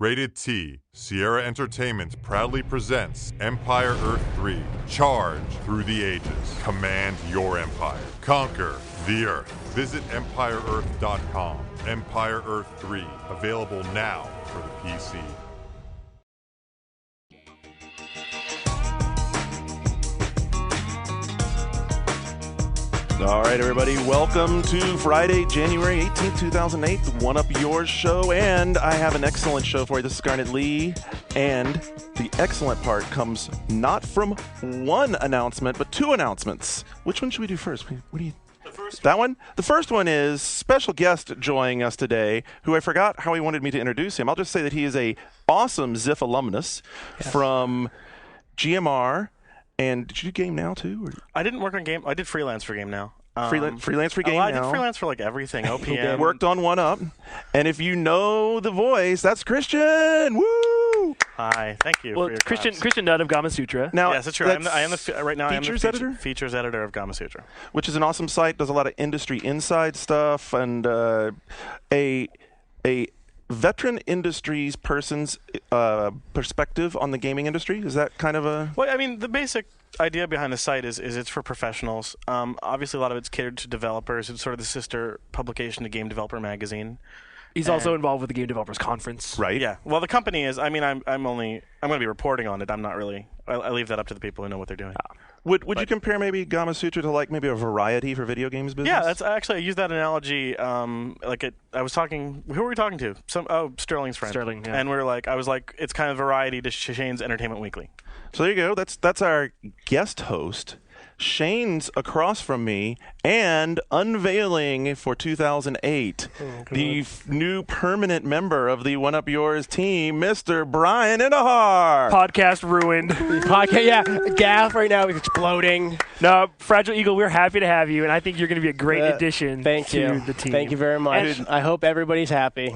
Rated T, Sierra Entertainment proudly presents Empire Earth 3, Charge Through the Ages. Command your empire. Conquer the Earth. Visit EmpireEarth.com. Empire Earth 3, available now for the PC. All right, everybody, welcome to Friday, January 18th, 2008, the One Up Yours show, and I have an excellent show for you. This is Garnet Lee, and the excellent part comes not from one announcement, but two announcements. Which one should we do first? What do you... That one? The first one is special guest joining us today, who I forgot how he wanted me to introduce him. I'll just say that he is a awesome Ziff alumnus from GMR. And did you do Game Now too? Or? I didn't work on Game. I did freelance for Game Now. Freelance for Game Now. I did freelance for like everything. OPM. Worked on One Up. And if you know the voice, that's Christian. Woo! Hi, thank you. Well, for your Christian Nutt of Gamasutra. Now, yes, that's true. I am the right now. I am the features editor of Gamasutra, which is an awesome site. Does a lot of industry inside stuff and a veteran industries person's perspective on the gaming industry. Is that kind of a... Well, I mean, the basic idea behind the site is it's for professionals. Obviously, a lot of it's catered to developers. It's sort of the sister publication to Game Developer Magazine. He's also involved with the Game Developers Conference. Right. Yeah. Well, the company is... I mean, I'm going to be reporting on it. I'm not really... I leave that up to the people who know what they're doing. Would you compare maybe Gamasutra to like maybe a Variety for video games business? Yeah, that's actually I use that analogy. I was talking. Who were we talking to? Sterling's friend. Sterling, yeah. And I was like, it's kind of Variety to Shane's Entertainment Weekly. So there you go. That's our guest host. Shane's across from me and unveiling for 2008 the new permanent member of the One Up Yours team, Mr. Brian Indahar. Podcast ruined. Podcast, yeah. Gaff right now is exploding. No, Fragile Eagle, we're happy to have you, and I think you're going to be a great addition to the team. Thank you very much. I hope everybody's happy.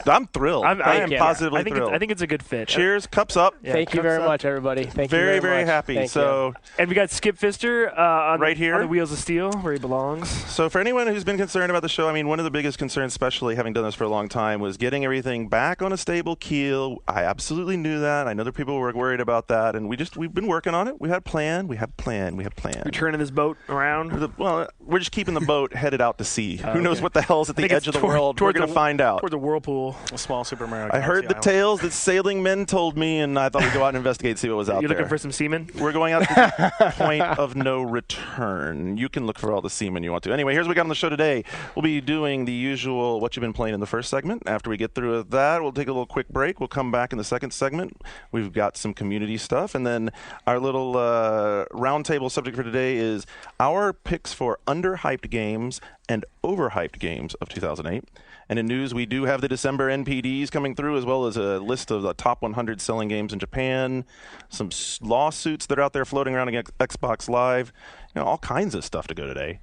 I'm thrilled. I am positively thrilled. I think it's a good fit. Cheers. Cups up. Yeah, Thank you very much, everybody. Thank you very, very very much. happy. Thank you. And we got Skip Pfister right here on the Wheels of Steel, where he belongs. So for anyone who's been concerned about the show, I mean, one of the biggest concerns, especially having done this for a long time, was getting everything back on a stable keel. I absolutely knew that. I know that people were worried about that, and we've been working on it. We had a plan. We have a plan. We're turning this boat around. We're just keeping the boat headed out to sea. Who knows what the hell's at the edge of the world? We're going to find out. Toward the whirlpool. A small Super Mario. I heard the tales that sailing men told me, and I thought we'd go out and investigate, see what was out there. You're looking for some semen? We're going out to the point of no return. You can look for all the semen you want to. Anyway, here's what we got on the show today. We'll be doing the usual what you've been playing in the first segment. After we get through with that, we'll take a little quick break. We'll come back in the second segment. We've got some community stuff. And then our little roundtable subject for today is our picks for underhyped games and overhyped games of 2008. And in news, we do have the December NPDs coming through, as well as a list of the top 100 selling games in Japan, some lawsuits that are out there floating around against Xbox Live, all kinds of stuff to go today.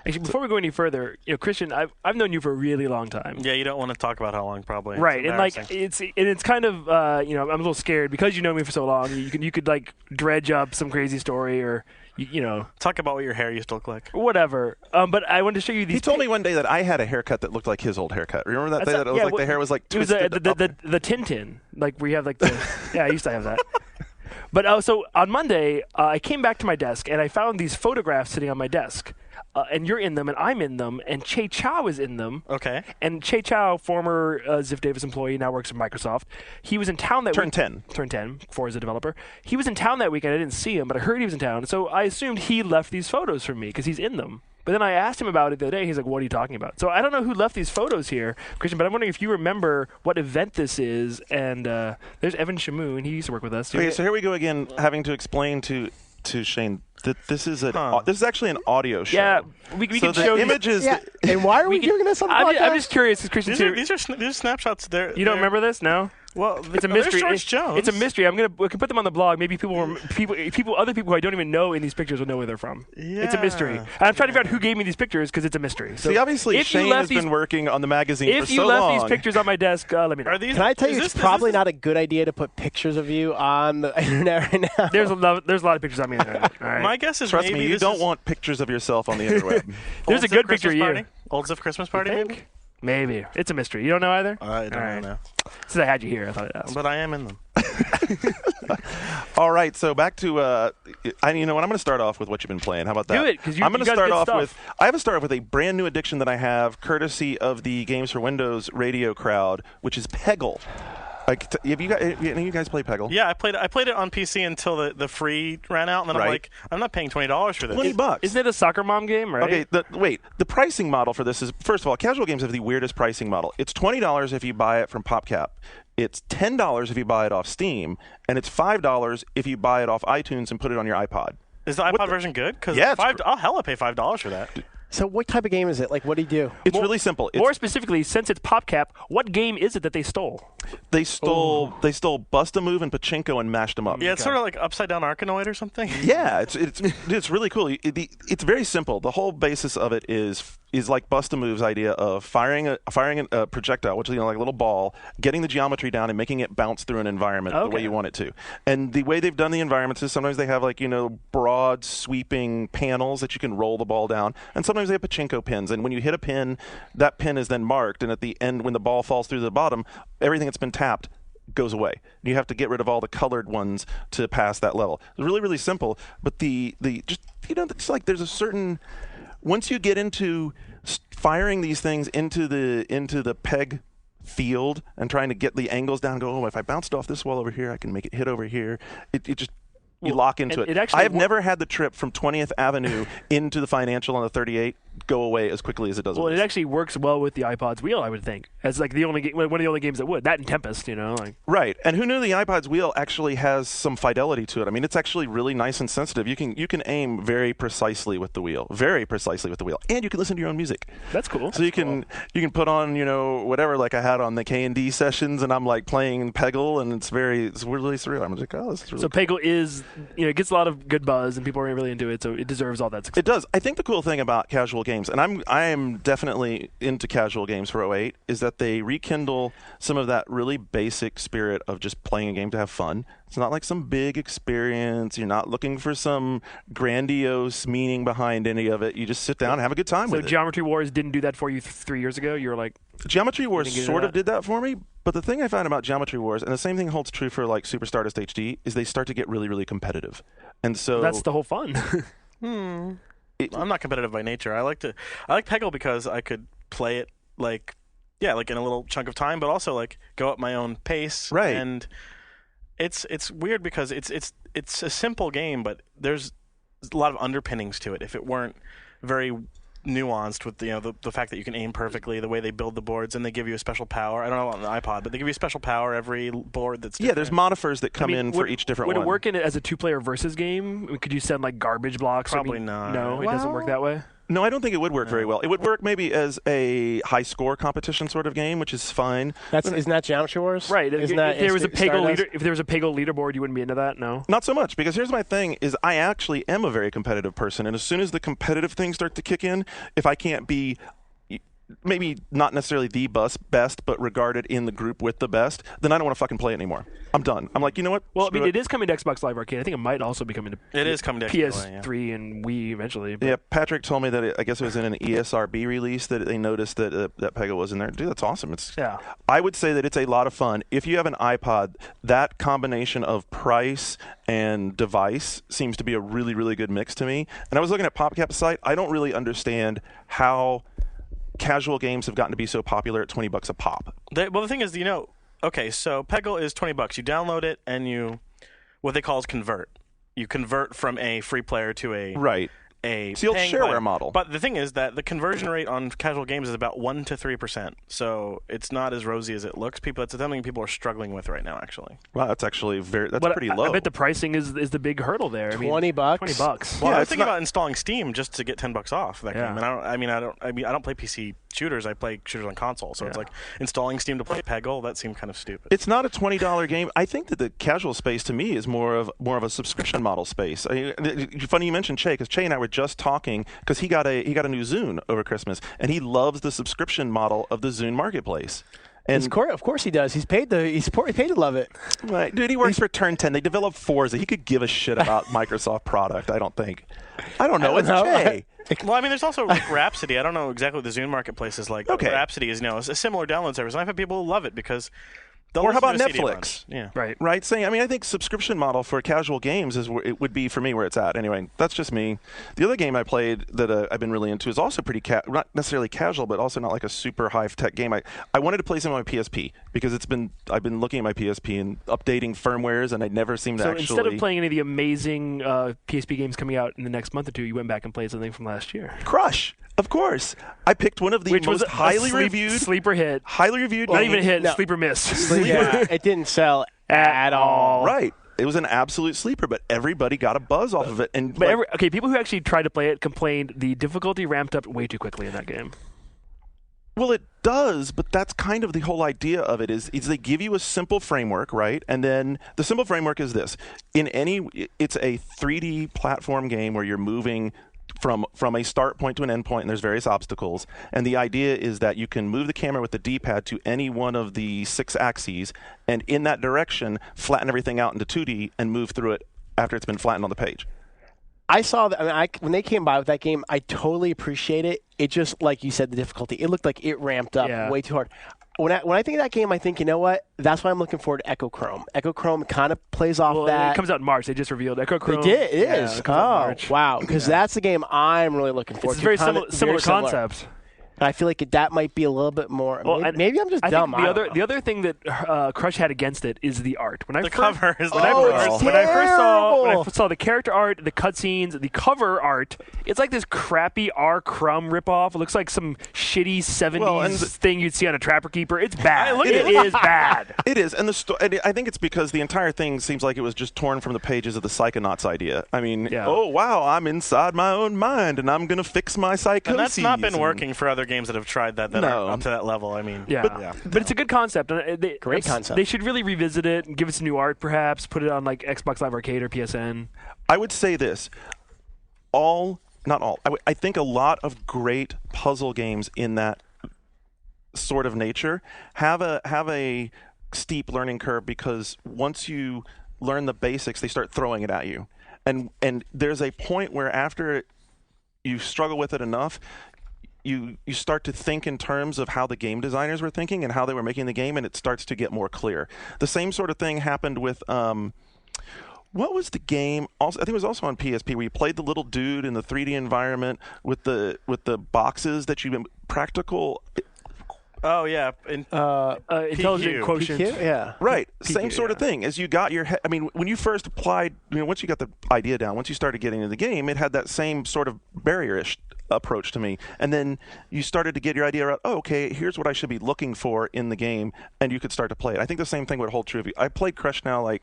Actually, before we go any further, Christian, I've known you for a really long time. Yeah, you don't want to talk about how long, probably. Right, it's kind of I'm a little scared because you know me for so long. You could like dredge up some crazy story or. Talk about what your hair used to look like. Whatever. But I wanted to show you these. He told me one day that I had a haircut that looked like his old haircut. Remember that day that it was like the hair was like twisted? It was the Tintin. Like we have like the yeah, I used to have that. But so on Monday, I came back to my desk and I found these photographs sitting on my desk. And you're in them, and I'm in them, and Che Chow is in them. Okay. And Che Chow, former Ziff Davis employee, now works for Microsoft. He was in town that week. Turned 10, Forza developer. He was in town that weekend. I didn't see him, but I heard he was in town. So I assumed he left these photos for me because he's in them. But then I asked him about it the other day. He's like, what are you talking about? So I don't know who left these photos here, Christian, but I'm wondering if you remember what event this is. And there's Evan Shamoon. He used to work with us. Okay, so here we go again, having to explain to Shane that this is this is actually an audio show. Yeah, we can show the images. Yeah. And why are we doing this on the podcast? I'm just curious, because Christian, these are snapshots. You don't remember this? No. Well, it's a mystery. George Jones. It's a mystery. We can put them on the blog. Maybe other people who I don't even know in these pictures will know where they're from. Yeah. It's a mystery. And I'm trying to figure out who gave me these pictures because it's a mystery. So see, obviously, Shane has been working on the magazine for so long. If you left these pictures on my desk, let me know. Can I tell you, it's probably not a good idea to put pictures of you on the internet right now. There's a lot of pictures on me on the internet. All right. My guess is you don't want pictures of yourself on the interweb. There's a good picture of you. Old Ziff Christmas party, maybe? Maybe. It's a mystery. You don't know either? I don't know. Since I had you here, I thought I'd ask. But I am in them. All right, so back to I'm going to start off with what you've been playing. How about that? Do it, because I'm going to start off with. I have to start off with a brand new addiction that I have, courtesy of the Games for Windows radio crowd, which is Peggle. Like, any of you guys play Peggle? Yeah, I played it on PC until the free ran out, and then I'm like, I'm not paying $20 for this. $20. Isn't it a soccer mom game, right? Okay, the pricing model for this is, first of all, casual games have the weirdest pricing model. It's $20 if you buy it from PopCap. It's $10 if you buy it off Steam, and it's $5 if you buy it off iTunes and put it on your iPod. Is the iPod version good? Because I'll hella pay $5 for that. So what type of game is it? Like, what do you do? It's really simple. More specifically, since it's PopCap, what game is it that they stole? They stole Bust-A-Move and Pachinko and mashed them up. Yeah, it's sort of like Upside Down Arkanoid or something. Yeah, it's really cool. It's very simple. The whole basis of it is like Bust-A-Move's idea of firing a projectile, which is like a little ball, getting the geometry down and making it bounce through an environment the way you want it to. And the way they've done the environments is sometimes they have broad sweeping panels that you can roll the ball down, and sometimes they have pachinko pins. And when you hit a pin, that pin is then marked, and at the end when the ball falls through the bottom, everything that's been tapped goes away. You have to get rid of all the colored ones to pass that level. It's really, really simple, but it's like there's a certain, once you get into firing these things into the peg field and trying to get the angles down, if I bounced off this wall over here, I can make it hit over here. You lock into it. I have never had the trip from 20th Avenue into the Financial on the 38 go away as quickly as it does. Well, it actually works well with the iPod's wheel, I would think, as like one of the only games that would. That and Tempest, Right, and who knew the iPod's wheel actually has some fidelity to it? I mean, it's actually really nice and sensitive. You can aim very precisely with the wheel, and you can listen to your own music. That's cool. So you can put on whatever, like I had on the K&D sessions, and I'm like playing Peggle, and it's really surreal. I'm like, this is really so cool. Peggle is it gets a lot of good buzz, and people are really into it, so it deserves all that success. It does. I think the cool thing about casual games, and I am definitely into casual games for 08, is that they rekindle some of that really basic spirit of just playing a game to have fun. It's not like some big experience. You're not looking for some grandiose meaning behind any of it. You just sit down and have a good time with it. So Geometry Wars didn't do that for you 3 years ago? You were like... Geometry Wars sort of did that for me, but the thing I found about Geometry Wars, and the same thing holds true for like Super Stardust HD, is they start to get really, really competitive. And so... That's the whole fun. I'm not competitive by nature. I like Peggle because I could play it like in a little chunk of time, but also like go at my own pace. Right. And it's weird because it's a simple game, but there's a lot of underpinnings to it. If it weren't very nuanced with the fact that you can aim perfectly, the way they build the boards, and they give you a special power. I don't know on the iPod, but they give you a special power every board that's different. Yeah, there's modifiers that come in for each different one. Would it work as a two-player versus game? Could you send like garbage blocks? Probably not. No, it doesn't work that way? No, I don't think it would work very well. It would work maybe as a high-score competition sort of game, which is fine. Isn't that Geometry Wars? Right. If there was a Peggle leaderboard, you wouldn't be into that? No? Not so much, because here's my thing, is I actually am a very competitive person, and as soon as the competitive things start to kick in, if I can't be maybe not necessarily the best, but regarded in the group with the best, then I don't want to fucking play it anymore. I'm done. I'm like, you know what? Well, it is coming to Xbox Live Arcade. I think it might also be coming to PS3 and Wii eventually. But. Yeah, Patrick told me that I guess it was in an ESRB release that they noticed that Peggle was in there. Dude, that's awesome. I would say that it's a lot of fun. If you have an iPod, that combination of price and device seems to be a really, really good mix to me. And I was looking at PopCap's site. I don't really understand how casual games have gotten to be so popular at $20 a pop. Well, the thing is, okay, so Peggle is $20. You download it and what they call is convert. You convert from a free player to a It's the old shareware model. But the thing is that the conversion rate on casual games is about 1 to 3%. So it's not as rosy as it looks. That's something people are struggling with right now, actually. Wow, that's actually pretty low. I bet the pricing is the big hurdle there. $20. $20. Well, I was thinking about installing Steam just to get $10 off that game. And I don't play PC shooters. I play shooters on console. So it's like installing Steam to play Peggle. That seemed kind of stupid. It's not a $20 game. I think that the casual space to me is more of a subscription model space. Funny you mentioned Che, because Che and I were just talking because he got a new Zune over Christmas, and he loves the subscription model of the Zune marketplace. And Of course he does. He's paid to love it. right, dude, he works for Turn 10. They develop Forza. He could give a shit about Microsoft product. I don't think. I don't know. It's Jay. Well, I mean, there's also like Rhapsody. I don't know exactly what the Zune Marketplace is like. Okay. Rhapsody is, a similar download service, and I've had people who love it because. Or how about listen to CD Netflix? runs. Yeah. Right. Right. Saying, I think subscription model for casual games is where it would be for me where it's at. Anyway, that's just me. The other game I played that I've been really into is also pretty not necessarily casual, but also not like a super high tech game. I wanted to play some on my PSP because I've been looking at my PSP and updating firmwares, and I never seem to So actually. instead of playing any of the amazing PSP games coming out in the next month or two, you went back and played something from last year. Crush. Of course, I picked one of the Which most was a highly reviewed, sleeper hit. highly reviewed. Not games. even a hit, No. sleeper miss. Yeah, it didn't sell at all. Right. It was an absolute sleeper, but everybody got a buzz off of it. And But people who actually tried to play it complained the difficulty ramped up way too quickly in that game. well, it does, but that's kind of the whole idea of it is they give you a simple framework, right? And then the simple framework is this. It's a 3D platform game where you're moving from a start point to an end point, and there's various obstacles. And the idea is that you can move the camera with the D-pad to any one of the 6 axes, and in that direction, flatten everything out into 2D and move through it after it's been flattened on the page. I saw that. When they came by with that game, I totally appreciate it. It just, like you said, the difficulty. It looked like it ramped up way too hard. When I think of that game, I think, you know what? That's why I'm looking forward to Echo Chrome. Echo Chrome kind of plays off that. It comes out in March. They just revealed Echo Chrome. They did. It is. It comes out in March. Wow. Because that's the game I'm really looking forward It's to. a very similar concept. And I feel like that might be a little bit more. Well, maybe I'm just I dumb. think the other thing that Crush had against it is the art. The cover is it's terrible. When I first saw the character art, the cutscenes, the cover art, it's like this crappy R. Crumb ripoff. It looks like some shitty 70s thing you'd see on a Trapper Keeper. It's bad. It is bad. It is, and and I think it's because the entire thing seems like it was just torn from the pages of the Psychonauts idea. I mean, oh wow, I'm inside my own mind, and I'm gonna fix my psychoses. And that's not been working for other games that have tried that aren't up to that level. I mean, but it's a good concept. Great concept. They should really revisit it and give it some new art, perhaps. Put it on like Xbox Live Arcade or PSN. I would say this: not all. I think a lot of great puzzle games in that sort of nature have a steep learning curve because once you learn the basics, they start throwing it at you, and there's a point where after you struggle with it enough, you start to think in terms of how the game designers were thinking and how they were making the game, and it starts to get more clear. The same sort of thing happened with what was the game? Also, I think it was also on PSP where you played the little dude in the 3D environment with the boxes that you practical. Oh yeah, intelligent quotient. PQ? Yeah. Right. PQ, Same sort of thing. As you got your I mean, when you first applied, once you got the idea down, once you started getting into the game, it had that same sort of barrier-ish approach to me. And then you started to get your idea out, okay, here's what I should be looking for in the game, and you could start to play it. I think the same thing would hold true of you. I played Crush now like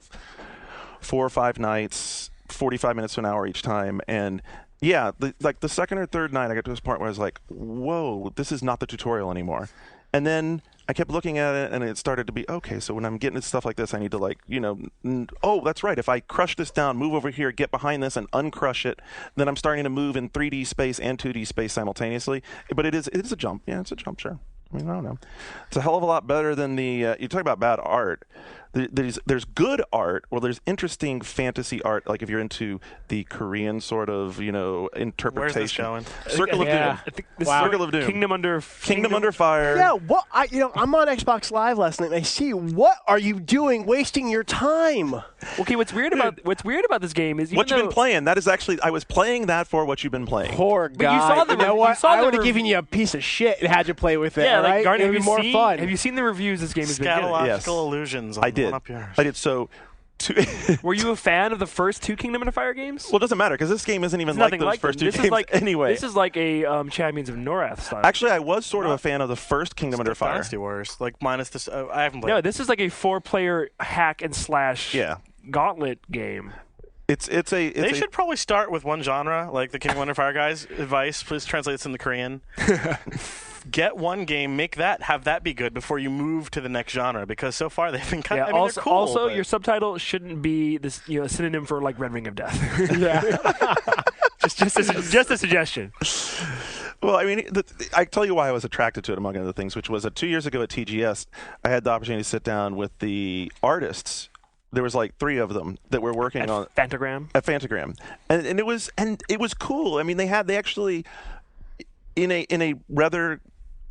4 or 5 nights, 45 minutes to an hour each time, and yeah, the second or third night I got to this point where I was like, whoa, this is not the tutorial anymore. And then I kept looking at it, and it started to be, okay, so when I'm getting into stuff like this, I need to oh, that's right. If I crush this down, move over here, get behind this, and uncrush it, then I'm starting to move in 3D space and 2D space simultaneously. But it is a jump. Yeah, it's a jump, sure. I mean, I don't know. It's a hell of a lot better than the. You talk about bad art. There's good art. Well, there's interesting fantasy art. Like if you're into the Korean sort of interpretation. Where's this going? Circle of Doom. I think this Circle of Doom. Kingdom Under Fire. Yeah. What? I'm on Xbox Live last night, and I see what are you doing, wasting your time? Okay, what's weird about this game is What you've been playing. That is actually I was playing that for what you've been playing. Poor guy. you saw the you know you what? saw I the would have given you a piece of shit and had you play with it. Yeah, all right? like Garnet, It would be more fun. Have you seen the reviews this game has been getting? Scatological Yes. illusions. I did. Up yours. I did. So, Were you a fan of the first 2 Kingdom Under Fire games? well, it doesn't matter because this game isn't even It's like nothing those like first them. 2 games anyway. This is like a Champions of Norath style. Actually, I was sort of a fan of the first Kingdom Under Fire. Dynasty Wars, like minus this. I haven't played. No, this is like a 4-player hack and slash Yeah. gauntlet game. They should probably start with one genre, like the Kingdom Under Fire guys. Advice: please translate this into Korean. Get one game, make that, have that be good before you move to the next genre. Because so far they've been kind of. Also, they're cool, also but- your subtitle shouldn't be this, a synonym for like Red Ring of Death. Yeah. just a suggestion. Well, I mean, I tell you why I was attracted to it, among other things, which was 2 years ago at TGS, I had the opportunity to sit down with the artists. There was like 3 of them that were working on Fantagram. At Fantagram, and it was cool. I mean, they actually in a rather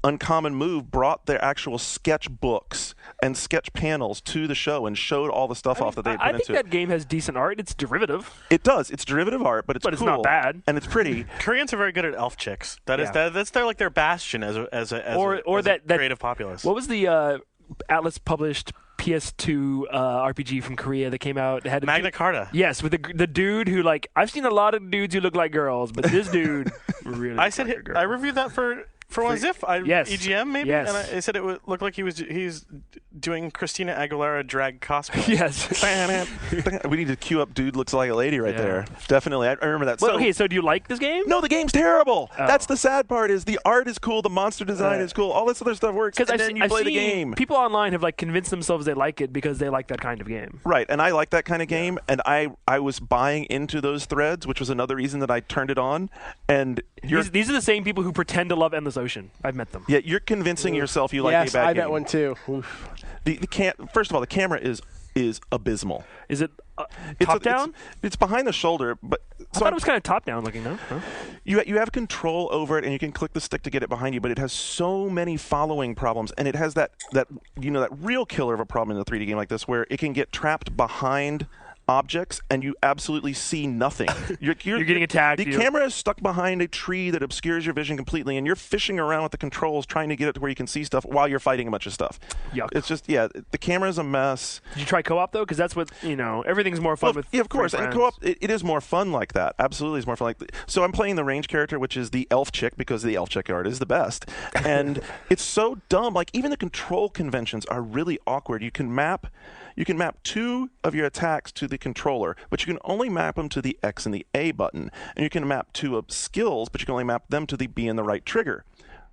uncommon move brought their actual sketch books and sketch panels to the show and showed all the stuff off that they had put into it. I think that game has decent art. It's derivative. It does. It's derivative art, but it's cool. It's not bad. And it's pretty. Koreans are very good at elf chicks. That's their bastion as a creative populace. What was the Atlas published PS2 RPG from Korea that came out? It had Magna Carta. Yes, with the dude who, like, I've seen a lot of dudes who look like girls, but this dude really I reviewed that for one Ziff. EGM maybe, yes. And I said it would look like he's doing Christina Aguilera drag cosplay. Yes. We need to queue up dude looks like a lady right there. Definitely. I remember that. Well, okay, so do you like this game? No, the game's terrible. Oh. That's the sad part is the art is cool, the monster design is cool, all this other stuff works, and then you play the game. People online have like convinced themselves they like it because they like that kind of game. Right, and I like that kind of game, and I was buying into those threads, which was another reason that I turned it on. And these are the same people who pretend to love Endless Ocean. I've met them. Yeah, you're convincing yourself you like a bad game. Yes, I met one too. Oof. First of all, the camera is abysmal. Is it top down? It's behind the shoulder, but I thought it was kind of top down looking, though. Huh? You have control over it, and you can click the stick to get it behind you. But it has so many following problems, and it has that real killer of a problem in a 3D game like this, where it can get trapped behind objects and you absolutely see nothing. You're getting attacked. The camera is stuck behind a tree that obscures your vision completely, and you're fishing around with the controls trying to get it to where you can see stuff while you're fighting a bunch of stuff. Yuck. It's just, the camera is a mess. Did you try co-op, though? Because that's what, everything's more fun with. Yeah, of course. friends. And co-op, it is more fun like that. Absolutely, it's more fun like that. So I'm playing the range character, which is the elf chick, because the elf chick art is the best. And it's so dumb. Like, even the control conventions are really awkward. You can map 2 of your attacks to the controller, but you can only map them to the X and the A button. And you can map 2 of skills, but you can only map them to the B and the right trigger.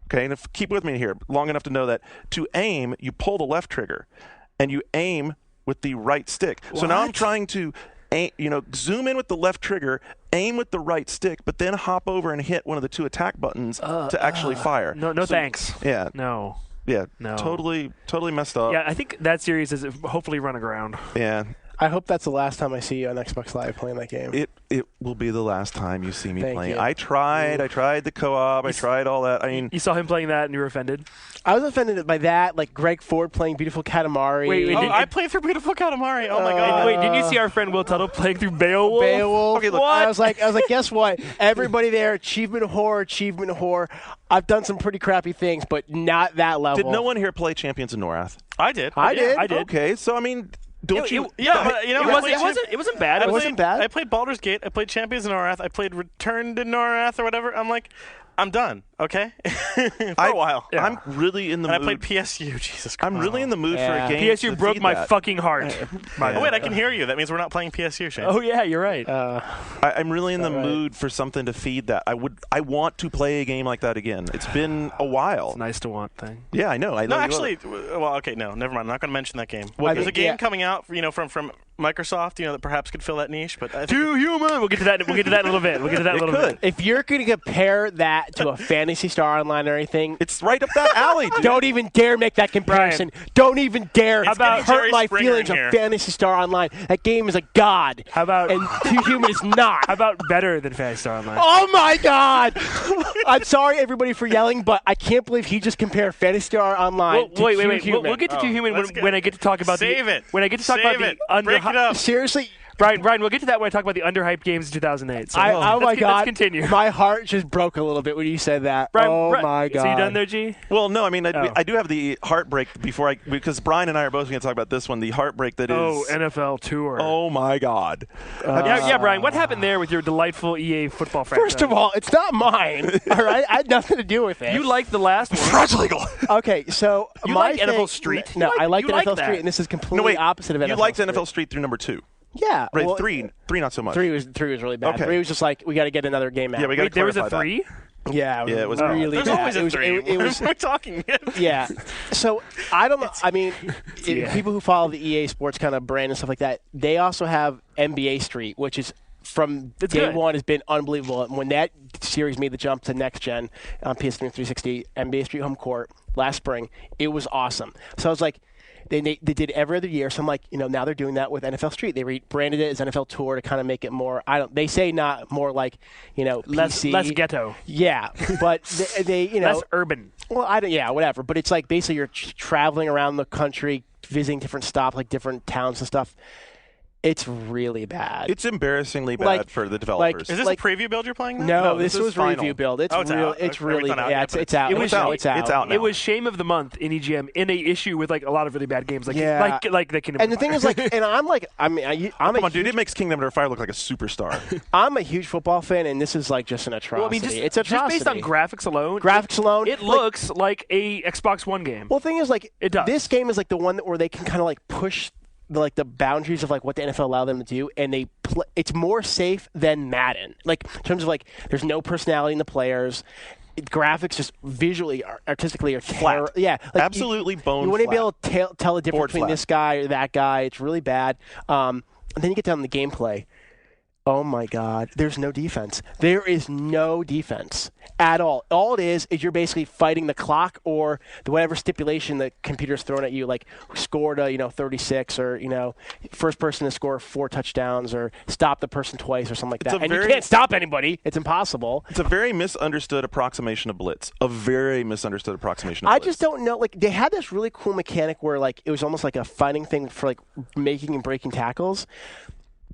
Okay, and keep with me here long enough to know that to aim, you pull the left trigger, and you aim with the right stick. What? So now I'm trying to zoom in with the left trigger, aim with the right stick, but then hop over and hit one of the 2 attack buttons to actually fire. No, thanks. Yeah. No. Yeah, no. Totally messed up. Yeah, I think that series is hopefully run aground. Yeah. I hope that's the last time I see you on Xbox Live playing that game. It will be the last time you see me playing. You. I tried the co-op. I tried all that. I mean, you saw him playing that and you were offended? I was offended by that, like Greg Ford playing Beautiful Katamari. Wait, I played through Beautiful Katamari. Oh my god! Wait, didn't you see our friend Will Tuttle playing through Beowulf? Okay, look, I was like, guess what? Everybody there, achievement whore. I've done some pretty crappy things, but not that level. Did no one here play Champions of Norath? I did. I did. Okay, so I mean. Don't you? But it wasn't bad. It wasn't bad. I played Baldur's Gate. I played Champions of Norath. I played Return to Norath or whatever. I'm like, I'm done. Okay, for a while. Yeah. I'm really in the mood. I played PSU. Jesus Christ. I'm really in the mood for a game. PSU broke my fucking heart. Oh wait, I can hear you. That means we're not playing PSU, Shane. Oh yeah, you're right. I'm really in the mood for something to feed that. I want to play a game like that again. It's been a while. It's a nice to want thing. Yeah, I know. No, actually, no, never mind. I'm not going to mention that game. There's a game coming out, from Microsoft, that perhaps could fill that niche. But Too Human. We'll get to that. We'll get to that in a little bit. If you're going to compare that to a Phantasy Star Online or anything, it's right up that alley. Dude. Don't even dare make that comparison. Brian. Don't even dare hurt my Springer feelings of Phantasy Star Online. That game is a god. How about and Too Human is not. How about better than Phantasy Star Online? Oh my god! I'm sorry everybody for yelling, but I can't believe he just compared Phantasy Star Online to Too Human. We'll get to Too Human when I get to talk about when I get to talk about the break it up. Seriously. Brian, we'll get to that when I talk about the underhyped games in 2008. So oh my god! Let's continue. My heart just broke a little bit when you said that. Brian, my god! So you done there, G? Well, no. I mean, I do have the heartbreak because Brian and I are both going to talk about this one. The heartbreak that is. Oh, NFL Tour. Oh my god! Yeah, Brian. What happened there with your delightful EA football franchise? First of all, it's not mine. All right, I had nothing to do with it. You liked the last one. Frauds legal. Okay, so you like NFL Street? No, I liked NFL that. Street, and this is completely opposite of NFL. You liked Street. NFL Street through number 2. Yeah, right. Well, 3 not so much. 3 was really bad. Okay. 3 was just like we got to get another game out. Yeah, we got to there was a clarify 3. that. Yeah, it was really There's bad. always a 3. It was. We're talking. Yeah. So I don't know. I mean, people who follow the EA Sports kind of brand and stuff like that, they also have NBA Street, which is from day one has been unbelievable. And when that series made the jump to next gen on PS3 and 360, NBA Street Home Court last spring, it was awesome. So I was like, they did every other year. So I'm like, now they're doing that with NFL Street. They rebranded it as NFL Tour to kind of make it more. They say not more like PC. less ghetto. Yeah, but they less urban. Well, whatever. But it's like basically you're traveling around the country, visiting different stops, like different towns and stuff. It's really bad. It's embarrassing bad for the developers. Is this a preview build you're playing now? No, this was review build. It's real. It's really it's out. It was out. It's out now. It was shame of the month in EGM in a issue with like a lot of really bad games, like the Kingdom. And the thing is, and I'm come on, dude! It makes Kingdom Hearts 5 look like a superstar. I'm a huge football fan, and this is like just an atrocity. It's atrocity. Just based on graphics alone. It looks like a Xbox One game. Well, the thing is, it does. This game is like the one where they can kind of like push the boundaries of like what the NFL allow them to do, and it's more safe than Madden. Like in terms of like, there's no personality in the players. Graphics just visually, artistically are flat. Absolutely bone. You wouldn't be able to tell the difference between this guy or that guy. It's really bad. And then you get down to the gameplay. Oh my God! There's no defense. There is no defense at all. All it is you're basically fighting the clock or whatever stipulation the computer's throwing at you, like who scored 36 or first person to score 4 touchdowns or stop the person twice or something like that. And you can't stop anybody. It's impossible. It's a very misunderstood approximation of Blitz. I just don't know. Like they had this really cool mechanic where like it was almost like a fighting thing for like making and breaking tackles.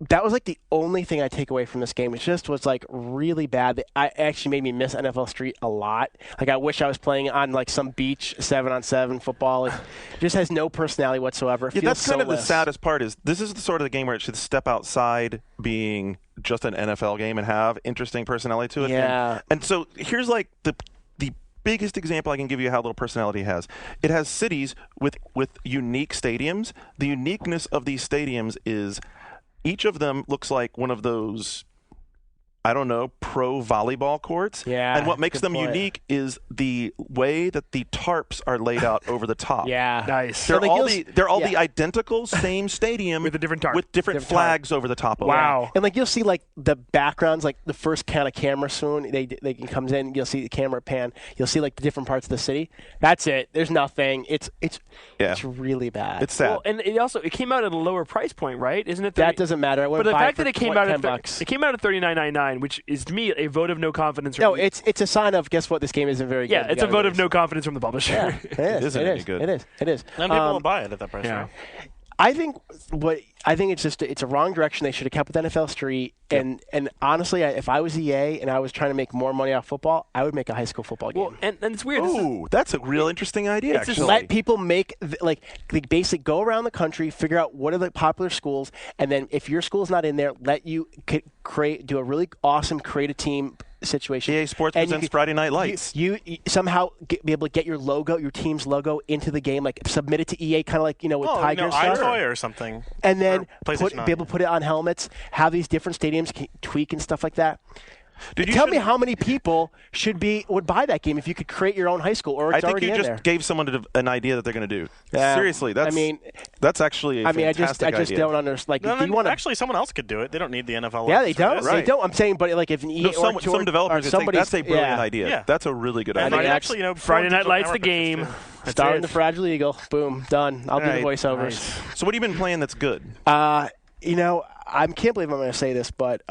That was like the only thing I take away from this game. It just was like really bad. It actually made me miss NFL Street a lot. Like I wish I was playing on like some beach 7-on-7 football. It just has no personality whatsoever. It feels that's kind of soulless. the saddest part. Is this is the sort of the game where it should step outside being just an NFL game and have interesting personality to it. Yeah. And so here's like the biggest example I can give you how little personality it has. It has cities with unique stadiums. The uniqueness of these stadiums is each of them looks like one of those, I don't know, pro volleyball courts. Yeah. And what makes them unique is the way that the tarps are laid out over the top. Yeah. Nice. They're all the identical same stadium with a different tarp. With different flags over the top of it. Wow. And like you'll see like the backgrounds, like the first kind of camera soon, they comes in, you'll see the camera pan, you'll see like the different parts of the city. That's it. There's nothing. It's really bad. It's sad. Well, and it came out at a lower price point, right? Isn't it? That doesn't matter. But the fact that it came out at $10. It came out at $39.99, which is to me a vote of no confidence. No, it's a sign of guess what? This game isn't very good. Yeah, it's a vote of no confidence from the publisher. Yeah, it is. It is. And people will buy it at that price. Yeah. Right? I think it's a wrong direction. They should have kept with NFL Street. And honestly, if I was EA and I was trying to make more money off football, I would make a high school football game. Well, and it's weird. Ooh, that's a real interesting idea. Actually, let people make basic go around the country, figure out what are the popular schools, and then if your school's not in there, let you do a really awesome creative team situation. EA Sports presents Friday Night Lights. You somehow be able to get your logo, your team's logo, into the game, like submit it to EA, kind of like with Tiger stuff, iToy or something, and then be able to put it on helmets. Have these different stadiums tweak and stuff like that. Dude, tell me how many people would buy that game if you could create your own high school, or it's already in there. I think you just gave someone an idea that they're going to do. Seriously, that's actually a fantastic idea. I just don't understand. Actually, someone else could do it. They don't need the NFL. Yeah, they don't. Right. They don't. I'm saying, but like if an EA some developers think that's a brilliant idea. Yeah. That's a really good idea. Actually, Friday Night Lights the game. Starring the Fragile Eagle. Boom, done. I'll do the voiceovers. Nice. So what have you been playing that's good? I can't believe I'm going to say this, but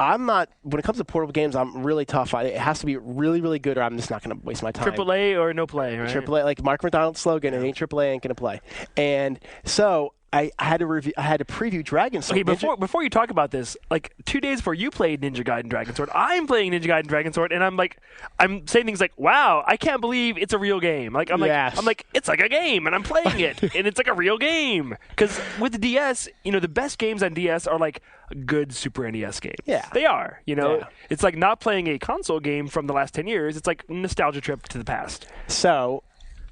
I'm not. When it comes to portable games, I'm really tough. It has to be really, really good, or I'm just not going to waste my time. AAA or no play, right? AAA, like Mark McDonald's slogan, it ain't AAA, ain't going to play. And so I had to preview Dragon Sword. Okay, before you talk about this, like 2 days before you played Ninja Gaiden Dragon Sword, I'm playing Ninja Gaiden Dragon Sword, and I'm saying things like, "Wow, I can't believe it's a real game." Like I'm like, it's like a game, and I'm playing it, and it's like a real game. Because with the DS, the best games on DS are like good Super NES games. Yeah, they are. It's like not playing a console game from the last 10 years. It's like nostalgia trip to the past. So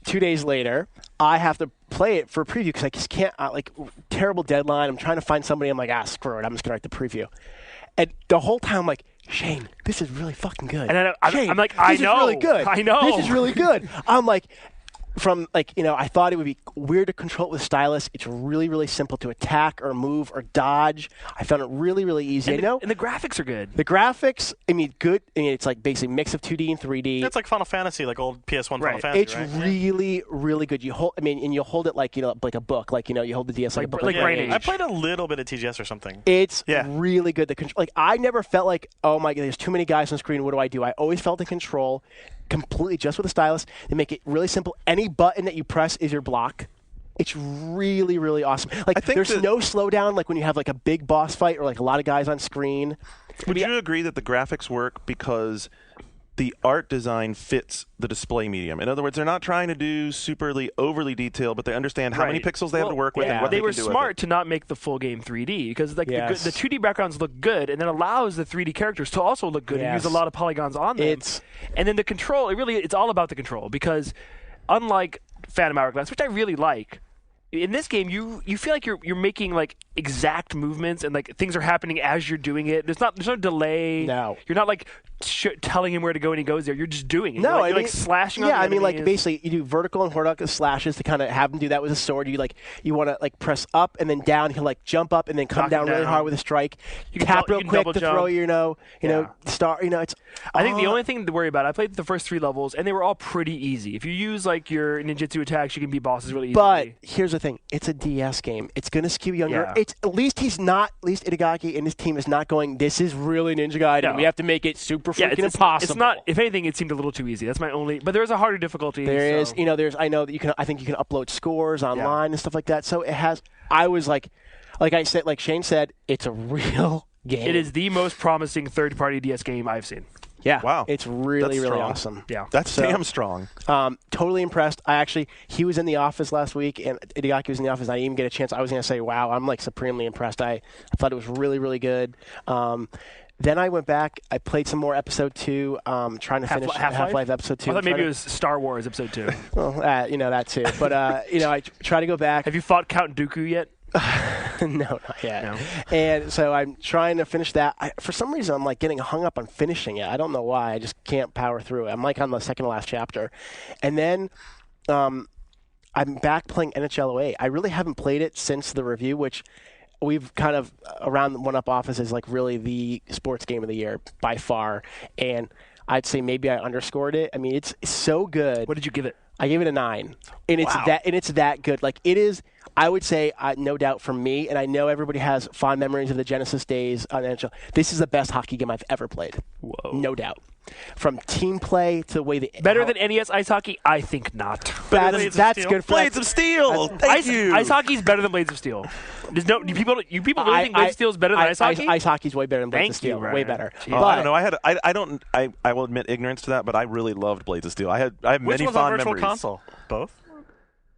2 days later, I have to play it for a preview because I just can't, terrible deadline. I'm trying to find somebody. I'm like, screw it. I'm just going to write the preview. And the whole time I'm like, Shane, this is really fucking good. And I'm like, I know. This is really good. I know. This is really good. I'm like, from I thought it would be weird to control it with stylus. It's really, really simple to attack or move or dodge. I found it really, really easy. And the graphics are good. The graphics, good. It's like basically mix of 2D and 3D. It's like Final Fantasy, like old PS1 Final Fantasy. It's really, really good. You hold, and you'll hold it like like a book, you hold the DS like a book. Like Brain Age. I played a little bit of TGS or something. It's really good. The control, I never felt like, oh my god, there's too many guys on screen. What do? I always felt the control completely just with a stylus. They make it really simple. Any button that you press is your block. It's really, really awesome. There's no slowdown like when you have like a big boss fight or like a lot of guys on screen. Would you agree that the graphics work because the art design fits the display medium? In other words, they're not trying to do overly detailed, but they understand how many pixels they have to work with and what they can do. They were smart to not make the full game 3D because the 2D backgrounds look good, and then allows the 3D characters to also look good and use a lot of polygons on them. And then the control, it's all about the control because unlike Phantom Hourglass, which I really like, in this game, you feel like you're making like exact movements and like things are happening as you're doing it. There's no delay. No, you're not like telling him where to go and he goes there. You're just doing it. No, you're like slashing. Yeah, I mean, like basically you do vertical and horizontal slashes to kind of have him do that with a sword. You want to like press up and then down. He'll like jump up and then come down really hard with a strike. You tap real quick to throw star. It's. I think the only thing to worry about. I played the first 3 levels and they were all pretty easy. If you use like your ninjutsu attacks, you can beat bosses really easily. But here's the thing: it's a DS game. It's going to skew younger. Yeah. It's at least Itagaki and his team is not going. This is really Ninja Gaiden. No. We have to make it super freaking impossible. It's not. If anything, it seemed a little too easy. That's my only. But there is a harder difficulty. There is. I know that you can. I think you can upload scores online and stuff like that. So it has. I was like I said, like Shane said, it's a real game. It is the most promising third-party DS game I've seen. Yeah. Wow. It's really, really awesome. Yeah. That's damn strong. Totally impressed. He was in the office last week, and Itagaki was in the office. I didn't even get a chance. I was going to say, wow, I'm like supremely impressed. I thought it was really, really good. Then I went back. I played some more Episode 2, trying to finish Half-Life Episode 2. I thought maybe it was Star Wars Episode 2. Well, that too. But, I try to go back. Have you fought Count Dooku yet? No, not yet. No. And so I'm trying to finish that. For some reason, I'm like getting hung up on finishing it. I don't know why. I just can't power through it. I'm like on the second to last chapter. And then I'm back playing NHL 08. I really haven't played it since the review, which we've kind of around the 1UP office is like really the sports game of the year by far. And I'd say maybe I underscored it. I mean, it's so good. What did you give it? I gave it a 9. And it's that good. Like it is. I would say, no doubt for me, and I know everybody has fond memories of the Genesis days on NHL. This is the best hockey game I've ever played. Whoa. No doubt. From team play to the way they... Better than NES Ice Hockey? I think not. That's good. Blades of Steel! Thank you! Ice Hockey's better than Blades of Steel. Do people really think Blades of Steel is better than Ice Hockey? Ice Hockey's way better than Blades of Steel. Way better. But, I don't know. I will admit ignorance to that, but I really loved Blades of Steel. I have many fond memories. Which was on Virtual Console? Both?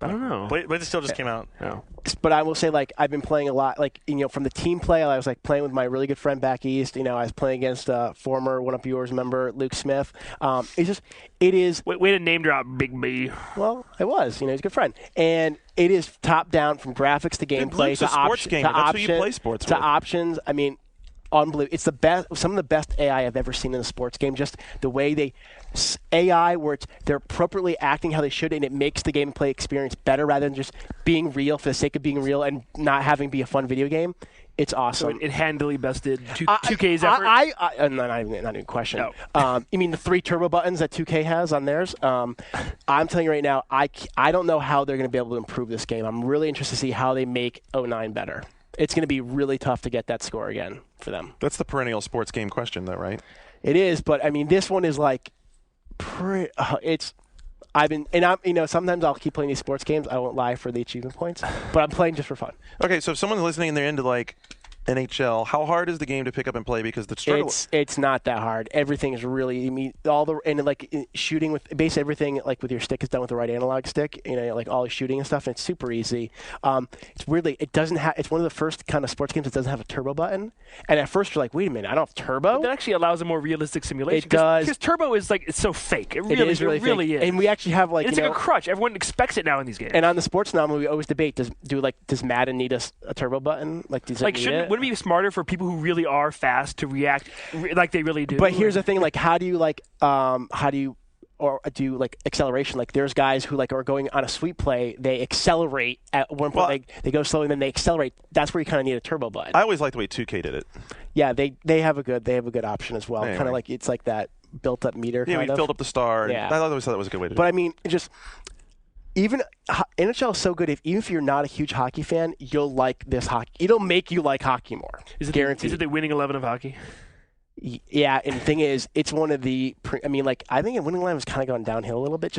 I don't know. Blades of Steel just came out. No. But I will say, like, I've been playing a lot, like, from the team play, I was, like, playing with my really good friend back east. I was playing against former 1UP Yours member, Luke Smith. It is... Way to name drop Big B. Well, I was. He's a good friend. And it is top down from graphics to gameplay to options. I mean... Unbelievable. It's the best. Some of the best AI I've ever seen in a sports game. Just the way AI, where they're appropriately acting how they should, and it makes the gameplay experience better rather than just being real for the sake of being real and not having be a fun video game. It's awesome. So it handily bested 2K's effort. Not even a question. No. You mean the 3 turbo buttons that 2K has on theirs? I'm telling you right now, I don't know how they're going to be able to improve this game. I'm really interested to see how they make 09 better. It's going to be really tough to get that score again for them. That's the perennial sports game question, though, right? It is, but I mean, this one is like, sometimes I'll keep playing these sports games. I won't lie for the achievement points, but I'm playing just for fun. Okay, so if someone's listening and they're into like NHL, how hard is the game to pick up and play? Because the struggle... It's not that hard. Everything is really... shooting with... Basically everything like with your stick is done with the right analog stick. Like all the shooting and stuff, and it's super easy. It's weirdly... It doesn't have... It's one of the first kind of sports games that doesn't have a turbo button. And at first you're like, wait a minute, I don't have turbo? But that actually allows a more realistic simulation. It does. Because turbo is like... It's so fake. It really is. And we actually have like... It's like a crutch. Everyone expects it now in these games. And on the sports anomaly, we always debate, does Madden need a turbo button? Like, wouldn't it be smarter for people who really are fast to react like they really do? But here's the thing, like how do you or do like acceleration. Like there's guys who like are going on a sweep play, they accelerate at one point, they go slow and then they accelerate. That's where you kind of need a turbo button. I always like the way 2K did it. Yeah, they have a good option as well. Anyway. Kind of like it's like that built up meter. Yeah, kind we of. filled up the star. Yeah. I always thought that was a good way to do it. But I mean, even NHL is so good. Even if you're not a huge hockey fan, you'll like this hockey. It'll make you like hockey more. Guaranteed. Is it the winning 11 of hockey? Yeah, and the thing is, it's one of the. I think Winning 11 has kind of gone downhill a little bit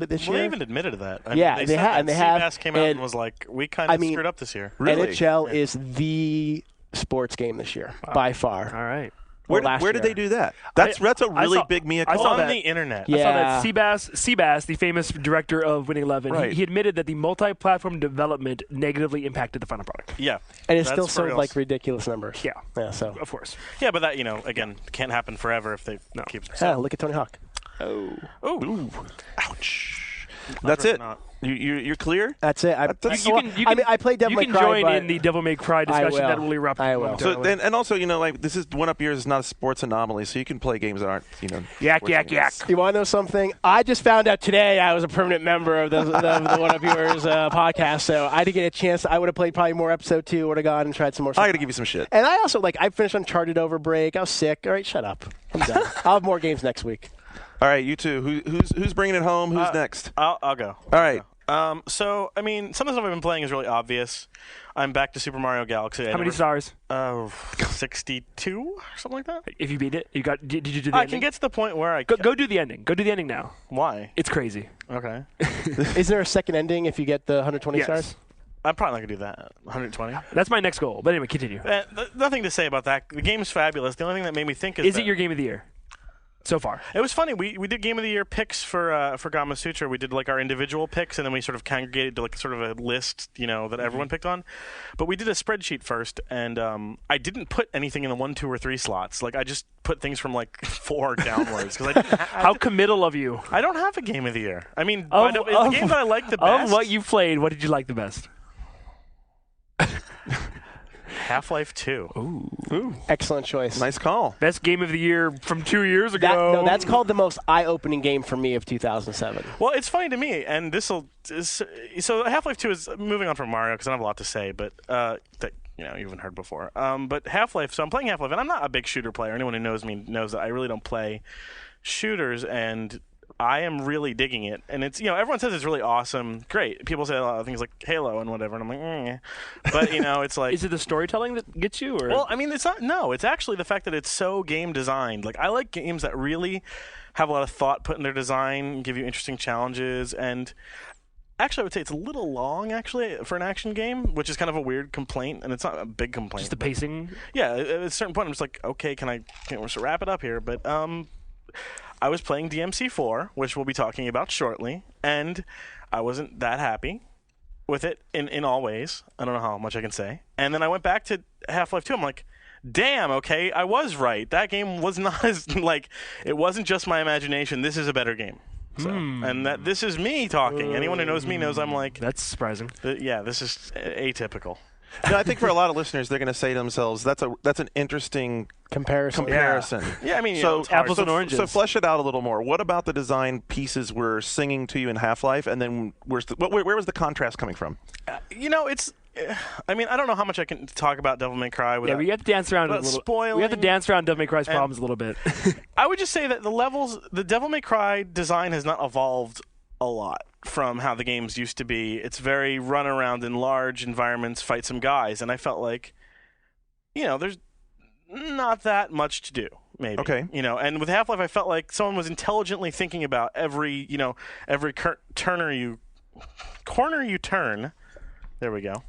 this year. They even admitted to that. They have. CBAS came out and was like, "We kind of screwed up this year." Really? NHL is the sports game this year by far. All right. Where did they do that? That's a really big mea culpa. I saw on that. the internet. Yeah. I saw that Seabass, the famous director of Winning 11, Right. he admitted that the multi-platform development negatively impacted the final product. Yeah. And it's That's still for sold reals. like ridiculous numbers. Yeah. So. Of course. Yeah, but that, again, can't happen forever if they keep. Look at Tony Hawk. Ooh. Ouch. That's it. Not. You're clear? That's it. I played Devil May Cry. You can join in the Devil May Cry discussion that will erupt. I will. So and also, this is one up years is not a sports anomaly, so you can play games that aren't, Yak. You want to know something? I just found out today I was a permanent member of the One Up Yours podcast, so I didn't get a chance. I would have played probably more episode 2, would have gone and tried some more stuff. I got to give you some shit. And I also, I finished Uncharted over break. I was sick. All right, shut up. I'm done. I'll have more games next week. All right, you two. Who's bringing it home? Who's next? I'll go. All right. So, some of the stuff I've been playing is really obvious. I'm back to Super Mario Galaxy. How many stars? 62 or something like that. If you beat it, did you do the I ending? can get to the point where I go do the ending. Go do the ending now. Why? It's crazy. Okay. Is there a second ending if you get the 120 Yes. stars? I'm probably not going to do that. 120. That's my next goal. But anyway, continue. Nothing to say about that. The game's fabulous. The only thing that made me think Is it your game of the year? So far, it was funny. We did Game of the Year picks for Gama Sutra. We did our individual picks, and then we sort of congregated to sort of a list, that everyone picked on. But we did a spreadsheet first, and I didn't put anything in the 1, 2, or 3 slots. I just put things from 4 downwards because I didn't. How committal of you! I don't have a Game of the Year. I mean, of the game that I like the best. Of what you played, what did you like the best? Half-Life 2. Ooh. Excellent choice. Nice call. Best game of the year from 2 years ago. That's called the most eye-opening game for me of 2007. Well, it's funny to me, and so Half-Life 2 is moving on from Mario because I don't have a lot to say, but that you haven't heard before. But Half-Life, so I'm playing Half-Life, and I'm not a big shooter player. Anyone who knows me knows that I really don't play shooters, and I am really digging it, and it's everyone says it's really awesome, great. People say a lot of things like Halo and whatever, and I'm like, but it's like, is it the storytelling that gets you? Or? Well, I mean, it's not. No, it's actually the fact that it's so game designed. I like games that really have a lot of thought put in their design, give you interesting challenges, and actually, I would say it's a little long actually for an action game, which is kind of a weird complaint, and it's not a big complaint. Just the pacing. Yeah, at a certain point, I'm just like, okay, can we wrap it up here? But I was playing DMC4, which we'll be talking about shortly, and I wasn't that happy with it in all ways. I don't know how much I can say. And then I went back to Half-Life 2. I'm like, damn, okay, I was right. That game was not as, it wasn't just my imagination. This is a better game. So, and this is me talking. Anyone who knows me knows I'm like... That's surprising. This is atypical. No, I think for a lot of listeners, they're going to say to themselves, "That's an interesting comparison." Yeah, I mean, so apples and oranges. So flesh it out a little more. What about the design pieces were singing to you in Half-Life, and then where was the contrast coming from? It's. I mean, I don't know how much I can talk about Devil May Cry without. Yeah, we have to dance around a little. Spoiling. We have to dance around Devil May Cry's problems a little bit. I would just say that the Devil May Cry design has not evolved a lot from how the games used to be. It's very run around in large environments, fight some guys, and I felt like, there's not that much to do. Maybe. Okay. And with Half-Life, I felt like someone was intelligently thinking about every corner you turn. There we go.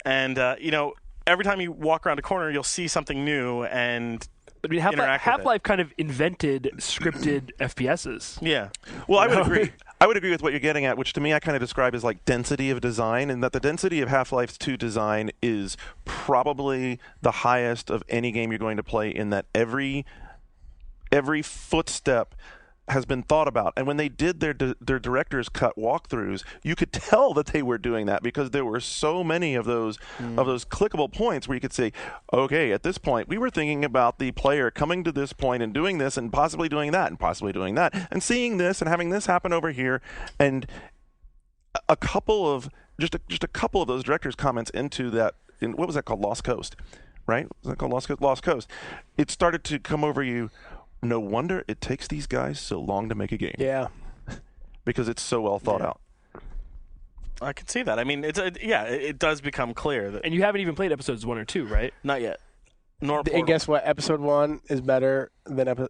And every time you walk around a corner, you'll see something new and. I mean, Half-Life kind of invented scripted FPSs. Yeah. Well, I would agree. I would agree with what you're getting at, which to me I kind of describe as density of design, and that the density of Half-Life 2 design is probably the highest of any game you're going to play, in that every footstep has been thought about. And when they did their director's cut walkthroughs, you could tell that they were doing that because there were so many of those clickable points where you could say, okay, at this point, we were thinking about the player coming to this point and doing this and possibly doing that and possibly doing that and seeing this and having this happen over here. And a couple of just a couple of those director's comments into that, what was that called? Lost Coast, right? Was that called Lost Coast? Lost Coast. It started to come over you. No wonder it takes these guys so long to make a game. Yeah. Because it's so well thought out. I can see that. I mean, it does become clear that. And you haven't even played episodes 1 or 2, right? Not yet. Nor Portal. And guess what? Episode 1 is better than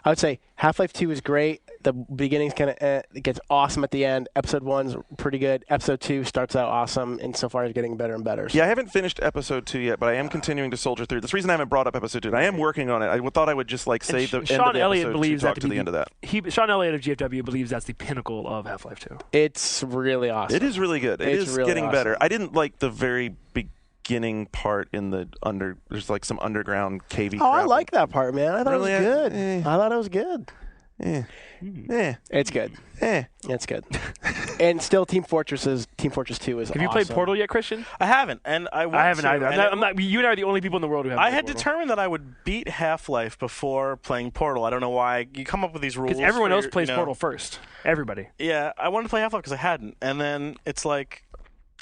I would say Half-Life 2 is great. The beginning's kind of it gets awesome at the end. Episode 1's pretty good. Episode 2 starts out awesome, and so far is getting better and better. So. Yeah, I haven't finished Episode 2 yet, but I am continuing to soldier through. That's the reason I haven't brought up Episode 2. And I am working on it. I thought I would just save the end of the episode to talk to the end of that. Sean Elliott of GFW believes that's the pinnacle of Half-Life 2. It's really awesome. It is really good. It is really getting better. I didn't like the very beginning part in the there's like some underground cavey crap. I like that part, man. I thought it was good. I thought it was good. It's good. It's good. And still, Team Fortress 2 is awesome. Have you played Portal yet, Christian? I haven't, and I haven't either. I'm not, you and I are the only people in the world who haven't. I had determined that I would beat Half-Life before playing Portal. I don't know why. You come up with these rules. Because everyone else plays Portal first. Everybody. Yeah, I wanted to play Half-Life because I hadn't, and then it's like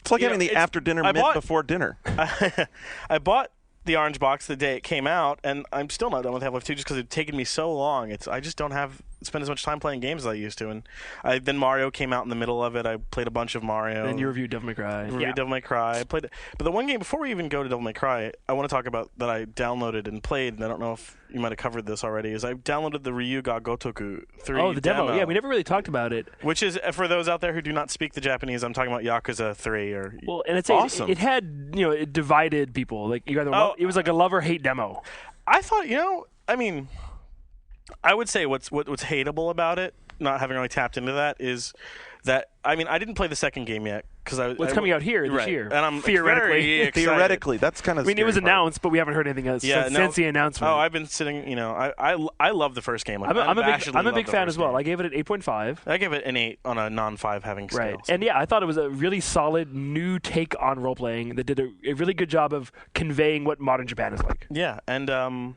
having the after-dinner mint before dinner. I bought the orange box the day it came out, and I'm still not done with Half-Life 2 just because it's taken me so long. I just don't spend as much time playing games as I used to. And then Mario came out in the middle of it. I played a bunch of Mario. And you reviewed Devil May Cry. Devil May Cry. I played it. But the one game, before we even go to Devil May Cry, I want to talk about that I downloaded and played, and I don't know if you might have covered this already, is I downloaded the Ryu Ga Gotoku 3 Oh, the demo. Yeah, we never really talked about it. Which is, for those out there who do not speak the Japanese, I'm talking about Yakuza 3. And it's awesome. It had, it divided people. Like you either it was like a love-or-hate demo. I thought, I mean, I would say what's hateable about it, not having really tapped into that, is that I didn't play the second game yet because it's coming out here this year, and I'm theoretically that's kind of. it was announced, but we haven't heard anything else since the announcement. Oh, I've been sitting. I love the first game. I'm a big fan as well. I gave it an 8.5. I gave it an 8 on a non-5 having scale. Right, and I thought it was a really solid new take on role playing that did a really good job of conveying what modern Japan is like. Yeah, and a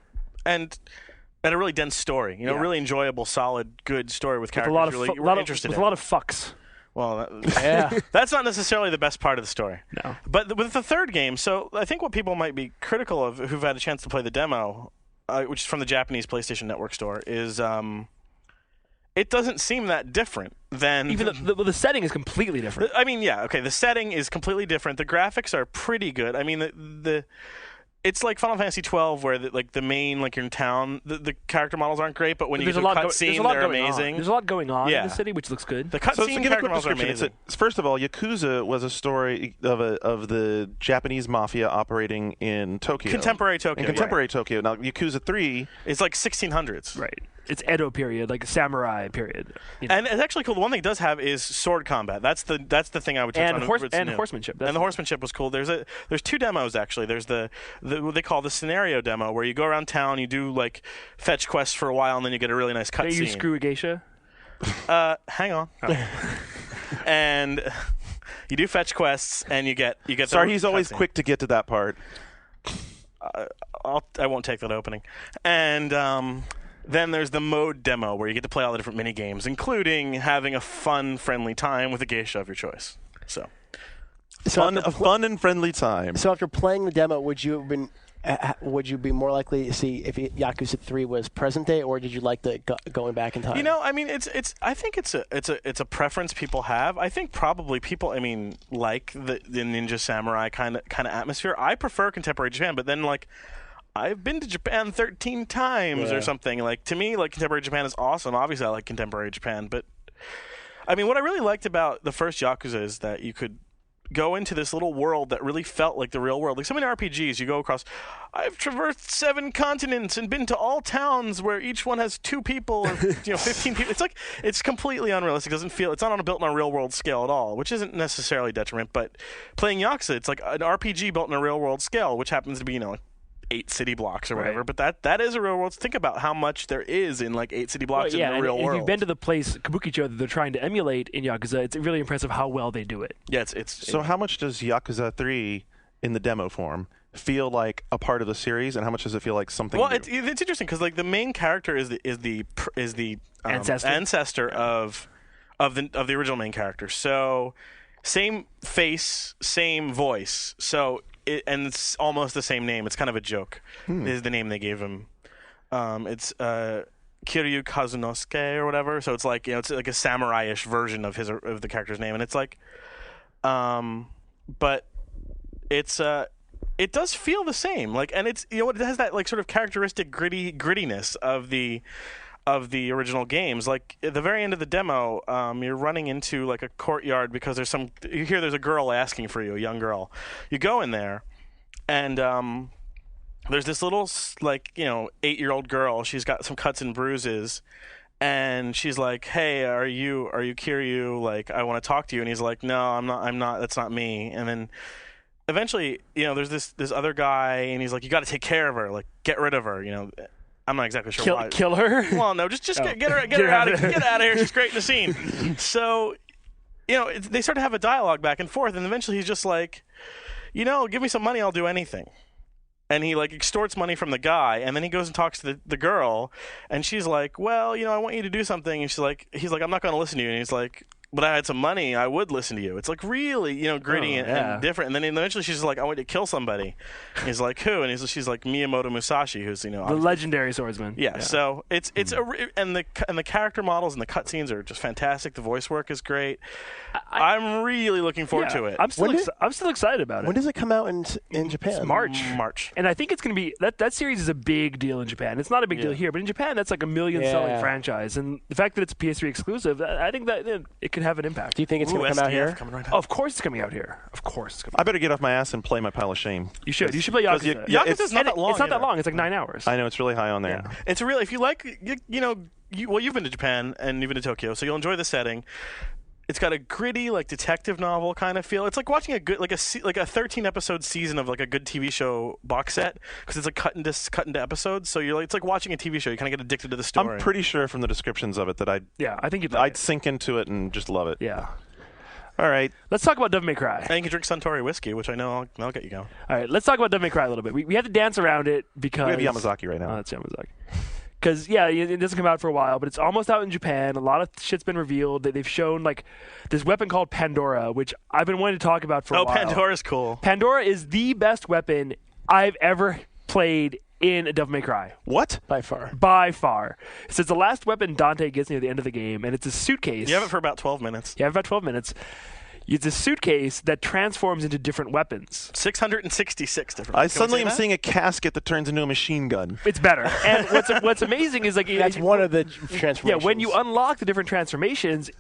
really dense story. Really enjoyable, solid, good story with characters with a lot of fucks. Well, that's not necessarily the best part of the story. No. But with the third game, so I think what people might be critical of who've had a chance to play the demo, which is from the Japanese PlayStation Network store, is it doesn't seem that different than... Even the setting is completely different. The setting is completely different. The graphics are pretty good. It's like Final Fantasy 12, where the main, you're in town, the character models aren't great, but when you get to a cutscene, they're amazing. There's a lot going on in the city, which looks good. The cutscene character models are amazing. First of all, Yakuza was a story of the Japanese mafia operating in Tokyo. Contemporary Tokyo. Tokyo. Now, Yakuza 3... It's like 1600s. Right. It's Edo period, like samurai period. And it's actually cool. The one thing it does have is sword combat. That's the thing I would touch on. And horsemanship. And the horsemanship was cool. There's 2 demos actually. There's the what they call the scenario demo, where you go around town, you do fetch quests for a while, and then you get a really nice cutscene. You screw a geisha? Hang on. Oh. And you do fetch quests, and you get. Sorry, he's always quick to get to that part. I won't take that opening. And then there's the mode demo, where you get to play all the different mini games, including having a fun, friendly time with a geisha of your choice. So a fun and friendly time. So after playing the demo, would you be more likely to see if Yakuza 3 was present day, or did you like the going back in time? I think it's a preference people have. I think probably people, like the Ninja Samurai kind of atmosphere. I prefer contemporary Japan, but then I've been to Japan 13 times or something. To me, contemporary Japan is awesome. Obviously, I like contemporary Japan, but what I really liked about the first Yakuza is that you could go into this little world that really felt like the real world. Like so many RPGs, you go across, I've traversed 7 continents and been to all towns where each one has 2 people or 15 people. It's completely unrealistic. It's not built on a real world scale at all, which isn't necessarily a detriment. But playing Yakuza, it's like an RPG built on a real world scale, which happens to be 8 city blocks or whatever, but that is a real world. Think about how much there is in like 8 city blocks in the real world. If you've been to the place Kabukicho that they're trying to emulate in Yakuza, it's really impressive how well they do it. Yeah, it's so how much does Yakuza 3 in the demo form feel like a part of the series, and how much does it feel like something new? It's interesting because like the main character is the ancestor of the original main character. So same face, same voice. So and it's almost the same name. It's kind of a joke. Is the name they gave him. It's Kiryu Kazunosuke or whatever. So it's like it's like a samurai-ish version of the character's name, and it's like, but it's it does feel the same. Like, and it's it has that like sort of characteristic grittiness of the original games. Like at the very end of the demo, you're running into like a courtyard because there's a girl asking for you, a young girl. You go in there, and there's this little 8-year-old girl. She's got some cuts and bruises, and she's like, "Hey, are you Kiryu? Like, I want to talk to you." And he's like, "No, I'm not. That's not me." And then eventually, there's this other guy, and he's like, "You got to take care of her. Like, get rid of her." I'm not exactly sure why. Kill her? Well, no, just get her out of here. She's great in the scene. So, they start to have a dialogue back and forth, and eventually he's just like, give me some money, I'll do anything. And he like extorts money from the guy, and then he goes and talks to the girl, and she's like, well, I want you to do something. And he's like, I'm not going to listen to you. And he's like, but I had some money, I would listen to you. It's like really, gritty and different. And then eventually she's like, I want you to kill somebody. And he's like, who? And she's like, Miyamoto Musashi, who's the legendary swordsman. Yeah. So it's and the character models and the cutscenes are just fantastic. The voice work is great. I'm really looking forward to it. I'm still excited about it. When does it come out in Japan? It's March. And I think it's going to be that series is a big deal in Japan. It's not a big deal here, but in Japan that's like a million selling franchise. And the fact that it's a PS3 exclusive, I think that it could have an impact. Do you think it's going to come out here? Of course it's coming out here. Of course it's coming out. I better get off my ass and play my pile of shame. You should play Yakuza. Yakuza's not that long. It's not that long. It's like 9 hours. I know, it's really high on there. Yeah. It's a real, if you like, you've been to Japan and you've been to Tokyo, so you'll enjoy the setting. It's got a gritty, like detective novel kind of feel. It's like watching a 13-episode season of like a good TV show box set because it's like cut into episodes. So it's like watching a TV show. You kind of get addicted to the story. I'm pretty sure from the descriptions of it that I think I'd sink into it and just love it. Yeah. All right. Let's talk about Devil May Cry. And you can drink Suntory whiskey, which I know I'll get you going. All right, let's talk about Devil May Cry a little bit. We have to dance around it because... We have Yamazaki right now. Oh, that's Yamazaki. Because, it doesn't come out for a while, but it's almost out in Japan. A lot of shit's been revealed. They've shown, like, this weapon called Pandora, which I've been wanting to talk about for a while. Oh, Pandora's cool. Pandora is the best weapon I've ever played in a Devil May Cry. What? By far. By far. So it's the last weapon Dante gets near the end of the game, and it's a suitcase. You have it for about 12 minutes. You have about 12 minutes. It's a suitcase that transforms into different weapons. 666 different. I suddenly am seeing a casket that turns into a machine gun. It's better. And what's amazing is like that's one of the transformations. Yeah, when you unlock the different transformations,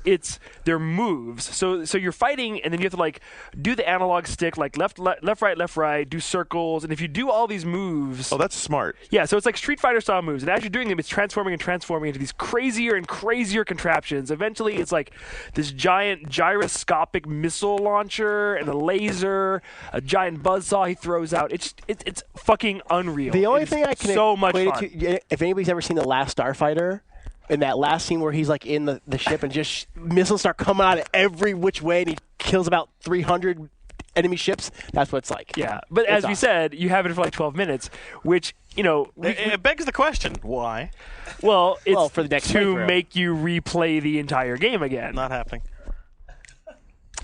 they're moves. So you're fighting, and then you have to like do the analog stick, like left, right, do circles, and if you do all these moves. Oh, that's smart. Yeah, so it's like Street Fighter style moves, and as you're doing them, it's transforming into these crazier and crazier contraptions. Eventually, it's like this giant gyroscopic missile launcher and a laser, a giant buzzsaw he throws out. It's fucking unreal. The only thing I can so much equate fun. it to, if anybody's ever seen The Last Starfighter, in that last scene where he's like in the ship and just missiles start coming out of every which way and he kills about 300 enemy ships, that's what it's like. Yeah, but as we said, you have it for like 12 minutes, which, it begs the question, why? Well, it's for the next to playthrough. make you replay the entire game again. Not happening.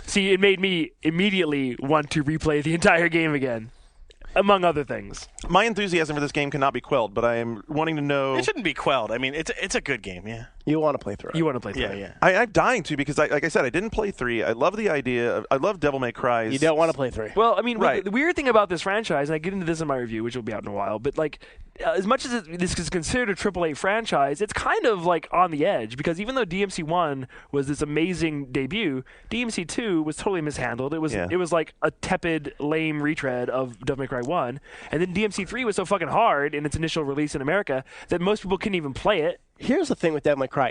See, it made me immediately want to replay the entire game again, among other things. My enthusiasm for this game cannot be quelled, but I am wanting to know... It shouldn't be quelled. I mean, it's a good game, yeah. You want to play through it. You want to play through it. Yeah. I'm dying to because, like I said, I didn't play 3. I love the idea. I love Devil May Cry. You don't want to play 3. Well, I mean, right. The weird thing about this franchise, and I get into this in my review, which will be out in a while, but like, as much as this is considered a AAA franchise, it's kind of like on the edge because even though DMC1 was this amazing debut, DMC2 was totally mishandled. It was like a tepid, lame retread of Devil May Cry 1, and then DMC3 was so fucking hard in its initial release in America that most people couldn't even play it. Here's the thing with Devil May Cry.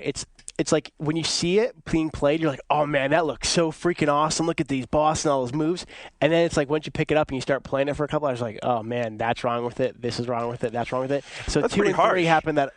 it's like when you see it being played, you're like, oh man, that looks so freaking awesome. Look at these boss and all those moves. And then it's like once you pick it up and you start playing it for a couple hours, like, oh man, that's wrong with it. This is wrong with it. That's wrong with it. So that's 2 and 3 happened that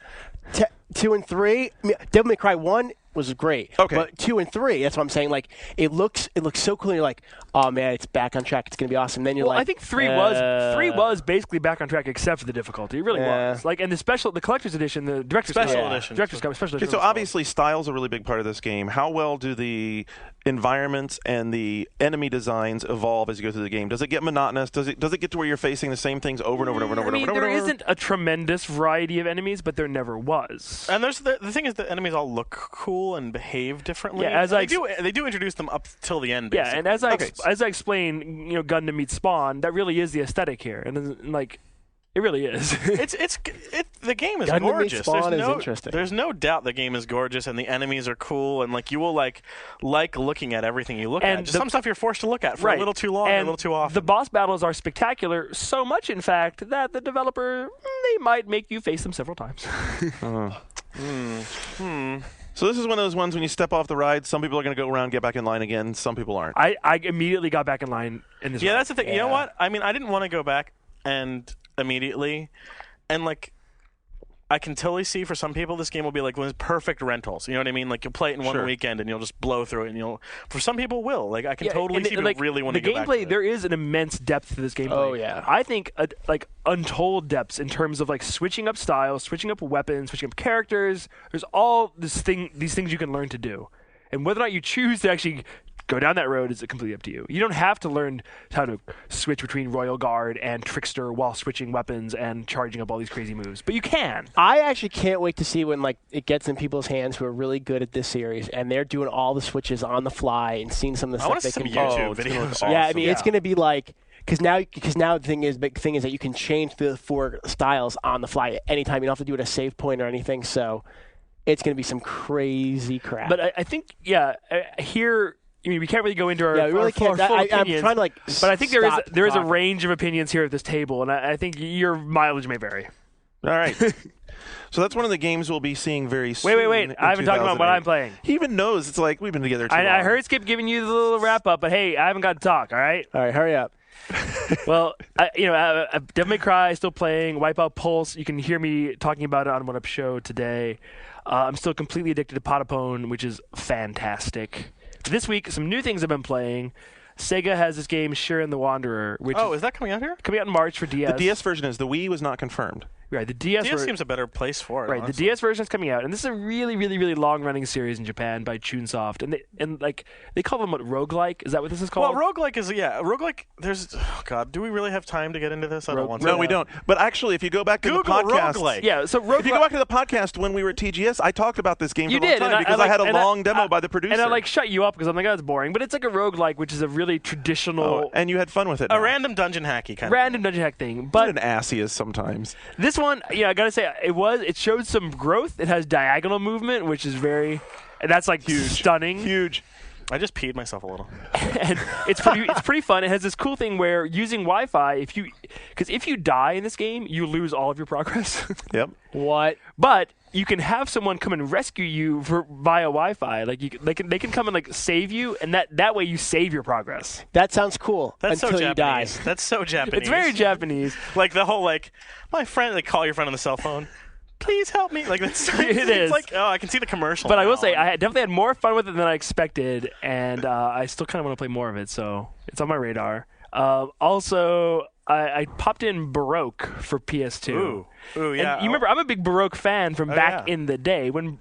2 and 3. I mean, Devil May Cry 1 was great. Okay. But 2 and 3, that's what I'm saying. Like it looks so cool. And you're like, oh man, it's back on track. It's gonna be awesome. Then you're like, I think 3 was basically back on track except for the difficulty. It really was. Like, and the collector's edition, the director's edition. Director's cut, special edition. Okay, so obviously style's a really big part of this game. How well do the environments and the enemy designs evolve as you go through the game? Does it get monotonous? Does it get to where you're facing the same things over and over and over and over and over? There isn't a tremendous variety of enemies, but there never was. And there's the thing is the enemies all look cool and behave differently. Yeah, they do introduce them up till the end. Basically. Yeah, and as I explain, Gundam meets Spawn, that really is the aesthetic here, and like. It really is. The game is Gundam gorgeous. meets Spawn is interesting. There's no doubt the game is gorgeous and the enemies are cool and like you will like looking at everything you look at. Just some stuff you're forced to look at for a little too long and a little too often. The boss battles are spectacular, so much in fact that the developer they might make you face them several times. So this is one of those ones when you step off the ride, some people are going to go around, get back in line again, some people aren't. I immediately got back in line in this ride. That's the thing. Yeah. You know what? I mean, I didn't want to go back and immediately, and like I can totally see for some people this game will be like one of those perfect rentals. You know what I mean? Like you'll play it in one weekend and you'll just blow through it. And for some people will. Like I can totally see people really want to go back to gameplay. There is an immense depth to this gameplay. Oh yeah. I think like untold depths in terms of like switching up styles, switching up weapons, switching up characters. There's all these things you can learn to do, and whether or not you choose to actually go down that road is completely up to you. You don't have to learn how to switch between Royal Guard and Trickster while switching weapons and charging up all these crazy moves, but you can. I actually can't wait to see when like it gets in people's hands who are really good at this series and they're doing all the switches on the fly and seeing some of the stuff they can do. YouTube videos. Awesome. Yeah, I mean it's going to be like because now the big thing is that you can change the 4 styles on the fly at any time. You don't have to do it at a save point or anything. So it's going to be some crazy crap. But I think here. I mean, we can't really go into our, we really can't. Full opinions, I'm trying to but I think there is a range of opinions here at this table, and I think your mileage may vary. All right. So that's one of the games we'll be seeing very soon. Wait. I haven't talked about what I'm playing. He even knows. It's like we've been together too long. I heard Skip giving you the little wrap up, but hey, I haven't got to talk. All right. All right, hurry up. Well, Devil May Cry still playing. Wipeout Pulse. You can hear me talking about it on One Up Show today. I'm still completely addicted to Potapone, which is fantastic. This week, some new things I've been playing. Sega has this game, Shiren the Wanderer. Which is that coming out here? Coming out in March for DS. The DS version is. The Wii was not confirmed. Right, the DS seems a better place for it. Right, honestly. the DS version is coming out, and this is a really, really, really long-running series in Japan by Chunsoft, and they call them roguelike. Is that what this is called? Well, roguelike is roguelike. There's do we really have time to get into this? I don't want to. No, we don't. But actually, if you go back to Google the podcast, roguelike. So if you go back to the podcast when we were at TGS, I talked about this game for a long time because I had a long demo by the producer, and I shut you up because I'm like, that's boring. But it's like a roguelike, which is a really traditional, and you had fun with it. A random dungeon hacky kind of dungeon hack thing. But an ass he is sometimes. This one, I gotta say. It showed some growth. It has diagonal movement, which is and that's like huge, stunning. Huge. I just peed myself a little. And it's pretty fun. It has this cool thing where using Wi-Fi, if you die in this game, you lose all of your progress. Yep. What? But you can have someone come and rescue you via Wi-Fi. Like they can come and save you, and that way you save your progress. That sounds cool. That's until so you die. That's so Japanese. It's very Japanese. Like the whole my friend, call your friend on the cell phone. Please help me. Like that's it is. Like I can see the commercial. But I will say I definitely had more fun with it than I expected, and I still kind of want to play more of it. So it's on my radar. Also, I popped in Baroque for PS2. Ooh, yeah. And you remember, I'm a big Baroque fan from back in the day when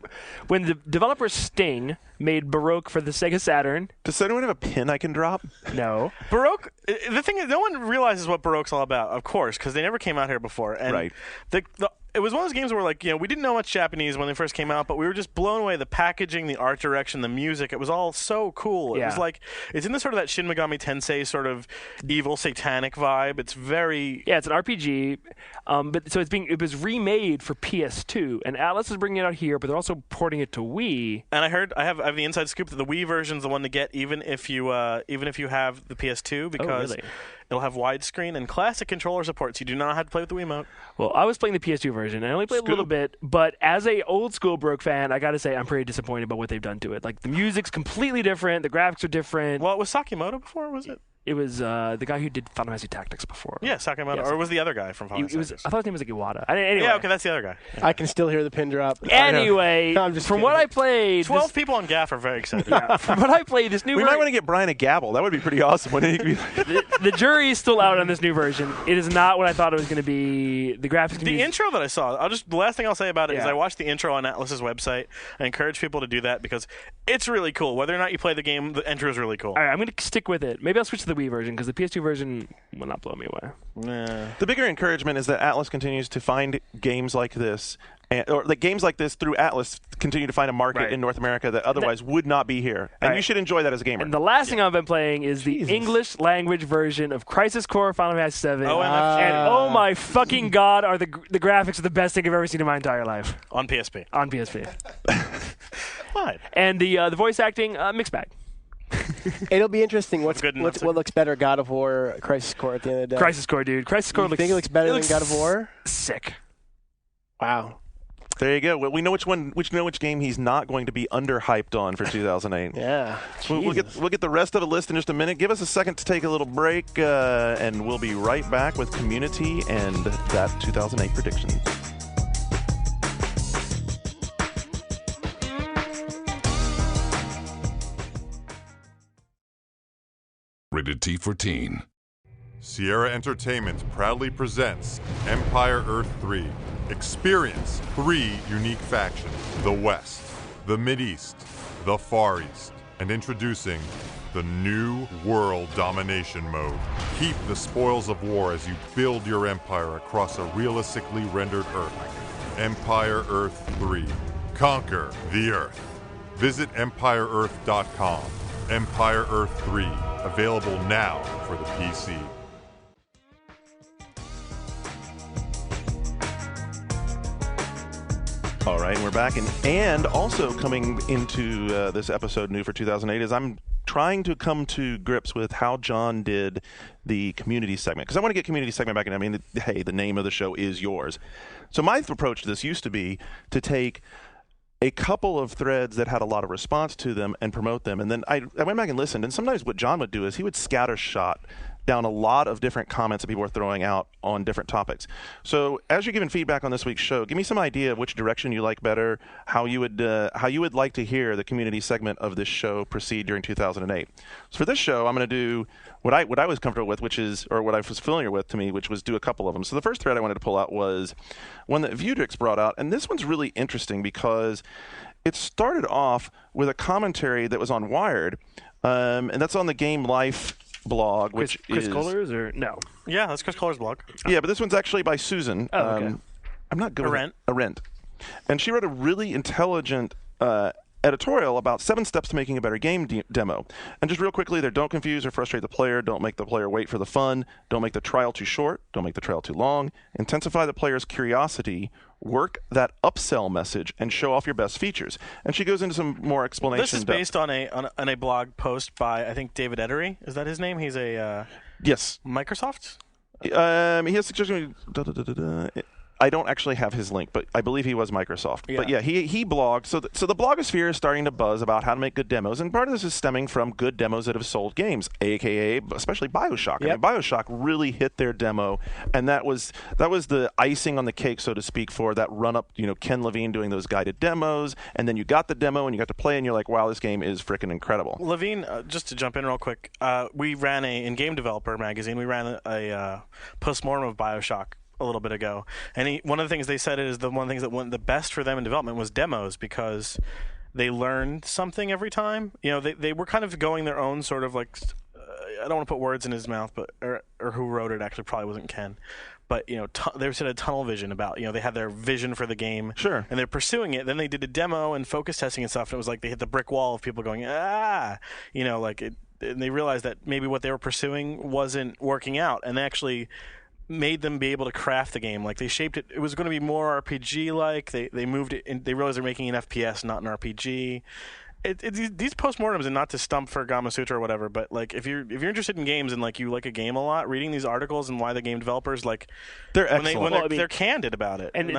the developer Sting made Baroque for the Sega Saturn. Does anyone have a pin I can drop? No. Baroque. The thing is, no one realizes what Baroque's all about, of course, because they never came out here before. And right. It was one of those games where, we didn't know much Japanese when they first came out, but we were just blown away. The packaging, the art direction, the music, it was all so cool. It was it's in the sort of that Shin Megami Tensei sort of evil, satanic vibe. It's very... Yeah, it's an RPG, but so it was remade for PS2, and Atlas is bringing it out here, but they're also porting it to Wii. And I have the inside scoop that the Wii version's the one to get, even if you have the PS2, because It'll have widescreen and classic controller support, so you do not have to play with the Wiimote. Well, I was playing the PS2 version, and I only played a little bit, but as a old school Broke fan, I got to say I'm pretty disappointed about what they've done to it. Like, the music's completely different, the graphics are different. Well, it was Sakimoto before, was it? It was the guy who did Final Fantasy Tactics before. Yeah, Sakimoto. Yes. Or was the other guy from Final Fantasy? I thought his name was like Iwata. Anyway. Yeah, okay, that's the other guy. Yeah. I can still hear the pin drop. Anyway, from what I played... 12 people on GAF are very excited. From what I played, this new We might want to get Brian a gavel. That would be pretty awesome. The jury is still out on this new version. It is not what I thought it was going to be. The graphics... The intro that I saw, the last thing I'll say about it is I watched the intro on Atlus's website. I encourage people to do that because it's really cool. Whether or not you play the game, the intro is really cool. All right, I'm going to stick with it. Maybe I'll switch to the Wii version because the PS2 version will not blow me away. Nah. The bigger encouragement is that Atlus continues to find games like this, or like games like this through Atlus continue to find a market in North America that otherwise would not be here. And you should enjoy that as a gamer. And the last thing I've been playing is the English language version of Crisis Core Final Fantasy VII. And oh my fucking god, are the graphics are the best thing I've ever seen in my entire life. On PSP. On PSP. What? And the voice acting, mixed bag. It'll be interesting. What looks better, God of War, or Crisis Core at the end of the day? Crisis Core, dude. Crisis Core think it looks better than God of War? Sick. Wow. There you go. Well, we know which game he's not going to be underhyped on for 2008. Yeah. We'll get the rest of the list in just a minute. Give us a second to take a little break, and we'll be right back with Community and that 2008 prediction. Rated T for Teen. Sierra Entertainment proudly presents Empire Earth 3. Experience 3 unique factions: the West, the Mideast, the Far East, and introducing the New World Domination Mode. Keep the spoils of war as you build your empire across a realistically rendered Earth. Empire Earth 3. Conquer the Earth. Visit EmpireEarth.com. Empire Earth 3. Available now for the PC. All right, we're back, and also coming into this episode new for 2008 is I'm trying to come to grips with how John did the community segment, because I want to get community segment back in. I mean, hey, the name of the show is yours. So my approach to this used to be to take a couple of threads that had a lot of response to them and promote them. And then I went back and listened, and sometimes what John would do is he would scattershot down a lot of different comments that people were throwing out on different topics. So as you're giving feedback on this week's show, give me some idea of which direction you like better, how you would like to hear the community segment of this show proceed during 2008. So for this show, I'm going to do what I was comfortable with, which is, or what I was familiar with to me, which was do a couple of them. So the first thread I wanted to pull out was one that Viewdrix brought out, and this one's really interesting because it started off with a commentary that was on Wired, and that's on the Game Life blog, which Chris is Kohler's, or no? Yeah, that's Chris Kohler's blog. Yeah, but this one's actually by Susan. Oh, okay. I'm not good Arendt. Arendt. And she wrote a really intelligent editorial about 7 steps to making a better game demo. And just real quickly there, don't confuse or frustrate the player, don't make the player wait for the fun, don't make the trial too short, don't make the trial too long, intensify the player's curiosity, work that upsell message, and show off your best features. And she goes into some more explanation. This is based on a blog post by, I think, David Edery. Is that his name? He's a yes, Microsoft? He has suggestions. I don't actually have his link, but I believe he was Microsoft. Yeah. But yeah, he blogged. So the blogosphere is starting to buzz about how to make good demos, and part of this is stemming from good demos that have sold games, aka especially BioShock. Yep. I mean, BioShock really hit their demo, and that was the icing on the cake, so to speak, for that run up. You know, Ken Levine doing those guided demos, and then you got the demo and you got to play, and you're like, wow, this game is freaking incredible. Levine, just to jump in real quick, we ran in Game Developer magazine. We ran a postmortem of BioShock a little bit ago, and one of the things they said is one of the things that went the best for them in development was demos, because they learned something every time. You know, they were kind of going their own sort of like, I don't want to put words in his mouth, but or who wrote it actually probably wasn't Ken, but you know, they said a tunnel vision about, you know, they had their vision for the game, sure, and they're pursuing it. Then they did a demo and focus testing and stuff, and it was like they hit the brick wall of people going, you know, like it, and they realized that maybe what they were pursuing wasn't working out, and they actually made them be able to craft the game. Like they shaped it. It was going to be more RPG like. They moved it. They realized they're making an FPS, not an RPG. these postmortems, and not to stump for Gamasutra or whatever, but like if you're interested in games and like you like a game a lot, reading these articles and why the game developers like they're excellent. They're candid about it. And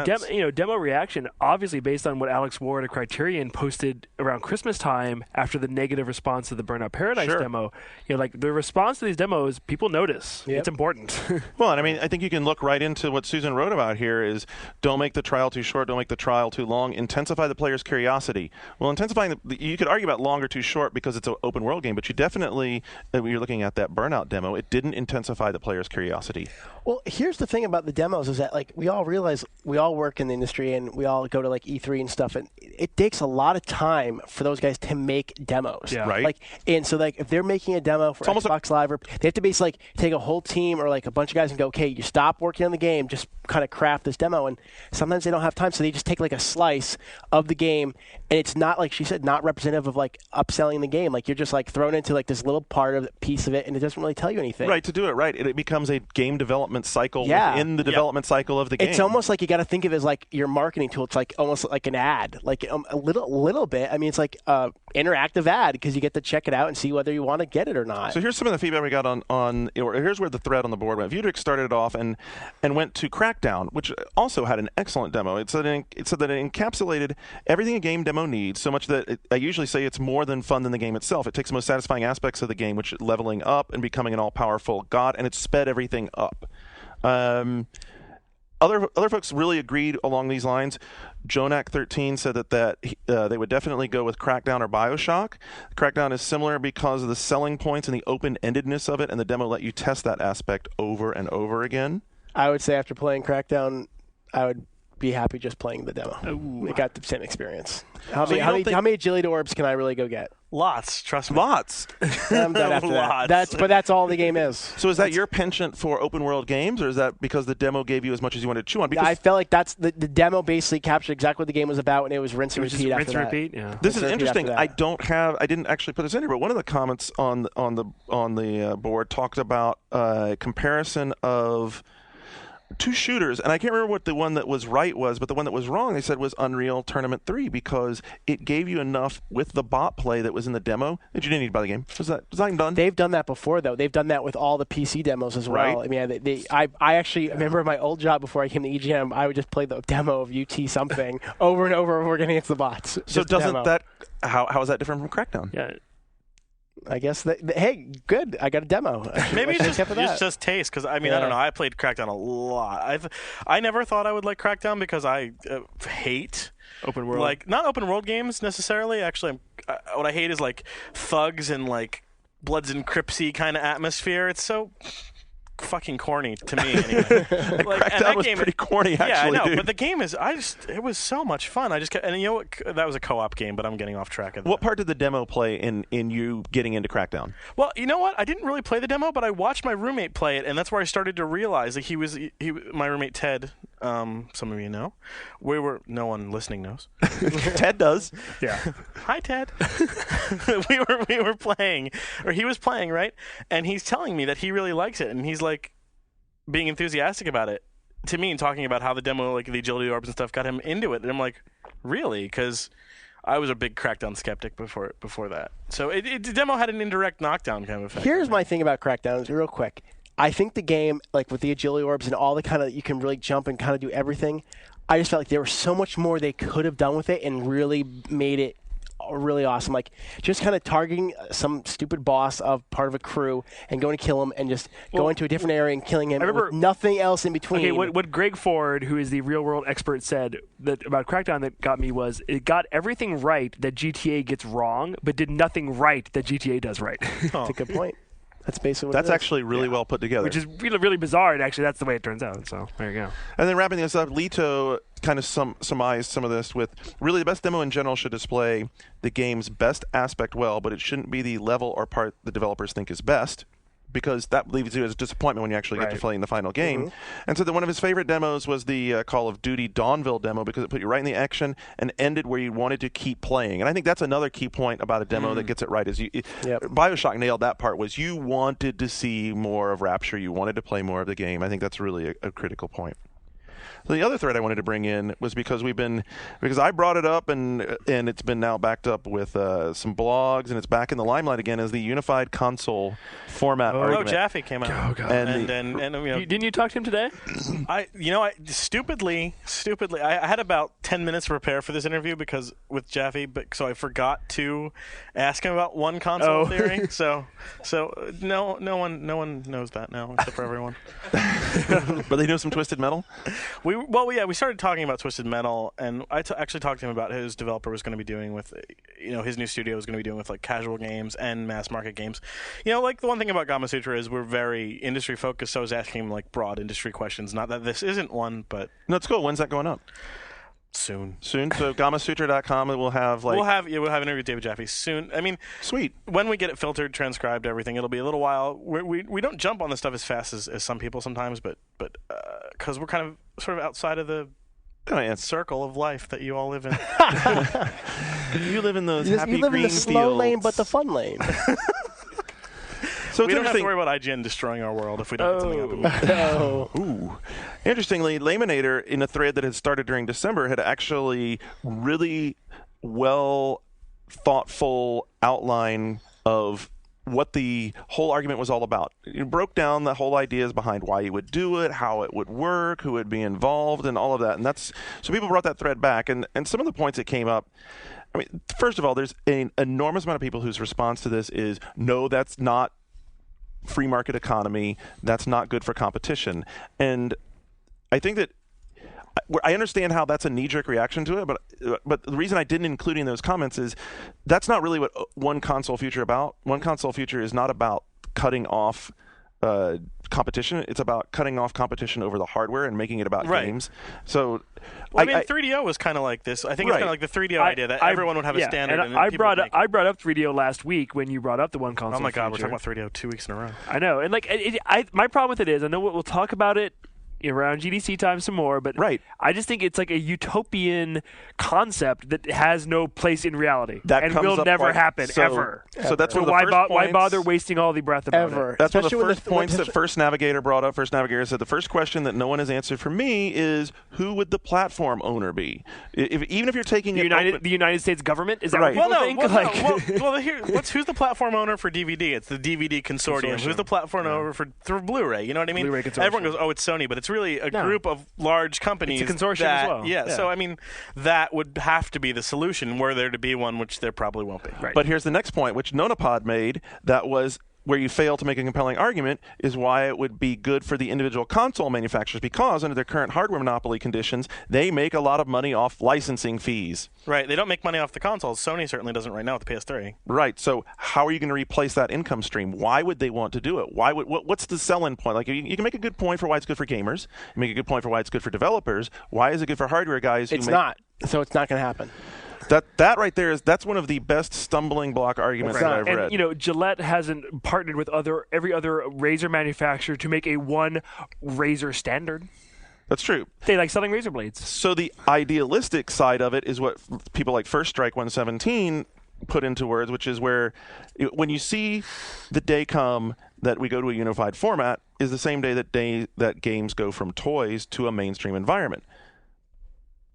demo reaction, obviously based on what Alex Ward at Criterion posted around Christmas time after the negative response to the Burnout Paradise demo. Like the response to these demos, people notice. Yep. It's important. Well, and I mean, I think you can look right into what Susan wrote about here is don't make the trial too short, don't make the trial too long, intensify the player's curiosity. Well, intensifying you could argue about long or too short because it's an open world game, but you definitely, when you're looking at that Burnout demo, it didn't intensify the player's curiosity. Well, here's the thing about the demos is that like we all realize we all work in the industry and we all go to like E3 and stuff, and it takes a lot of time for those guys to make demos. Yeah. Right. Like, and so like if they're making a demo for Xbox Live, or they have to basically like take a whole team or like a bunch of guys and go, okay, you stop working on the game, just kind of craft this demo, and sometimes they don't have time, so they just take like a slice of the game, and it's not, like she said, not representative of like upselling the game. Like you're just like thrown into like this little part of piece of it, and it doesn't really tell you anything. Right, to do it right, it becomes a game development cycle within the development cycle of the game. It's almost like you got to think of it as like your marketing tool. It's like almost like an ad, like a little bit. I mean, it's like interactive ad because you get to check it out and see whether you want to get it or not. So here's some of the feedback we got on here's where the thread on the board went. Vudrix started it off and went to Crackdown, which also had an excellent demo. It said that it encapsulated everything a game demo needs, so much that I usually say it's more than fun than the game itself. It takes the most satisfying aspects of the game, which is leveling up and becoming an all-powerful god, and it sped everything up. Other folks really agreed along these lines. Jonak13 said that they would definitely go with Crackdown or BioShock. Crackdown is similar because of the selling points and the open-endedness of it, and the demo let you test that aspect over and over again. I would say after playing Crackdown, I would be happy just playing the demo. Ooh. It got the same experience. How many Agility Orbs can I really go get? Lots, trust me. Lots. I'm done after that. That's all the game is. So is that your penchant for open world games, or is that because the demo gave you as much as you wanted to chew on? Because I felt like that's the demo basically captured exactly what the game was about, and it was rinse and repeat after that. Repeat, yeah. This is interesting. I didn't actually put this in here, but one of the comments on the board talked about a comparison of two shooters, and I can't remember what the one that was right was, but the one that was wrong, they said, was Unreal Tournament 3, because it gave you enough with the bot play that was in the demo that you didn't need to buy the game. Was that done? They've done that before, though. They've done that with all the PC demos as well. Right. I mean, I actually remember my old job before I came to EGM, I would just play the demo of UT something over and over and over again against the bots. So doesn't that, how is that different from Crackdown? Yeah. I guess hey, good. I got a demo. Maybe it's just taste, because I mean, I don't know. I played Crackdown a lot. I never thought I would like Crackdown because I hate open world, like not open world games necessarily. Actually, what I hate is like thugs and like Bloods and Cripsy kind of atmosphere. It's so fucking corny to me anyway. Crackdown was pretty corny, actually. Yeah, I know, dude. but the game is, it was so much fun. And you know what, that was a co-op game, but I'm getting off track of that. What part did the demo play in you getting into Crackdown? Well, you know what, I didn't really play the demo, but I watched my roommate play it, and that's where I started to realize that he my roommate Ted, some of you know, no one listening knows. Ted does. Yeah. Hi, Ted. we were playing, or he was playing, right? And he's telling me that he really likes it, and he's like being enthusiastic about it to me and talking about how the demo, like the agility orbs and stuff, got him into it. And I'm like, really? Because I was a big Crackdown skeptic before that. So the demo had an indirect knockdown kind of effect. Here's my thing about Crackdown, real quick. I think the game, like with the agility orbs and all the kind of, you can really jump and kind of do everything. I just felt like there was so much more they could have done with it and really made it really awesome. Like just kind of targeting some stupid boss of part of a crew and going to kill him and just going to a different area and killing him with nothing else in between. Okay, what Greg Ford, who is the real world expert, said that about Crackdown that got me was it got everything right that GTA gets wrong, but did nothing right that GTA does right. That's a good point. That's basically what That's actually really well put together. Which is really, really bizarre, and actually that's the way it turns out. So there you go. And then wrapping this up, Lito kind of summarized some of this with really the best demo in general should display the game's best aspect well, but it shouldn't be the level or part the developers think is best, because that leaves you as a disappointment when you actually get to play in the final game. And so one of his favorite demos was the Call of Duty Dawnville demo, because it put you right in the action and ended where you wanted to keep playing. And I think that's another key point about a demo that gets it right. Is BioShock nailed that part, was you wanted to see more of Rapture. You wanted to play more of the game. I think that's really a critical point. The other thread I wanted to bring in was because I brought it up and it's been now backed up with some blogs, and it's back in the limelight again as the unified console format argument. Jaffe came out. Oh, God. And didn't you talk to him today? I stupidly, I had about 10 minutes to prepare for this interview because with Jaffe, so I forgot to ask him about one console theory. So no one knows that now except for everyone. But they know some Twisted Metal. We started talking about Twisted Metal, and I actually talked to him about his developer was going to be doing with, his new studio was going to be doing with like casual games and mass market games. Like the one thing about Gamasutra is we're very industry focused, so I was asking him like broad industry questions. Not that this isn't one, but no, it's cool. When's that going up? Soon. So Gamasutra.com we'll have we'll have an interview with David Jaffe soon. I mean, sweet. When we get it filtered, transcribed, everything, it'll be a little while. We don't jump on this stuff as fast as some people sometimes, but because we're kind of sort of outside of the circle of life that you all live in. You live in those happy green fields. You live in the slow lane, but the fun lane. So we don't have to worry about IGN destroying our world if we don't get something up. Ooh. Interestingly, Layminator, in a thread that had started during December, had actually really thoughtful outline of what the whole argument was all about. It broke down the whole ideas behind why you would do it, how it would work, who would be involved, and all of that. And so people brought that thread back, and some of the points that came up. I mean, first of all, there's an enormous amount of people whose response to this is, no, that's not free market economy. That's not good for competition. And I think that I understand how that's a knee-jerk reaction to it, but the reason I didn't include in those comments is that's not really what One Console Future about. One Console Future is not about cutting off competition. It's about cutting off competition over the hardware and making it about games. So, 3DO was kind of like this. I think it's kind of like the 3DO idea that everyone would have a standard. And I brought up 3DO last week when you brought up the One Console. Oh my God, Future. we're talking about 3DO 2 weeks in a row. I know, and my problem with it is, I know we'll talk about it around GDC time some more, but I just think it's like a utopian concept that has no place in reality and will never happen ever. So that's one of the first points. Why bother wasting all the breath about it? That's one of the first points that First Navigator brought up. First Navigator said the first question that no one has answered for me is who would the platform owner be? Even if you're taking the United States government, is that what people think? Who's the platform owner for DVD? It's the DVD consortium. Who's the platform owner for Blu-ray? You know what I mean? Blu-ray consortium. Everyone goes, it's Sony, but it's really a group of large companies. It's a consortium as well. Yeah, so I mean, that would have to be the solution were there to be one, which there probably won't be. Right. But here's the next point, which Nonapod made, that was where you fail to make a compelling argument, is why it would be good for the individual console manufacturers, because under their current hardware monopoly conditions, they make a lot of money off licensing fees. Right. They don't make money off the consoles. Sony certainly doesn't right now with the PS3. Right. So how are you going to replace that income stream? Why would they want to do it? What's the sell-in point? Like, you can make a good point for why it's good for gamers. You make a good point for why it's good for developers. Why is it good for hardware guys? It's not. So it's not going to happen. That right there that's one of the best stumbling block arguments that I've read. And Gillette hasn't partnered with every other razor manufacturer to make a one razor standard. That's true. They like selling razor blades. So the idealistic side of it is what people like First Strike 117 put into words, which is where when you see the day come that we go to a unified format is the same day that games go from toys to a mainstream environment.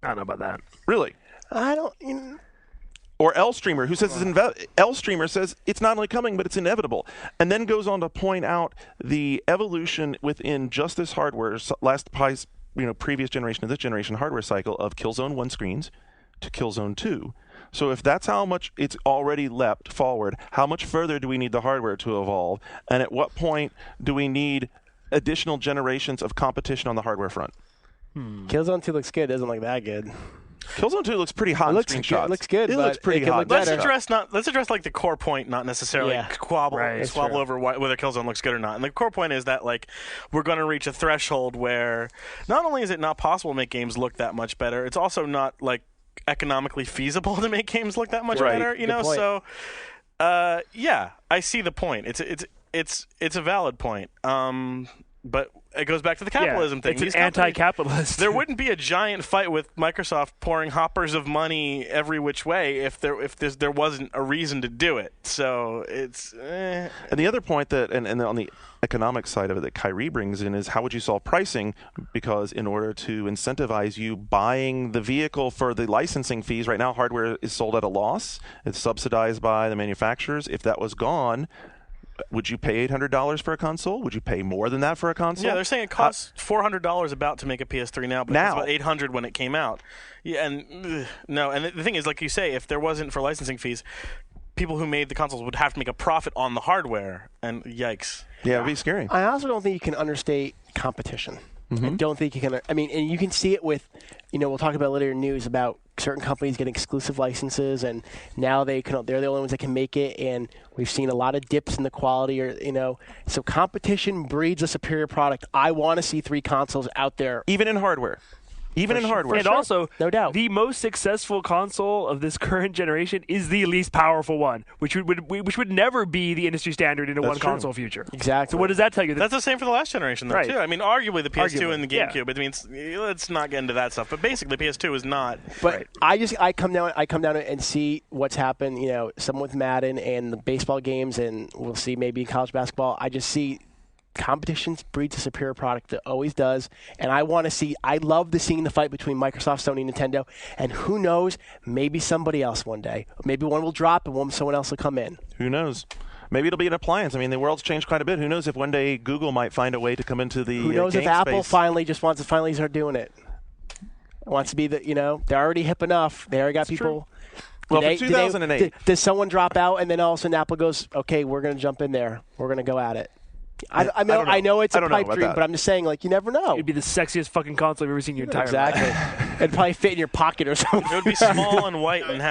I don't know about that. Really? I don't. Or L-Streamer, who says L-Streamer says it's not only coming, but it's inevitable, and then goes on to point out the evolution within just this hardware, previous generation to this generation hardware cycle of Killzone 1 screens to Killzone 2. So if that's how much it's already leapt forward, how much further do we need the hardware to evolve, and at what point do we need additional generations of competition on the hardware front? Killzone 2 looks good. It doesn't look that good. Killzone 2 looks pretty hot. It looks good. It looks pretty hot. Let's address like the core point, not necessarily squabble over whether Killzone looks good or not. And the core point is that we're going to reach a threshold where not only is it not possible to make games look that much better, it's also not economically feasible to make games look that much better. So I see the point. It's a valid point. But it goes back to the capitalism thing. It's an anti-capitalist. There wouldn't be a giant fight with Microsoft pouring hoppers of money every which way if there wasn't a reason to do it. So it's. And the other point that, and on the economic side of it that Kyrie brings in is how would you solve pricing? Because in order to incentivize you buying the vehicle for the licensing fees, right now hardware is sold at a loss. It's subsidized by the manufacturers. If that was gone, would you pay $800 for a console? Would you pay more than that for a console? Yeah, they're saying it costs $400 about to make a PS3 now, but it was about $800 when it came out. Yeah, and no, and the thing is, like you say, if there wasn't for licensing fees, people who made the consoles would have to make a profit on the hardware, and yikes. Yeah, it would be scary. I also don't think you can understate competition. I don't think you can. I mean, and you can see it with, we'll talk about later in news about certain companies getting exclusive licenses, and now they're the only ones that can make it, and we've seen a lot of dips in the quality, so competition breeds a superior product. I want to see 3 consoles out there. Even in hardware. And also, no doubt, the most successful console of this current generation is the least powerful one, which would never be the industry standard in a console future. Exactly. So what does that tell you? That's the same for the last generation, though, right. too. I mean, arguably the PS2 and the GameCube. Yeah. I mean, let's not get into that stuff. But basically, PS2 is not. But I come down and see what's happened. Some with Madden and the baseball games, and we'll see maybe college basketball. I just see. Competition breeds a superior product. It always does. And I love seeing the fight between Microsoft, Sony, and Nintendo. And who knows, maybe somebody else one day. Maybe one will drop and someone else will come in. Who knows? Maybe it'll be an appliance. I mean, the world's changed quite a bit. Who knows if one day Google might find a way to come into the Who knows game if Apple space. finally wants to start doing it. Wants to be they're already hip enough. They already got people. Well, for 2008. Does someone drop out and then all of a sudden Apple goes, okay, we're going to jump in there. We're going to go at it. I know it's a pipe dream, but I'm just saying, you never know. It'd be the sexiest fucking console you've ever seen in your entire life. Exactly. It'd probably fit in your pocket or something. It would be small and white and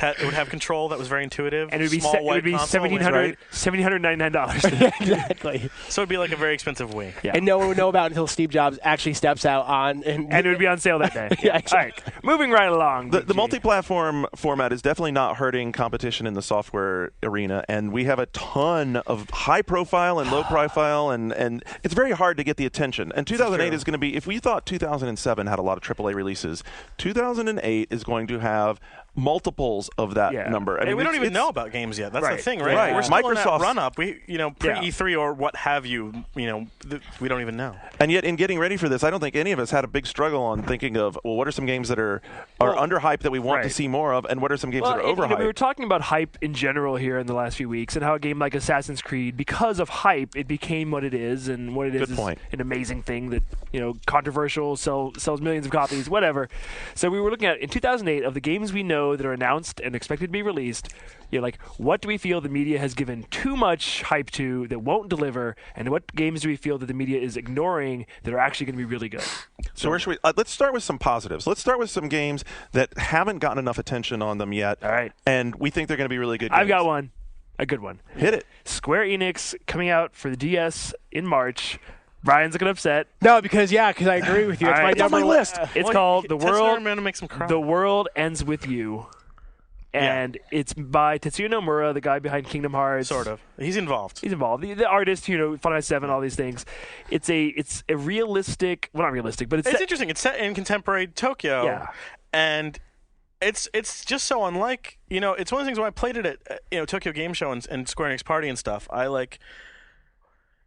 it would have control that was very intuitive. And it would be $1,799. $1,799. Exactly. So it'd be like a very expensive Wii. Yeah. And no one would know about it until Steve Jobs actually steps out on. And it would be on sale that day. Yeah, exactly. All right. Moving right along. The multi-platform format is definitely not hurting competition in the software arena, and we have a ton of high-profile and low-profile, and it's very hard to get the attention. And 2008 is going to be, if we thought 2007 had a lot of AAA releases, 2008 is going to have multiples of that number. I mean, we don't even know about games yet. That's the thing, right? Right. We're still in that run-up. Pre-E3 or what have you, we don't even know. And yet, in getting ready for this, I don't think any of us had a big struggle on thinking of, well, what are some games that are underhyped that we want to see more of, and what are some games that are overhyped? We were talking about hype in general here in the last few weeks, and how a game like Assassin's Creed, because of hype, it became what it is, and what it is an amazing thing that, controversial, sells millions of copies, whatever. So we were looking at, in 2008, of the games we know that are announced and expected to be released, what do we feel the media has given too much hype to that won't deliver, and what games do we feel that the media is ignoring that are actually going to be really good? So where should we? Let's start with some positives. Let's start with some games that haven't gotten enough attention on them yet. All right. And we think they're going to be really good games. I've got one. A good one. Hit it. Square Enix coming out for the DS in March. Brian's looking upset. No, because I agree with you. It's on my list. It's called The World Ends With You. And it's by Tetsuya Nomura, the guy behind Kingdom Hearts. Sort of. He's involved. The artist, Final Fantasy 7, all these things. It's a realistic, well, not realistic, but it's interesting. It's set in contemporary Tokyo. Yeah. And it's just so unlike, it's one of the things when I played it at Tokyo Game Show and Square Enix Party and stuff. I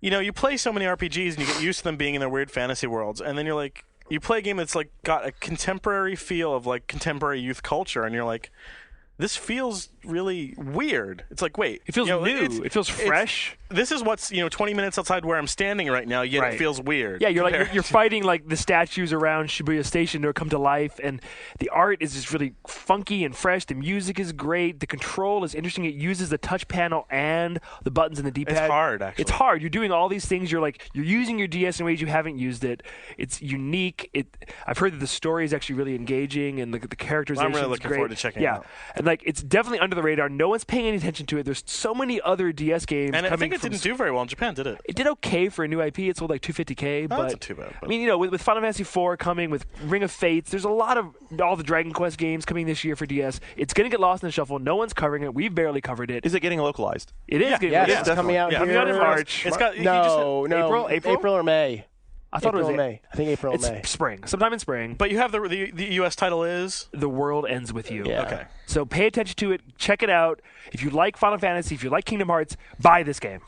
you play so many RPGs and you get used to them being in their weird fantasy worlds, and then you play a game that's got a contemporary feel of contemporary youth culture, and you're like, this feels really weird. It's like, wait. It feels new. It feels fresh. This is what's 20 minutes outside where I'm standing right now, yet it feels weird. Yeah, you're fighting the statues around Shibuya Station to come to life, and the art is just really funky and fresh. The music is great. The control is interesting. It uses the touch panel and the buttons in the D-pad. It's hard, actually. It's hard. You're doing all these things. You're using your DS in ways you haven't used it. It's unique. I've heard that the story is actually really engaging, and the characterization is great. I'm really looking forward to checking it out. And it's definitely under the radar. No one's paying any attention to it. There's so many other DS games. And I think it didn't do very well in Japan, did it? It did okay for a new IP. It sold like 250K. But that's not too bad. I mean, with Final Fantasy IV coming, with Ring of Fates, there's a lot of all the Dragon Quest games coming this year for DS. It's going to get lost in the shuffle. No one's covering it. We've barely covered it. Is it getting localized? It is getting localized. It's coming out coming out in March. It's got April or May. I thought April it was May. I think April or May. It's spring, sometime in spring. But you have the U.S. title is The World Ends With You. Yeah. Okay. So pay attention to it. Check it out. If you like Final Fantasy, if you like Kingdom Hearts, buy this game.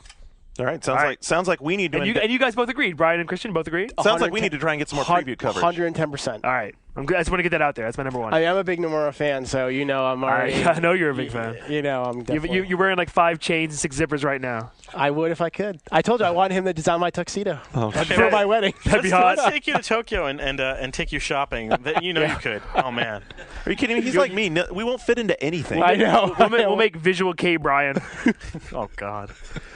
All right. Sounds like we need to. And you guys both agreed. Brian and Christian both agreed. Sounds like we need to try and get some more preview coverage. 110%. All right. I just want to get that out there. That's my number one. I mean, I'm a big Nomura fan, so I'm already. I know you're a big fan. I'm definitely. You're wearing like 5 chains and 6 zippers right now. I would if I could. I told you I wanted him to design my tuxedo Okay, for my wedding. That'd be hot. Let's take you to Tokyo and take you shopping. You could. Oh man. Are you kidding me? He's like me. No, we won't fit into anything. I know. We'll make Visual K Brian. Oh God.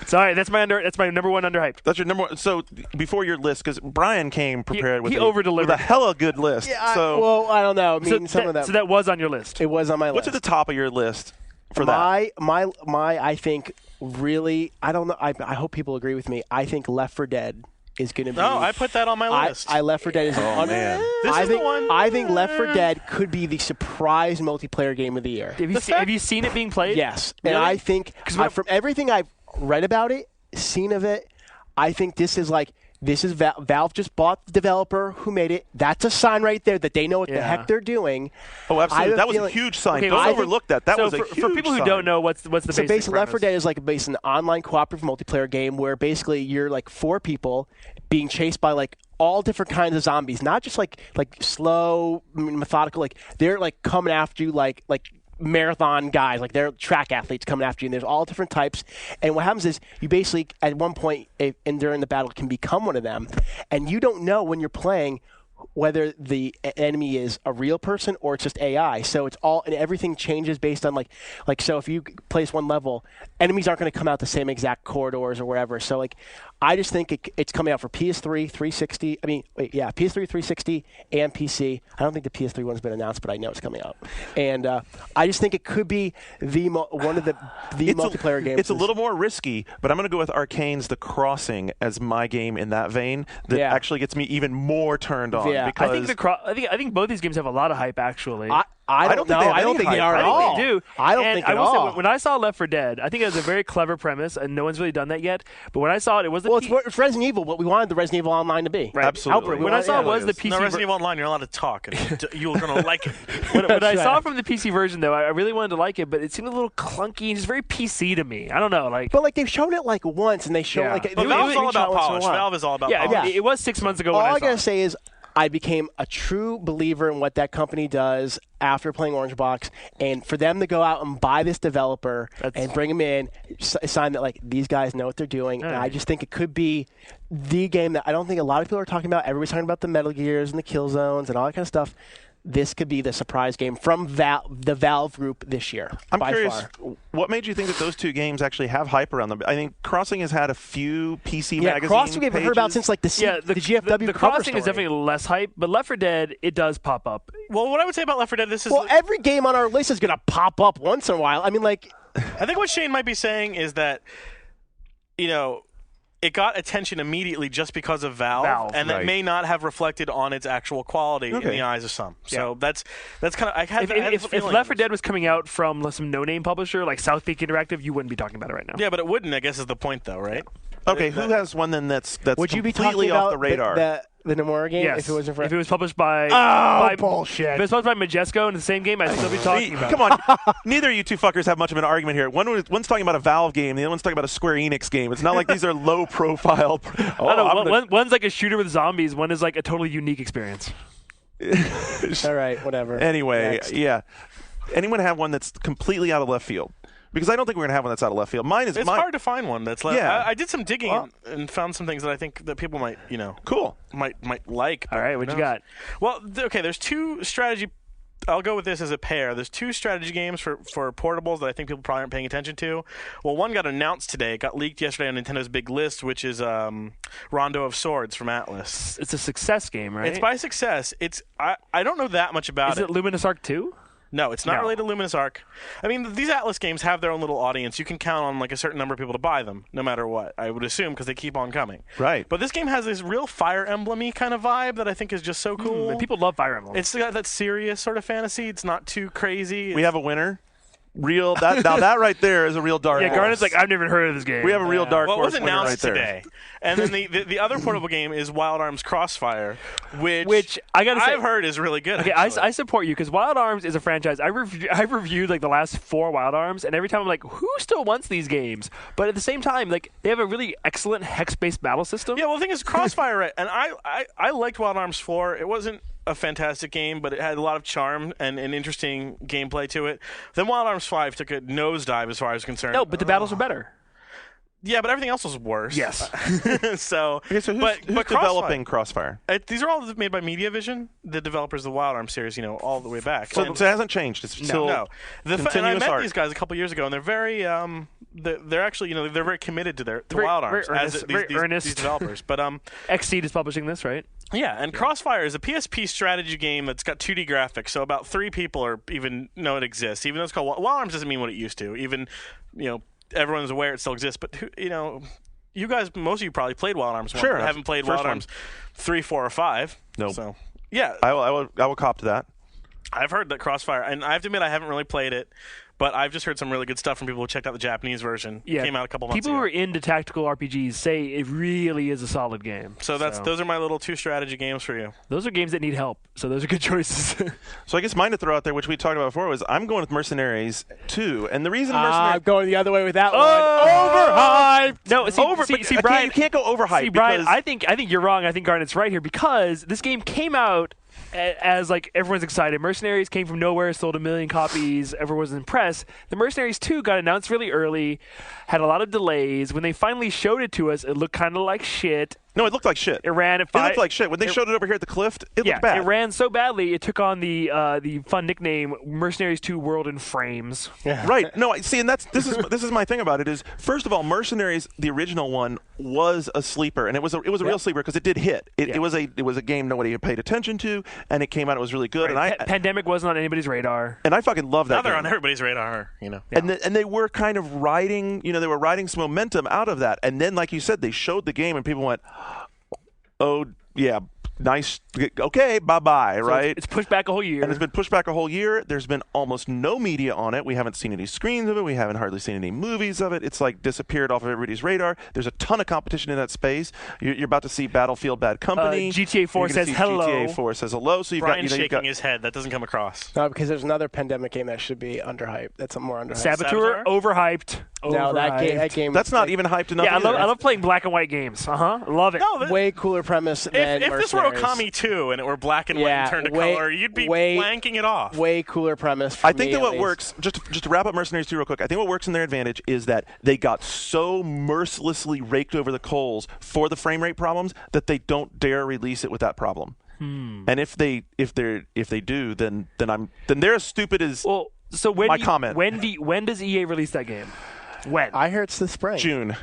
Sorry, that's my number one underhyped. That's your number one. So before your list, because Brian came prepared with over-delivered. with a hella good list. Yeah, I don't know. I mean, some of them. So that was on your list. It was on my list. What's at the top of your list for that? I think really, I don't know. I hope people agree with me. I think Left 4 Dead is going to be. No, I put that on my list. Left 4 Dead is. Man. The one. I think Left 4 Dead could be the surprise multiplayer game of the year. Have you seen it being played? Yes, really? and I think from everything I've read about it, seen of it, I think this is Valve just bought the developer who made it. That's a sign right there that they know what the heck they're doing. Oh, absolutely. That was a huge sign. Don't overlook that. That was a huge sign. For people who don't know, what's the basic premise? Left 4 Dead is based on an online cooperative multiplayer game where basically you're 4 people being chased by all different kinds of zombies, not just like slow, methodical. They're coming after you like marathon guys, they're track athletes coming after you, and there's all different types. And what happens is you basically at one point and during the battle can become one of them, and you don't know when you're playing whether the enemy is a real person or it's just AI. So it's all, and everything changes based on so if you place one level, enemies aren't going to come out the same exact corridors or wherever. So I just think it's coming out for PS3, 360. PS3, 360, and PC. I don't think the PS3 one's been announced, but I know it's coming out. And I just think it could be one of the multiplayer games. It's a little more risky, but I'm going to go with Arcane's The Crossing as my game in that vein. That actually gets me even more turned on. Yeah, because I think both these games have a lot of hype actually. I don't know. I don't think they are at all. I think they do. I don't think at all. Say, when I saw Left 4 Dead, I think it was a very clever premise, and no one's really done that yet. But when I saw it was the it's Resident Evil. What we wanted the Resident Evil Online to be. Right. Absolutely. When I saw it was the PC. No, Resident Evil Online, you're allowed to talk. You're going to like it. When I saw from the PC version, though, I really wanted to like it, but it seemed a little clunky and just very PC to me. I don't know. But they've shown it once, and they show Valve's all about polish. Valve is all about polish. Yeah, it was 6 months ago. All I gotta say is, I became a true believer in what that company does after playing Orange Box, and for them to go out and buy this developer and bring him in, a sign that these guys know what they're doing. And I just think it could be the game that I don't think a lot of people are talking about. Everybody's talking about the Metal Gears and the Killzones and all that kind of stuff. This could be the surprise game from the Valve group this year. I'm by curious, far. what made you think that those two games actually have hype around them? I think Crossing has had a few PC magazine Crossing we've pages. heard about since the GFW the cover Crossing story. is definitely less hype, but Left 4 Dead, it does pop up. Well, what I would say about Left 4 Dead, this is... Well, every game on our list is going to pop up once in a while. I think what Shane might be saying is that, it got attention immediately just because of Valve, and that may not have reflected on its actual quality in the eyes of some. So that's kind of... If Left 4 Dead was coming out from some no-name publisher like South Peak Interactive, you wouldn't be talking about it right now. Yeah, but it wouldn't, I guess, is the point, though, right? Okay, who has one then that's would you be completely talking off the radar? The Nomura game? Yes. If it wasn't for... If it was published by... bullshit. If it was published by Majesco in the same game, I'd still be talking about it. Come on. Neither of you two fuckers have much of an argument here. One's talking about a Valve game, the other one's talking about a Square Enix game. It's not like these are low-profile... One's like a shooter with zombies. One is like a totally unique experience. All right, whatever. Anyway, Next. yeah. Anyone have one that's completely out of left field? Because I don't think we're going to have one that's out of left field. It's hard to find one that's left. Yeah. I did some digging and found some things that I think that people might, cool. might like. All right, what you got? Well, okay, there's two strategy. I'll go with this as a pair. There's two strategy games for portables that I think people probably aren't paying attention to. Well, one got announced today. It got leaked yesterday on Nintendo's big list, which is Rondo of Swords from Atlas. It's a Success game, right? It's by Success. I don't know that much about it. Is it Luminous Arc 2? No, it's not related to Luminous Arc. I mean, these Atlas games have their own little audience. You can count on like a certain number of people to buy them, no matter what, I would assume, because they keep on coming. Right. But this game has this real Fire Emblem-y kind of vibe that I think is just so cool. And people love Fire Emblem. It's got that serious sort of fantasy. It's not too crazy. We have a winner. Now that right there is a real dark horse. Garnet's like, I've never heard of this game. We have a real dark horse. Well, it was announced right there. today. And then the other portable game is Wild Arms Crossfire, which I gotta say, I've heard is really good. Okay, I support you because Wild Arms is a franchise. I've reviewed like the last 4 Wild Arms, and every time I'm like, who still wants these games? But at the same time, like they have a really excellent hex-based battle system. Yeah, well, the thing is, Crossfire, and I liked Wild Arms 4. It wasn't a fantastic game, but it had a lot of charm and an interesting gameplay to it. Then Wild Arms 5 took a nosedive as far as I was concerned. No, but the battles were better. Yeah, but everything else was worse. Yes. So who's developing Crossfire? These are all made by Mediavision, the developers of the Wild Arms series, all the way back. So it hasn't changed. It's still no. And I met art. these guys a couple years ago, and they're very they're actually they're very committed to Wild Arms as these developers. But Xseed is publishing this, right? Yeah, and Crossfire is a PSP strategy game that's got 2D graphics, so about 3 people even know it exists. Even though it's called Wild Arms, doesn't mean what it used to. Even everyone's aware it still exists, but you guys, most of you probably played Wild Arms 1. Sure, I haven't played Wild Arms 3, 4, or 5. Nope. So yeah, I will cop to that. I've heard that Crossfire, and I have to admit I haven't really played it, but I've just heard some really good stuff from people who checked out the Japanese version. Yeah, it came out a couple months people ago. who are into tactical RPGs say it really is a solid game. So those are my little 2 strategy games for you. Those are games that need help, so those are good choices. So I guess mine to throw out there, which we talked about before, was I'm going with Mercenaries 2. And the reason Mercenaries... I'm going the other way with that one. Overhyped! No, see, Brian, you can't go overhyped. See, Brian, I think you're wrong. I think Garnet's right here because this game came out as like everyone's excited. Mercenaries came from nowhere, sold 1 million copies. Everyone was impressed. The Mercenaries 2 got announced really early, had a lot of delays. When they finally showed it to us, it looked kind of like shit. No, it looked like shit. It ran at 5. It looked like shit. When they showed it over here at the cliff, it looked bad. It ran so badly, it took on the fun nickname Mercenaries 2 World in Frames. Yeah. Right. No, see, and this is my thing about it is, first of all, Mercenaries, the original one, was a sleeper, and it was a real sleeper because it did hit. It was a game nobody had paid attention to, and it came out. It was really good. Right. And Pandemic wasn't on anybody's radar. And I fucking love that. Now they're game. on everybody's radar. Yeah. And they were kind of riding. They were riding some momentum out of that, and then, like you said, they showed the game, and people went, "Oh yeah, nice, okay, bye-bye," so right? It's pushed back a whole year. And it's been pushed back a whole year. There's been almost no media on it. We haven't seen any screens of it. We haven't hardly seen any movies of it. It's like disappeared off of everybody's radar. There's a ton of competition in that space. You're about to see Battlefield Bad Company. GTA 4 says hello. GTA 4 says hello. So Brian's shaking his head. That doesn't come across. No, because there's another Pandemic game that should be underhyped. That's more underhyped. Saboteur? Overhyped. No, that game. That's not even hyped enough. Yeah, I love playing black and white games. Love it. No, way cooler premise than if this were Okami 2 and it were black and white and turned to color, you'd be blanking it off. Way cooler premise. I think that what works, just to wrap up Mercenaries 2 real quick, I think what works in their advantage is that they got so mercilessly raked over the coals for the frame rate problems that they don't dare release it with that problem. And if they do, then they're as stupid as comment. When does EA release that game? When? I hear it's this spring. June.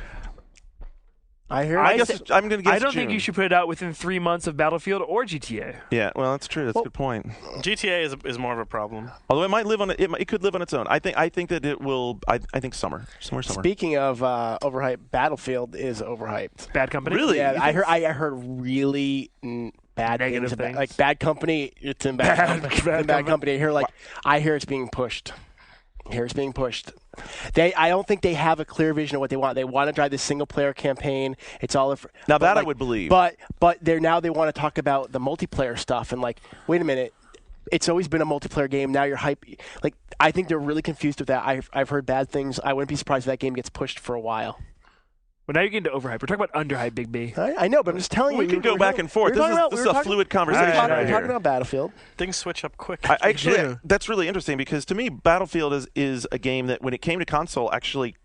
I hear. I'm going to guess I don't June. think you should put it out within 3 months of Battlefield or GTA. Yeah, well, that's true. That's a good point. GTA is more of a problem. Although it might live on it could live on its own. I think that it will. I think summer. Speaking of overhyped, Battlefield is overhyped. Bad Company. Really? Yeah, I heard really bad negative things. Things. Like Bad Company. It's in Bad Company. I hear it's being pushed. I don't think they have a clear vision of what they want. They want to drive this single-player campaign. It's all now that I would believe. But they want to talk about the multiplayer stuff and wait a minute. It's always been a multiplayer game. Now you're hype. I think they're really confused with that. I've heard bad things. I wouldn't be surprised if that game gets pushed for a while. Well, now you're getting to overhype. We're talking about underhype, Big B. I know, but I'm just telling you. We can go back and forth. This is a fluid conversation We're talking about Battlefield. Things switch up quick. That's really interesting because to me, Battlefield is a game that when it came to console, actually,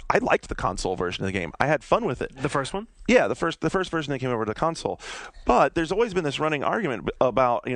I liked the console version of the game. I had fun with it. The first one? Yeah, the first version that came over to the console. But there's always been this running argument about,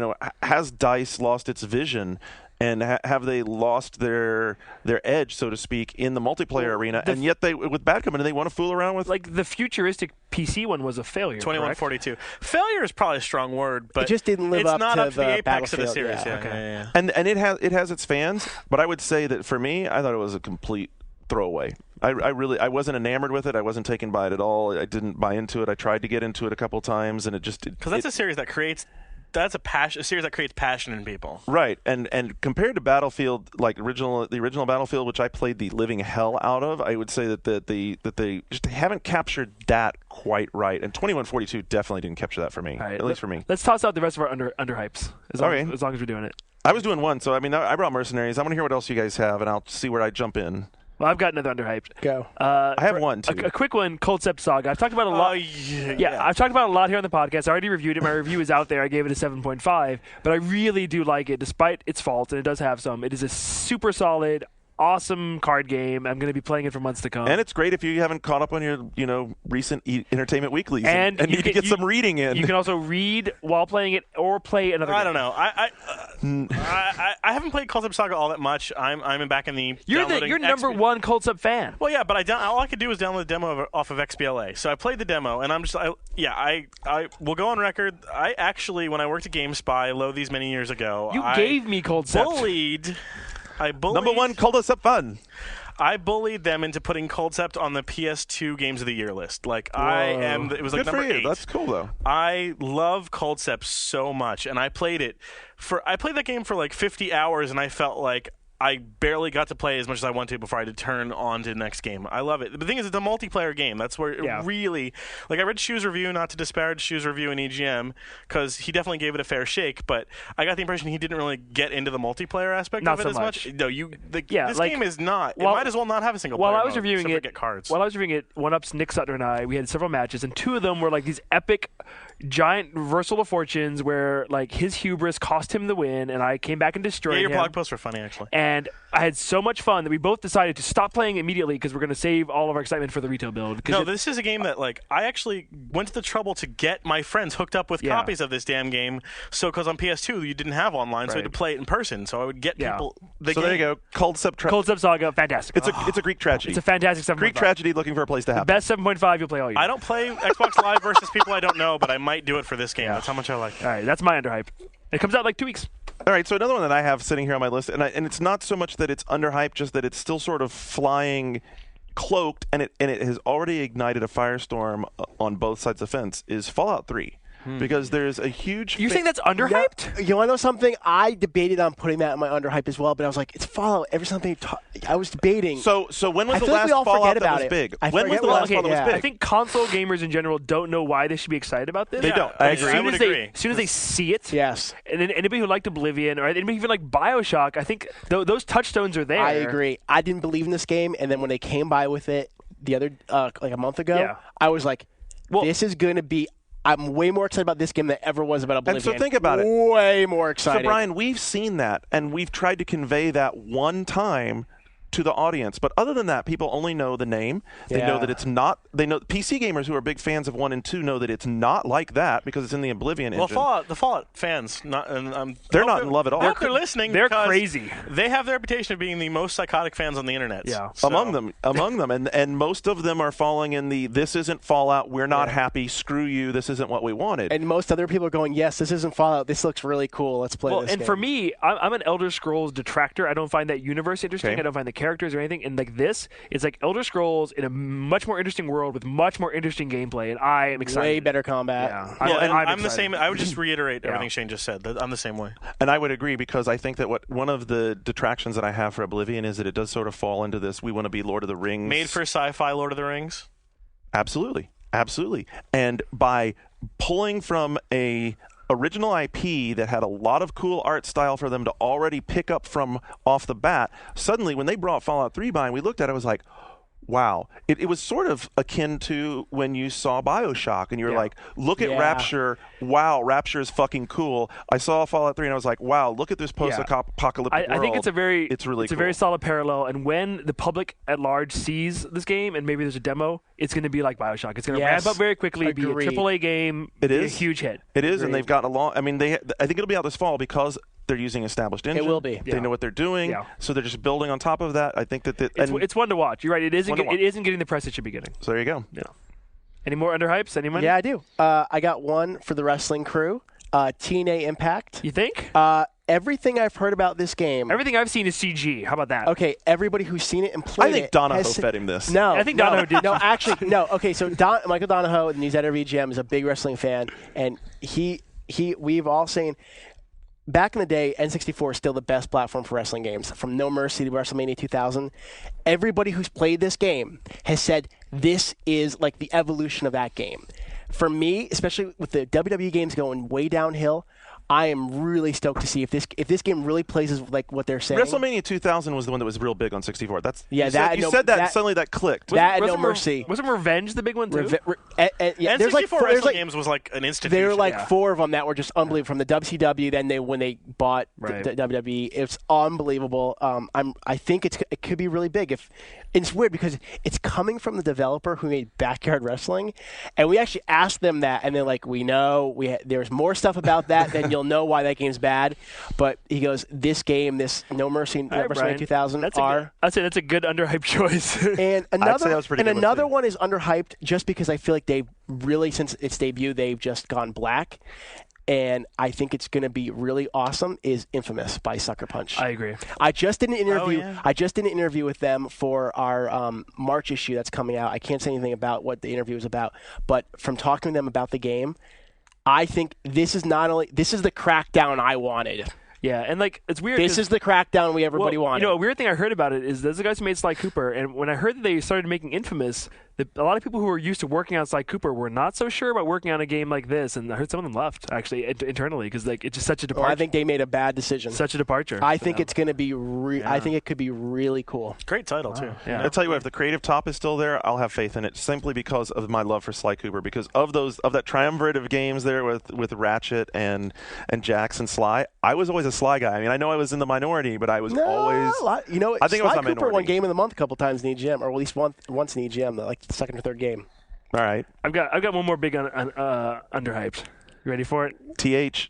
has DICE lost its vision? and have they lost their edge, so to speak, in the multiplayer arena? And yet with Bad Company, they want to fool around with like the futuristic PC one was a failure. 2142. Failure is probably a strong word, but it just didn't live up not to up to the apex of the Battlefield, series. yeah. Okay. And it has its fans, but I would say that for me, I thought it was a complete throwaway. I wasn't enamored with it. I wasn't taken by it at all. I didn't buy into it. I tried to get into it a couple times, and because that's a series that creates. That's a series that creates passion in people. Right, and compared to Battlefield, like the original Battlefield, which I played the living hell out of, I would say that they just haven't captured that quite right. And 2142 definitely didn't capture that for me, right, at least for me. Let's toss out the rest of our underhypes as long as we're doing it. I was doing one, so I mean, I brought Mercenaries. I want to hear what else you guys have, and I'll see where I jump in. Well, I've got another underhyped. Go. I have one, too. A quick one, Concept Saga. I've talked about it a lot. Yeah, I've talked about it a lot here on the podcast. I already reviewed it. My review is out there. I gave it a 7.5, but I really do like it, despite its faults, and it does have some. It is a super solid, awesome card game. I'm going to be playing it for months to come. And it's great if you haven't caught up on your, recent Entertainment Weeklies and need to get some reading in. You can also read while playing it or play another game. I don't know. I haven't played Concept Saga all that much. I'm back in the You're number one Concept fan. Well, yeah, but all I could do was download the demo off of XBLA. So I played the demo, and I will go on record. I actually, when I worked at GameSpy, these many years ago, you gave me Concept. I bullied number one Concept fun. I bullied them into putting Concept on the PS2 Games of the Year list. It was like Good number for you. 8. That's cool though. I love Concept so much, and I played that game for like 50 hours, and I felt like I barely got to play as much as I want to before I had to turn on to the next game. I love it. The thing is, it's a multiplayer game. That's where it really... Like, I read Shu's review, not to disparage Shu's review in EGM, because he definitely gave it a fair shake, but I got the impression he didn't really get into the multiplayer aspect of it as much. No, this game is not... It might as well not have a single player While I was reviewing it, One-Up's Nick Sutton and I, we had several matches, and 2 of them were like these epic, giant reversal of fortunes where like his hubris cost him the win, and I came back and destroyed him. Yeah, your blog posts were funny, actually. And I had so much fun that we both decided to stop playing immediately because we're going to save all of our excitement for the retail build. No, this is a game that I actually went to the trouble to get my friends hooked up with copies of this damn game. So because on PS2 you didn't have online, so I had to play it in person. So I would get people. So there you go, Concept Saga, fantastic. It's a Greek tragedy. It's a fantastic 7.5. Greek tragedy looking for a place to happen. The best 7.5 you'll play all year. I don't play Xbox Live versus people I don't know, but I might do it for this game. That's how much I like it. All right, that's my underhype. It comes out like 2 weeks. All right, so another one that I have sitting here on my list, and it's not so much that it's underhyped, just that it's still sort of flying cloaked, and it has already ignited a firestorm on both sides of the fence, is Fallout 3. Because there's a huge... You think that's underhyped? You want to know something? I debated on putting that in my underhype as well, but I was like, it's Fallout. Every something I was debating. So when was the last Fallout that was big? When was the last Fallout that was big? I think console gamers in general don't know why they should be excited about this. They don't. I agree. As soon as they see it, yes. And then anybody who liked Oblivion or anybody even like BioShock, I think those touchstones are there. I agree. I didn't believe in this game, and then when they came by with it the other like a month ago, I was like, this is going to be... I'm way more excited about this game than I ever was about Oblivion. And so think about it. Way more excited. So, Brian, we've seen that, and we've tried to convey that one time to the audience. But other than that, people only know the name. They know that it's not. They know PC gamers who are big fans of 1 and 2 know that it's not like that because it's in the Oblivion engine. Well, the Fallout fans, they're not in love at all. They're listening. They're crazy. They have the reputation of being the most psychotic fans on the internet. Yeah, so. among them, and most of them are falling in the "this isn't Fallout. We're not happy. Screw you. This isn't what we wanted." And most other people are going, "Yes, this isn't Fallout. This looks really cool. Let's play this." And for me, I'm an Elder Scrolls detractor. I don't find that universe interesting. Okay. I don't find the characters or anything. And like this, it's like Elder Scrolls in a much more interesting world with much more interesting gameplay, and I am excited. Way better combat. Yeah, I'm the same. I would just reiterate everything Shane just said. I'm the same way. And I would agree because I think that one of the detractions that I have for Oblivion is that it does sort of fall into this. We want to be Lord of the Rings. Made for sci-fi Lord of the Rings. Absolutely. And by pulling from a original IP that had a lot of cool art style for them to already pick up from off the bat, suddenly when they brought Fallout 3 by and we looked at it, I was like, wow. It was sort of akin to when you saw BioShock and you were like, look at Rapture. Wow, Rapture is fucking cool. I saw Fallout 3 and I was like, wow, look at this post-apocalyptic world. I think it's really cool. a very solid parallel. And when the public at large sees this game and maybe there's a demo, it's going to be like BioShock. It's going to ramp up very quickly, be a AAA game, it is a huge hit. It is, and they've got a long. I mean, I think it'll be out this fall because They're using established engine. It will be. They know what they're doing. Yeah. So they're just building on top of that. I think that it's one to watch. You're right. It isn't getting the press it should be getting. So there you go. Yeah. Any more underhypes? Anyone? Yeah, I do. I got one for the wrestling crew. TNA Impact. You think? Everything I've heard about this game. Everything I've seen is CG. How about that? Okay, everybody who's seen it and played it. I think Donahoe fed him this. No, I think Donahoe did. No, actually, no. Okay, so Michael Donahoe, the news editor of VGM, is a big wrestling fan, and we've all seen. Back in the day, N64 is still the best platform for wrestling games. From No Mercy to WrestleMania 2000, everybody who's played this game has said this is like the evolution of that game. For me, especially with the WWE games going way downhill, I am really stoked to see if this game really plays like what they're saying. WrestleMania 2000 was the one that was real big on 64. You said that and suddenly that clicked. No Mercy. Wasn't Revenge the big one too? Yeah, there's like wrestling games was like an institution. There were like 4 of them that were just unbelievable. From the WCW, then when they bought the WWE, it's unbelievable. I think it could be really big. It's weird because it's coming from the developer who made Backyard Wrestling, and we actually asked them that, and they're like, "We know there's more stuff about that than you'll know why that game's bad." But he goes, "This game, this No Mercy, WrestleMania 2000, I'd say that's a good underhyped choice. And another one is underhyped just because I feel like they've really, since its debut, they've just gone black. And I think it's going to be really awesome. Is Infamous by Sucker Punch? I agree. I just did an interview. Oh, yeah. I just did an interview with them for our March issue that's coming out. I can't say anything about what the interview is about, but from talking to them about the game, I think this is the Crackdown I wanted. Yeah, and like it's weird. This is the Crackdown everybody wanted. You know, a weird thing I heard about it is those are the guys who made Sly Cooper, and when I heard that they started making Infamous, a lot of people who were used to working on Sly Cooper were not so sure about working on a game like this, and I heard some of them left actually internally because like it's just such a departure. I think they made a bad decision. Such a departure. I think it's going to be. I think it could be really cool. Great title too. Yeah. I'll tell you what, if the creative top is still there, I'll have faith in it simply because of my love for Sly Cooper. Because of that triumvirate of games there with Ratchet and Jax and Sly, I was always a Sly guy. I mean, I know I was in the minority, but I was always. I think Sly it was Cooper won Game of the Month a couple times in EGM, or at least once in EGM, like the second or third game. All right. I've got one more big underhyped. You ready for it? TH.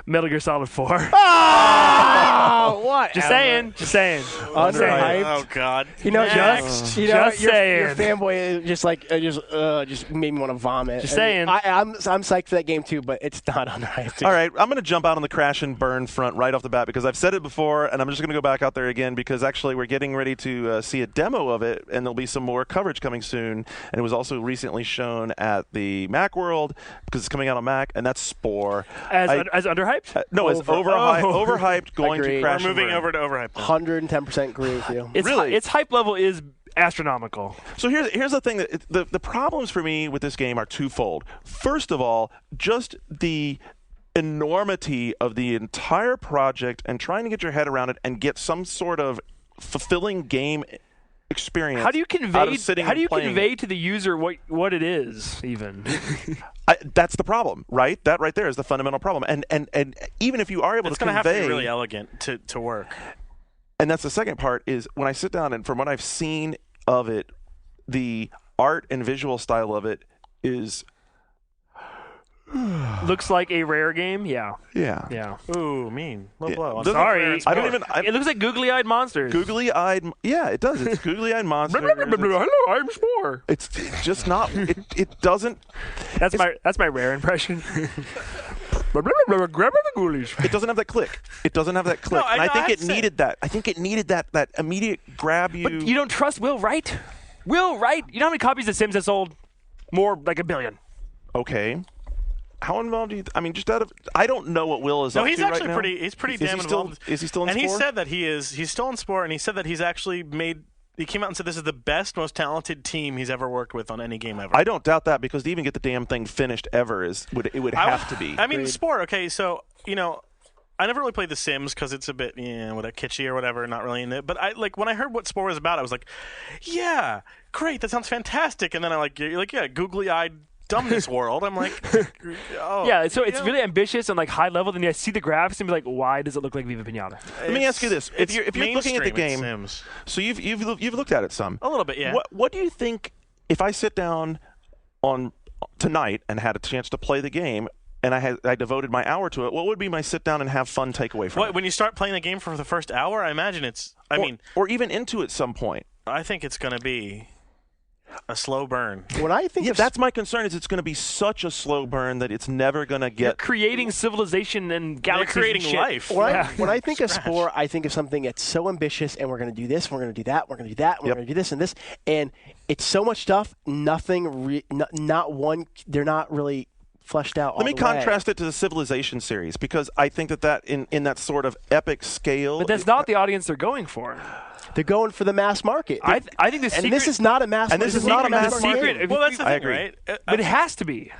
Metal Gear Solid 4. Oh, what? Just saying. Underhyped. Oh God. Just your saying. fanboy just made me want to vomit. Just saying. I'm psyched for that game too, but it's not underhyped. All right, I'm going to jump out on the crash and burn front right off the bat because I've said it before, and I'm just going to go back out there again because actually we're getting ready to see a demo of it, and there'll be some more coverage coming soon. And it was also recently shown at the Macworld because it's coming out on Mac, and that's Spore. As underhyped? No, it's overhyped. Going Agreed. to crash. We're moving and burn. over to overhyped. 110% agree with you. Its hype level is astronomical. So here's the thing that the problems for me with this game are twofold. First of all, just the enormity of the entire project and trying to get your head around it and get some sort of fulfilling game experience. How do you convey to the user what it is even? That's the problem, right? That right there is the fundamental problem. And even if you are able it's to convey, it's going to have to be really elegant to work. And that's the second part is when I sit down and from what I've seen of it, the art and visual style of it is looks like a Rare game. Yeah. Ooh, mean. Low blow. I'm sorry. I don't even. It looks like googly-eyed monsters. Googly-eyed. Yeah, it does. It's googly-eyed monsters. Hello, I'm Spore. It's just not. It doesn't. That's my Rare impression. Grab the ghoulies. It doesn't have that click. No, and I think it needed that. I think it needed that immediate grab you. But you don't trust Will Wright? Will Wright? You know how many copies of Sims have sold? More like 1 billion. Okay. How involved do you? I mean, just out of I don't know what Will is up to right now. No, he's actually he's pretty damn involved. Is he still in Spore? And he said that he's still in Spore, and he said that he's actually made. He came out and said this is the best, most talented team he's ever worked with on any game ever. I don't doubt that because to even get the damn thing finished ever would have to be. I mean, Spore. Okay, so I never really played The Sims because it's a bit kitschy or whatever, not really in it. But when I heard what Spore was about, I was like, yeah, great, that sounds fantastic. And then you're like, yeah, googly-eyed dumbness world. I'm like, oh. Yeah, so it's really ambitious and high level. Then I see the graphics and be like, why does it look like Viva Pinata? Let me ask you this: if you're looking at the game, Sims. So you've looked at it some, a little bit, yeah. What do you think if I sit down on tonight and had a chance to play the game? and I devoted my hour to it, what would be my sit down and have fun takeaway from it? When you start playing the game for the first hour, I imagine or even into it some point. I think it's going to be a slow burn. When I think that's my concern, is it's going to be such a slow burn that it's never going to get... You're creating civilization and galaxies. You're creating and shit. life. When I think of Spore, I think of something that's so ambitious, and we're going to do this, we're going to do that, we're going to do that, we're going to do this and this, and it's so much stuff. Nothing, not one. They're not really fleshed out. Let me contrast it to the Civilization series, because I think that in that sort of epic scale. But that's not the audience they're going for. They're going for the mass market. I think the secret. And this is not a mass. And this is not a mass market. Well, that's the thing, I agree. right? But it has to be.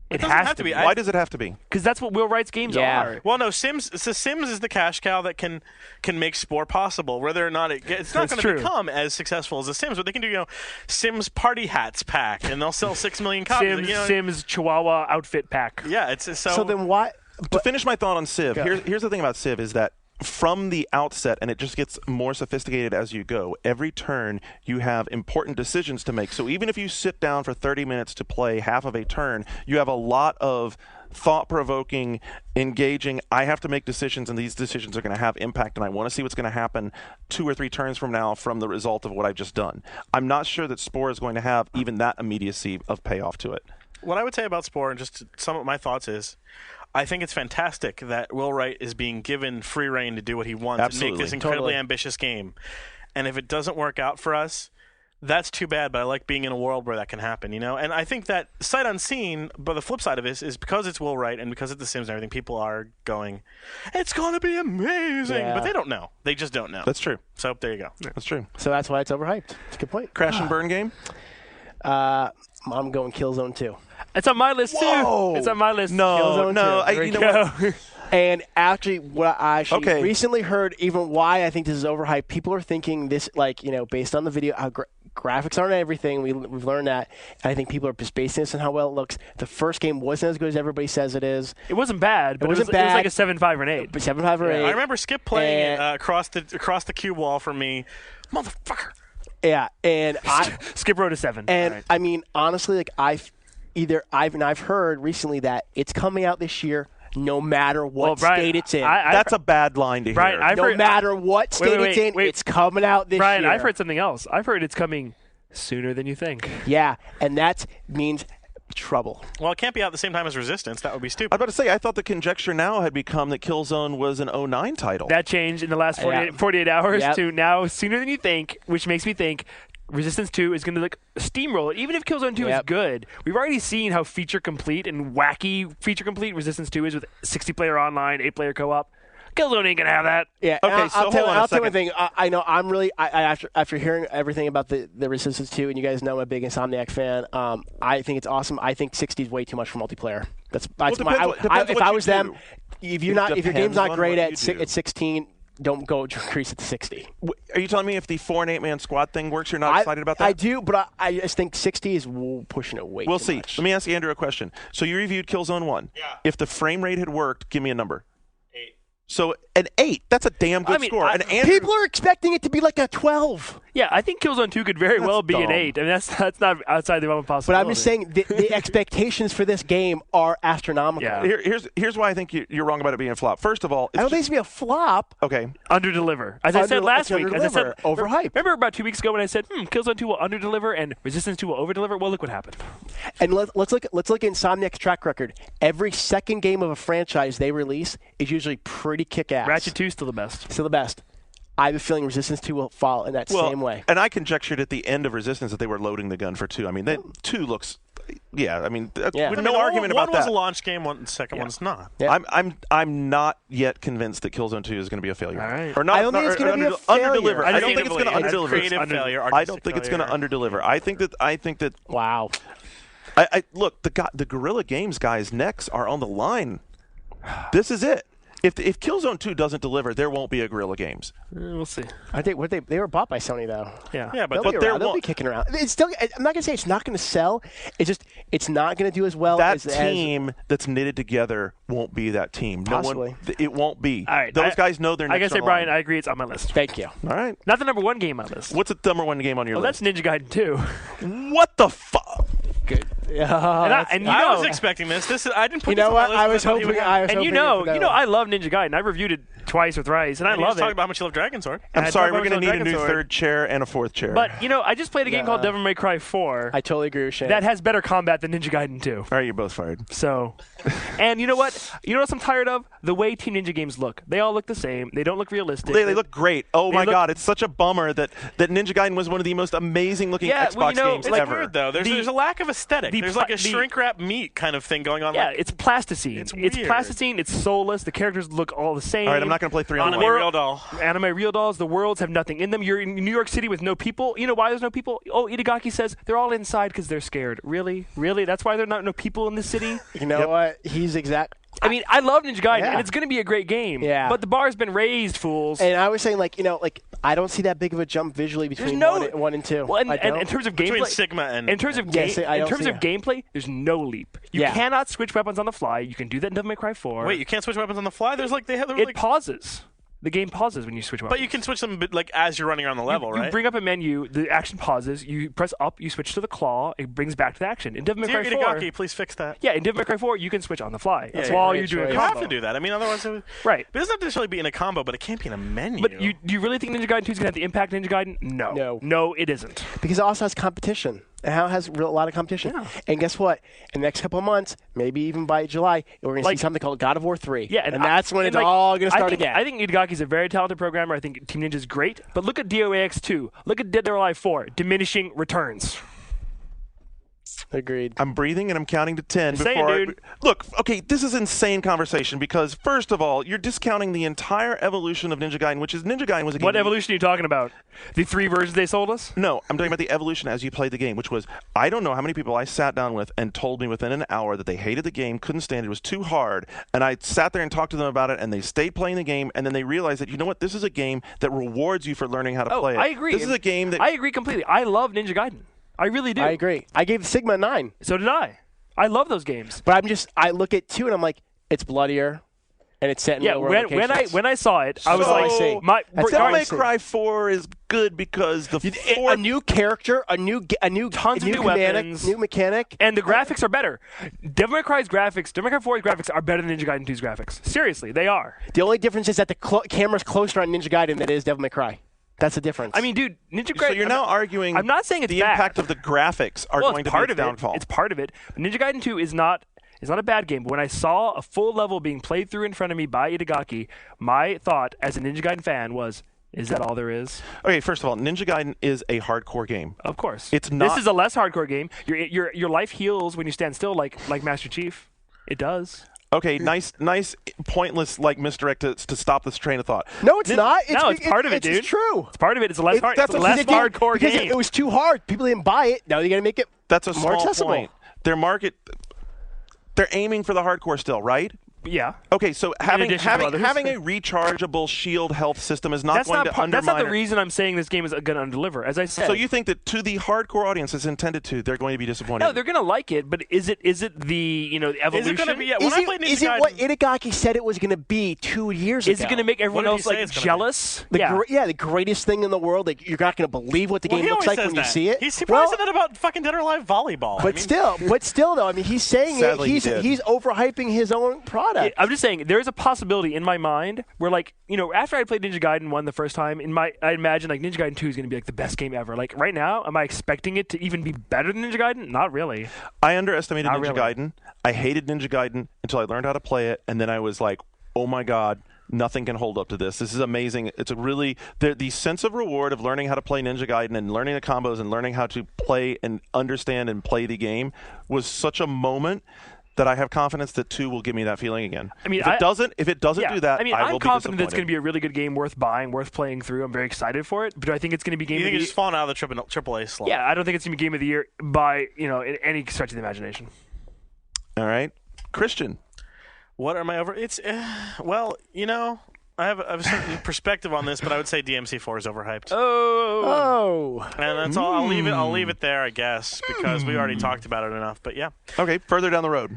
It doesn't have to be. Why does it have to be? Because that's what Will Wright's games are. Well, no, Sims is the cash cow that can make Spore possible. Whether or not it's not going to become as successful as the Sims, but they can do Sims party hats pack, and they'll sell 6 million copies. Sims Chihuahua outfit pack. Yeah, it's so. So then why? To finish my thought on Civ, here's the thing about Civ is that from the outset, and it just gets more sophisticated as you go, every turn you have important decisions to make. So even if you sit down for 30 minutes to play half of a turn, you have a lot of thought-provoking, engaging, I have to make decisions, and these decisions are going to have impact, and I want to see what's going to happen 2 or 3 turns from now from the result of what I've just done. I'm not sure that Spore is going to have even that immediacy of payoff to it. What I would say about Spore, and just some of my thoughts is, I think it's fantastic that Will Wright is being given free reign to do what he wants and make this incredibly ambitious game. And if it doesn't work out for us, that's too bad, but I like being in a world where that can happen, And I think that sight unseen, but the flip side of this is because it's Will Wright and because it's The Sims and everything, people are going, it's going to be amazing. Yeah. But they don't know. They just don't know. That's true. So there you go. That's true. So that's why it's overhyped. It's a good point. Crash and burn game? I'm going Killzone 2. It's on my list, too. It's on my list. Killzone 2. What? And actually, what I recently heard, even why I think this is overhyped, people are thinking this, based on the video, how graphics aren't everything. We've learned that. And I think people are just basing this on how well it looks. The first game wasn't as good as everybody says it is. It wasn't bad, but it was like a 7.5 or an 8. But 7.5 or 8. I remember Skip playing it across the cube wall from me. Motherfucker. Yeah, and Skip wrote a 7. And right. I mean, honestly, I've heard recently that it's coming out this year, no matter what state it's in. That's a bad line to hear. No matter what state it's in, it's coming out this year. I've heard something else. I've heard it's coming sooner than you think. Yeah, and that means trouble. Well, it can't be out at the same time as Resistance. That would be stupid. I was about to say, I thought the conjecture now had become that Killzone was an 09 title. That changed in the last 48 hours to now sooner than you think, which makes me think Resistance 2 is going to steamroll it. Even if Killzone 2 is good, we've already seen how feature complete and wacky feature complete Resistance 2 is with 60-player online, 8-player co-op. Killzone ain't gonna have that. Yeah. Okay. So I'll tell you one thing. I know I'm really after hearing everything about the Resistance 2, and you guys know I'm a big Insomniac fan. I think it's awesome. I think 60 is way too much for multiplayer. If I was them, if your game's not great at 16. Don't go increase it to 60. Are you telling me if the 4- and 8-man squad thing works, you're not excited about that? I do, but I just think 60 is pushing it way too much. We'll see. Let me ask Andrew a question. So you reviewed Killzone 1. Yeah. If the frame rate had worked, give me a number. 8. So an 8, that's a damn good score. People are expecting it to be like a 12. Yeah, I think Killzone 2 could very well be an 8. I mean, that's not outside the realm of possibility. But I'm just saying the expectations for this game are astronomical. Yeah. Here's why I think you're wrong about it being a flop. First of all, I don't think it's going to be a flop. Okay. Underdeliver. As I said last week. Overhyped. Remember about 2 weeks ago when I said, Killzone 2 will underdeliver and Resistance 2 will overdeliver? Well, look what happened. And let's look at Insomniac's track record. Every second game of a franchise they release is usually pretty kick-ass. Ratchet 2 is still the best. Still the best. I have a feeling Resistance 2 will fall in that same way. And I conjectured at the end of Resistance that they were loading the gun for 2. I mean, 2 looks... Yeah, I mean, no argument about that. One was a launch game, the second one's not. Yeah. I'm not yet convinced that Killzone 2 is going to be a failure. All right. Or not, I don't think it's going to be a failure. Underdeliver. I don't think it's going to underdeliver. Creative failure. I don't think it's going to underdeliver. I think that. Wow. Look, the Guerrilla Games guys' necks are on the line. This is it. If Killzone 2 doesn't deliver, there won't be a Guerrilla Games. We'll see. I think they were bought by Sony though. Yeah, but they'll be kicking around. It's still. I'm not gonna say it's not gonna sell. It's not gonna do as well. That team that's knitted together won't be that team. Possibly. It won't be. All right, those guys know their. I gotta say, Brian, I agree. It's on my list. Thank you. All right. Not the number 1 game on my list. What's the number 1 game on your list? That's Ninja Gaiden 2. What the fuck? Good. I was expecting this. I didn't put. You know what? I was hoping. And you know, I love Ninja Gaiden. I reviewed it twice or thrice, and I love it. Talking about how much you love Dragon Sword. I'm sorry, we're going to need a new third chair and a fourth chair. But I just played a game called Devil May Cry 4. I totally agree with Shane. That has better combat than Ninja Gaiden 2. All right, you're both fired. So, and you know what? You know what I'm tired of? The way Team Ninja games look. They all look the same. They don't look realistic. They look great. Oh my God, it's such a bummer that Ninja Gaiden was one of the most amazing looking Xbox games it's ever. Weird though. There's a lack of aesthetic. There's like a shrink wrap meat kind of thing going on. Yeah, it's plasticine. It's plasticine. It's soulless. The characters look all the same. All right, I'm not going to play 3 on 1. Real doll. Anime real dolls. The worlds have nothing in them. You're in New York City with no people. You know why there's no people? Oh, Itagaki says they're all inside because they're scared. Really? That's why there's no people in this city? You know what? He's exact. I mean, I love Ninja Gaiden, and it's going to be a great game. Yeah. But the bar's been raised, fools. And I was saying, I don't see that big of a jump visually between 1 and 2. Well, and in terms of gameplay, between Sigma and in terms of gameplay, there's no leap. You cannot switch weapons on the fly. You can do that in Devil May Cry 4. Wait, you can't switch weapons on the fly? There's it pauses. The game pauses when you switch weapons. But you can switch them as you're running around the level, right? You bring up a menu, the action pauses, you press up, you switch to the claw, it brings back to the action. In Devil May Cry 4... Itagaki, please fix that. Yeah, in Devil May Cry 4, you can switch on the fly. That's while you're doing a combo. You have to do that. I mean, otherwise it would... Right. But it doesn't necessarily be in a combo, but it can't be in a menu. But do you really think Ninja Gaiden 2 is going to have the impact Ninja Gaiden? No. No, it isn't. Because it also has competition. And how it has a lot of competition. Yeah. And guess what? In the next couple of months, maybe even by July, we're going to see something called God of War 3. Yeah, and that's when it's all going to start again. I think Itagaki's a very talented programmer. I think Team Ninja's great. But look at DOAX 2. Look at Dead or Alive 4. Diminishing returns. Agreed. I'm breathing and I'm counting to 10 before. Saying, dude. Look, okay, this is insane conversation because first of all, you're discounting the entire evolution of Ninja Gaiden, which is Ninja Gaiden was a game. What evolution are you talking about? The 3 versions they sold us? No, I'm talking about the evolution as you played the game, which was I don't know how many people I sat down with and told me within an hour that they hated the game, couldn't stand it, was too hard, and I sat there and talked to them about it, and they stayed playing the game, and then they realized that you know what, this is a game that rewards you for learning how to play it. I agree. This is a game that I agree completely. I love Ninja Gaiden. I really do. I agree. I gave Sigma a 9. So did I. I love those games. But I look at 2 and I'm like, it's bloodier, and it's set in real world locations. when I saw it, I was like, Devil May Cry 4 is good because a new character, a new tons of new weapons, new mechanic, and the graphics are better. Devil May Cry 4's graphics are better than Ninja Gaiden 2's graphics. Seriously, they are. The only difference is that the camera's closer on Ninja Gaiden than it is Devil May Cry. That's the difference. I mean, dude, Ninja Gaiden... So you're now arguing I'm not saying it's the bad. impact of the graphics are going to be its downfall. It's part of it. But Ninja Gaiden 2 is not a bad game. But when I saw a full level being played through in front of me by Itagaki, my thought as a Ninja Gaiden fan was, is that all there is? Okay, first of all, Ninja Gaiden is a hardcore game. Of course. It's not... This is a less hardcore game. Your life heals when you stand still like Master Chief. It does. Okay, nice, pointless, misdirect to stop this train of thought. No, it's not. It's part of it, dude. It's true. It's part of it. It's a less hardcore game. Because it was too hard. People didn't buy it. Now they're going to make it That's a more small accessible. Point. They're aiming for the hardcore still, right? Yeah. Okay, so having a rechargeable shield health system is not going to undermine. That's not the reason I'm saying this game is going to undeliver. As I said. So you think that to the hardcore audience it's intended to, they're going to be disappointed? No, they're going to like it. But is it the evolution? Is it going to be? Yeah, is it what Itagaki said it was going to be 2 years ago? Is it going to make everyone else jealous? The greatest thing in the world. Like, you're not going to believe what the game looks like when you see it. He's probably said that about fucking Dead or Alive volleyball. But still, though, I mean, he's saying Sadly, he's overhyping his own product. I'm just saying. There's a possibility in my mind where, after I played Ninja Gaiden 1 the first time, I imagine Ninja Gaiden 2 is going to be the best game ever. Like right now, am I expecting it to even be better than Ninja Gaiden? Not really. I underestimated Ninja Gaiden. I hated Ninja Gaiden until I learned how to play it, and then I was like, oh my god, nothing can hold up to this. This is amazing. It's a really the sense of reward of learning how to play Ninja Gaiden and learning the combos and learning how to play and understand and play the game was such a moment that I have confidence that 2 will give me that feeling again. I mean, if it doesn't do that, I will be confident that it's going to be a really good game, worth buying, worth playing through. I'm very excited for it. But I think it's going to be game of the year. You think it's falling out of the AAA slot? Yeah, I don't think it's going to be game of the year by in any stretch of the imagination. All right, Christian. What am I over? It's I have a certain perspective on this, but I would say DMC4 is overhyped. Oh. And that's all. I'll leave it there, I guess, because we already talked about it enough. But yeah. Okay, further down the road.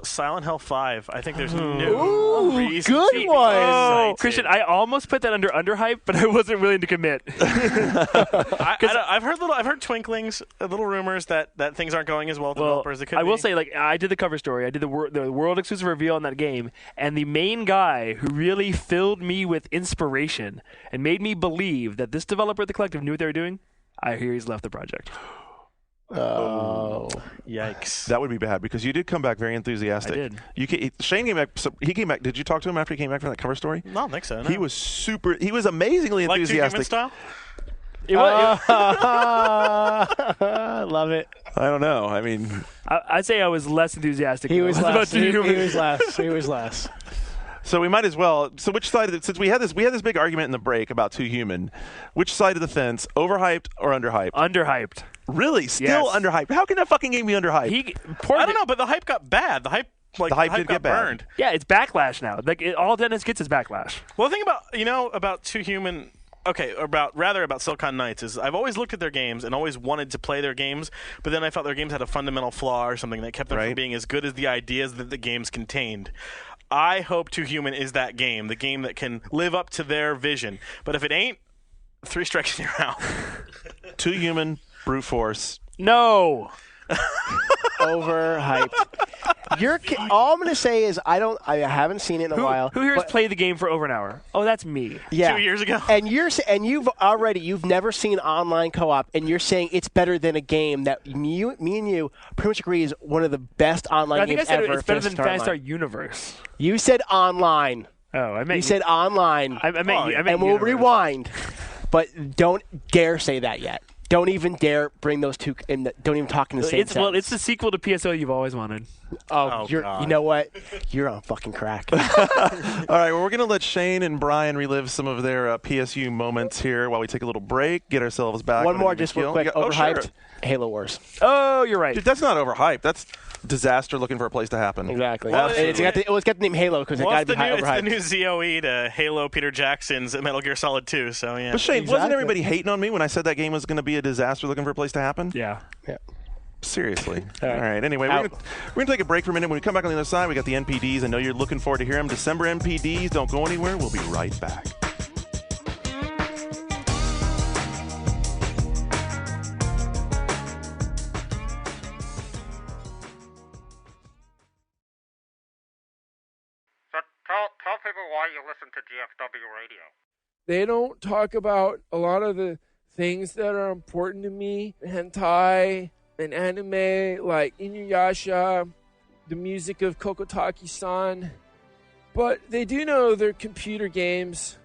Silent Hill 5. I think there's no reason. Good one. Oh, Christian, I almost put that under underhype, but I wasn't willing to commit. I've heard twinklings, little rumors that things aren't going as well with developers as it could be. I will say, like, I did the cover story. I did the world exclusive reveal on that game, and the main guy who really filled me with inspiration and made me believe that this developer at the Collective knew what they were doing, I hear he's left the project. Oh, yikes! That would be bad because you did come back very enthusiastic. I did. Shane came back. So he came back. Did you talk to him after he came back from that cover story? No, I don't think so. No. He was he was amazingly like enthusiastic. Like 2 Human style. It was, love it. I don't know. I mean, I'd say I was less enthusiastic. He was less. He was less. So we might as well. So which side of it? Since we had this big argument in the break about 2 Human, which side of the fence? Overhyped or underhyped? Underhyped. Really? Still underhyped? How can that fucking game be underhyped? I don't know, but the hype got bad. The hype did get burned. bad. Yeah, it's backlash now. Like all Dennis gets is backlash. Well, the thing about 2 Human. Okay, about Silicon Knights is I've always looked at their games and always wanted to play their games, but then I felt their games had a fundamental flaw or something that kept them from being as good as the ideas that the games contained. I hope 2 Human is that game, the game that can live up to their vision. But if it ain't, 3 strikes and you're out. 2 Human, brute force. No. Overhyped. All I'm going to say is I haven't seen it in a while. Who here has played the game for over an hour? Oh, that's me. Yeah. 2 years ago. And you've never seen online co-op, and you're saying it's better than a game that me and you pretty much agree is one of the best online games ever. I think I said it's better than Phantasy Star Universe. You said online. Oh, I meant you said online. I meant and we'll rewind, but don't dare say that yet. Don't even dare bring those two in. Don't even talk in the same sentence. Well, it's the sequel to PSO you've always wanted. You know what? You're on fucking crack. All right, well, we're going to let Shane and Brian relive some of their PSU moments here while we take a little break, get ourselves back. One more, just real quick. Overhyped. Sure. Halo Wars. Oh, you're right. Dude, that's not overhyped. That's disaster looking for a place to happen. Exactly. It's got the name Halo because it got to be overhyped. It's the new ZOE to Halo Peter Jackson's Metal Gear Solid 2. So yeah. But Shane, wasn't everybody hating on me when I said that game was going to be a disaster looking for a place to happen? Yeah. Seriously. All right. Anyway, we're going to take a break for a minute. When we come back on the other side, we got the NPDs. I know you're looking forward to hear them. December NPDs. Don't go anywhere. We'll be right back. Tell people why you listen to GFW Radio. They don't talk about a lot of the things that are important to me. Hentai and anime like Inuyasha, the music of Kokotaki-san. But they do know their computer games.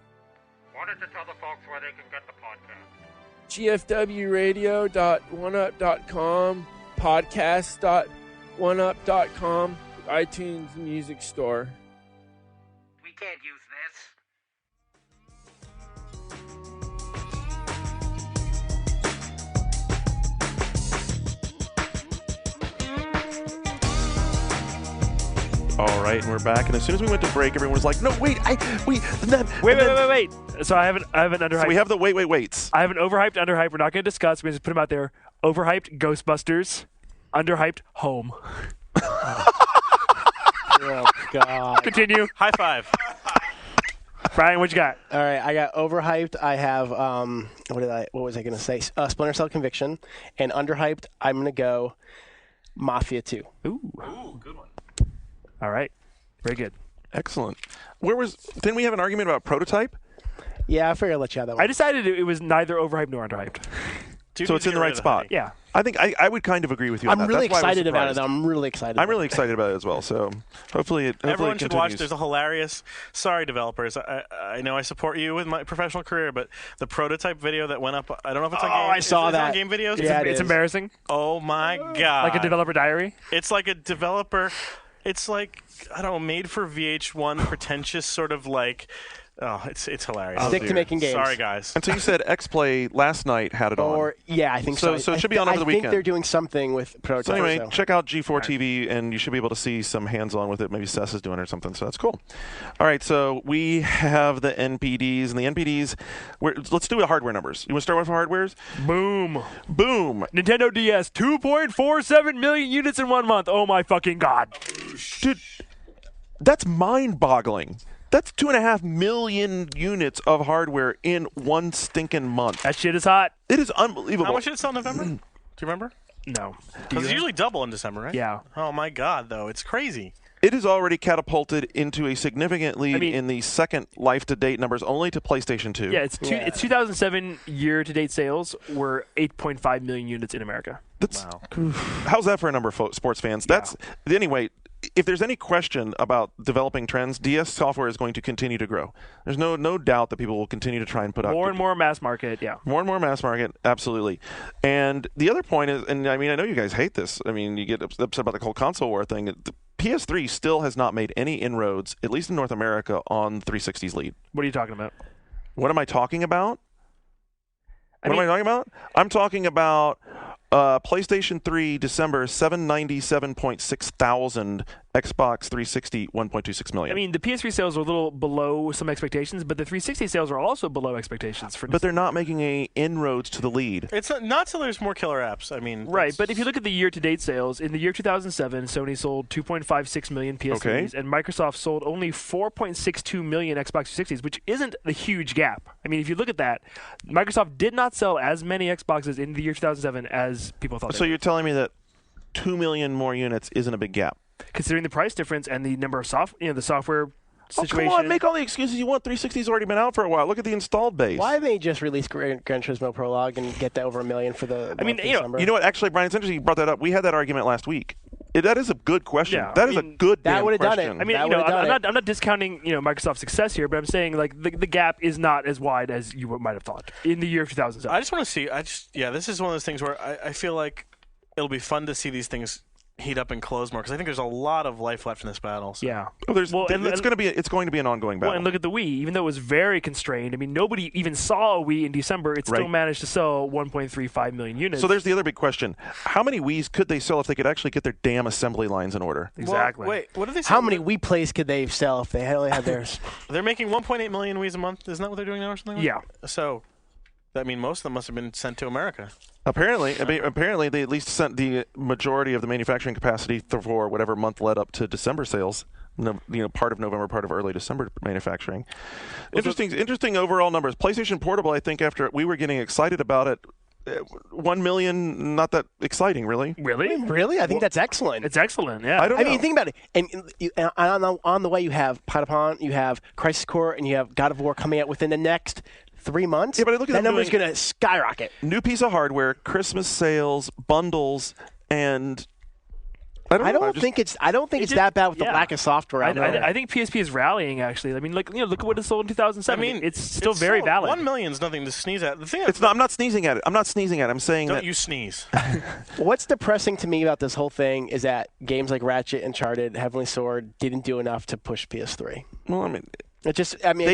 Why don't you tell the folks where they can get the podcast? GFWradio.oneup.com, podcast.oneup.com, iTunes Music Store. We can't use this. All right, and we're back. And as soon as we went to break, everyone was like, "No, wait, wait. So I have an underhyped. So we have the waits. I have an overhyped, underhyped. We're not going to discuss. We just put them out there. Overhyped Ghostbusters, underhyped Home. Oh God. Continue. High five. Brian, what you got? All right, I got overhyped. I have what was I going to say? Splinter Cell Conviction, and underhyped. I'm going to go Mafia 2. Ooh, good one. All right, very good. Excellent. Didn't we have an argument about Prototype? Yeah, I figured I'd let you have that one. I decided it was neither overhyped nor underhyped. So it's in the right spot. Yeah. I think I would kind of agree with you on that. I'm really That's why I was excited about it, though. surprised. I'm really excited. I'm really excited about it as well. So hopefully Everyone it should continues. watch. There's a hilarious. Sorry, developers. I know I support you with my professional career, but the Prototype video that went up. I don't know if it's on game. I saw is it that. on game videos. Yeah, It's embarrassing. Oh my God. Like a developer diary. It's like a developer. It's like I don't know, made for VH1, pretentious sort of like. Oh, it's hilarious. Stick to making games. Sorry, guys. And so you said X-Play last night had it on. Yeah, I think so. So it should be on over the weekend. I think they're doing something with Prototype. So anyway, check out G4 TV, and you should be able to see some hands-on with it. Maybe Sess is doing it or something, so that's cool. All right, so we have the NPDs, and the NPDs, let's do the hardware numbers. You want to start with hardwares? Boom. Nintendo DS, 2.47 million units in 1 month. Oh, my fucking God. Dude, that's mind-boggling. That's 2.5 million units of hardware in one stinking month. That shit is hot. It is unbelievable. How much did it sell in November? Do you remember? No. Because it's usually double in December, right? Yeah. Oh, my God, though. It's crazy. It is already catapulted into a significant lead in the second life-to-date numbers, only to PlayStation 2. Yeah, it's 2007 year-to-date sales were 8.5 million units in America. Wow. How's that for a number of sports fans? That's anyway. If there's any question about developing trends, DS software is going to continue to grow. There's no doubt that people will continue to try and put out more and more mass market, More and more mass market, absolutely. And the other point is, and I mean, I know you guys hate this. I mean, you get upset about the whole console war thing. The PS3 still has not made any inroads, at least in North America, on 360's lead. What are you talking about? What am I talking about? What am I talking about? I'm talking about PlayStation 3 December 797.6 thousand, Xbox 360 1.26 million. I mean, the PS3 sales are a little below some expectations, but the 360 sales are also below expectations. But they're not making any inroads to the lead. It's not till there's more killer apps. I mean, right. But if you look at the year-to-date sales, in the year 2007, Sony sold 2.56 million PS3s, and Microsoft sold only 4.62 million Xbox 360s, which isn't a huge gap. I mean, if you look at that, Microsoft did not sell as many Xboxes in the year 2007 as people thought. So you're telling me that 2 million more units isn't a big gap? Considering the price difference and the number of the software situation. Come on, make all the excuses you want. 360's already been out for a while. Look at the installed base. Why didn't they just release Gran Turismo Prologue and get that over 1 million for the? I mean, you know what? Actually, Brian, it's interesting you brought that up. We had that argument last week. That is a good question. Yeah, that is a good damn question. Done it. I mean, I'm not discounting Microsoft's success here, but I'm saying like the gap is not as wide as you might have thought in the year of 2007. I just want to see. This is one of those things where I feel like it'll be fun to see these things heat up and close more because I think there's a lot of life left in this battle. So. Yeah. It's going to be an ongoing battle. Well, and look at the Wii. Even though it was very constrained, I mean, nobody even saw a Wii in December. It still managed to sell 1.35 million units. So there's the other big question: how many Wiis could they sell if they could actually get their damn assembly lines in order? Exactly. Well, wait, what do they? How many Wii plays could they sell if they only had theirs? They're making 1.8 million Wiis a month. Isn't that what they're doing now or something? Yeah. So, I mean, most of them must have been sent to America. Apparently, they at least sent the majority of the manufacturing capacity for whatever month led up to December sales. Part of November, part of early December manufacturing. Interesting overall numbers. PlayStation Portable, I think, after we were getting excited about it, 1 million, not that exciting, really. Really? I think that's excellent. It's excellent, yeah. I mean, think about it. And on the way, you have Patapon, you have Crisis Core, and you have God of War coming out within the next 3 months. Yeah, but look at that number's going to skyrocket. New piece of hardware, Christmas sales, bundles, and I don't think it's that bad with the lack of software. I think PSP is rallying. Actually, I mean, look at what it sold in 2007. I mean, it's still very valid. 1 million is nothing to sneeze at. The thing I'm not sneezing at it. I'm saying don't you sneeze. What's depressing to me about this whole thing is that games like Ratchet, Uncharted, Heavenly Sword didn't do enough to push PS3. Well, I mean, they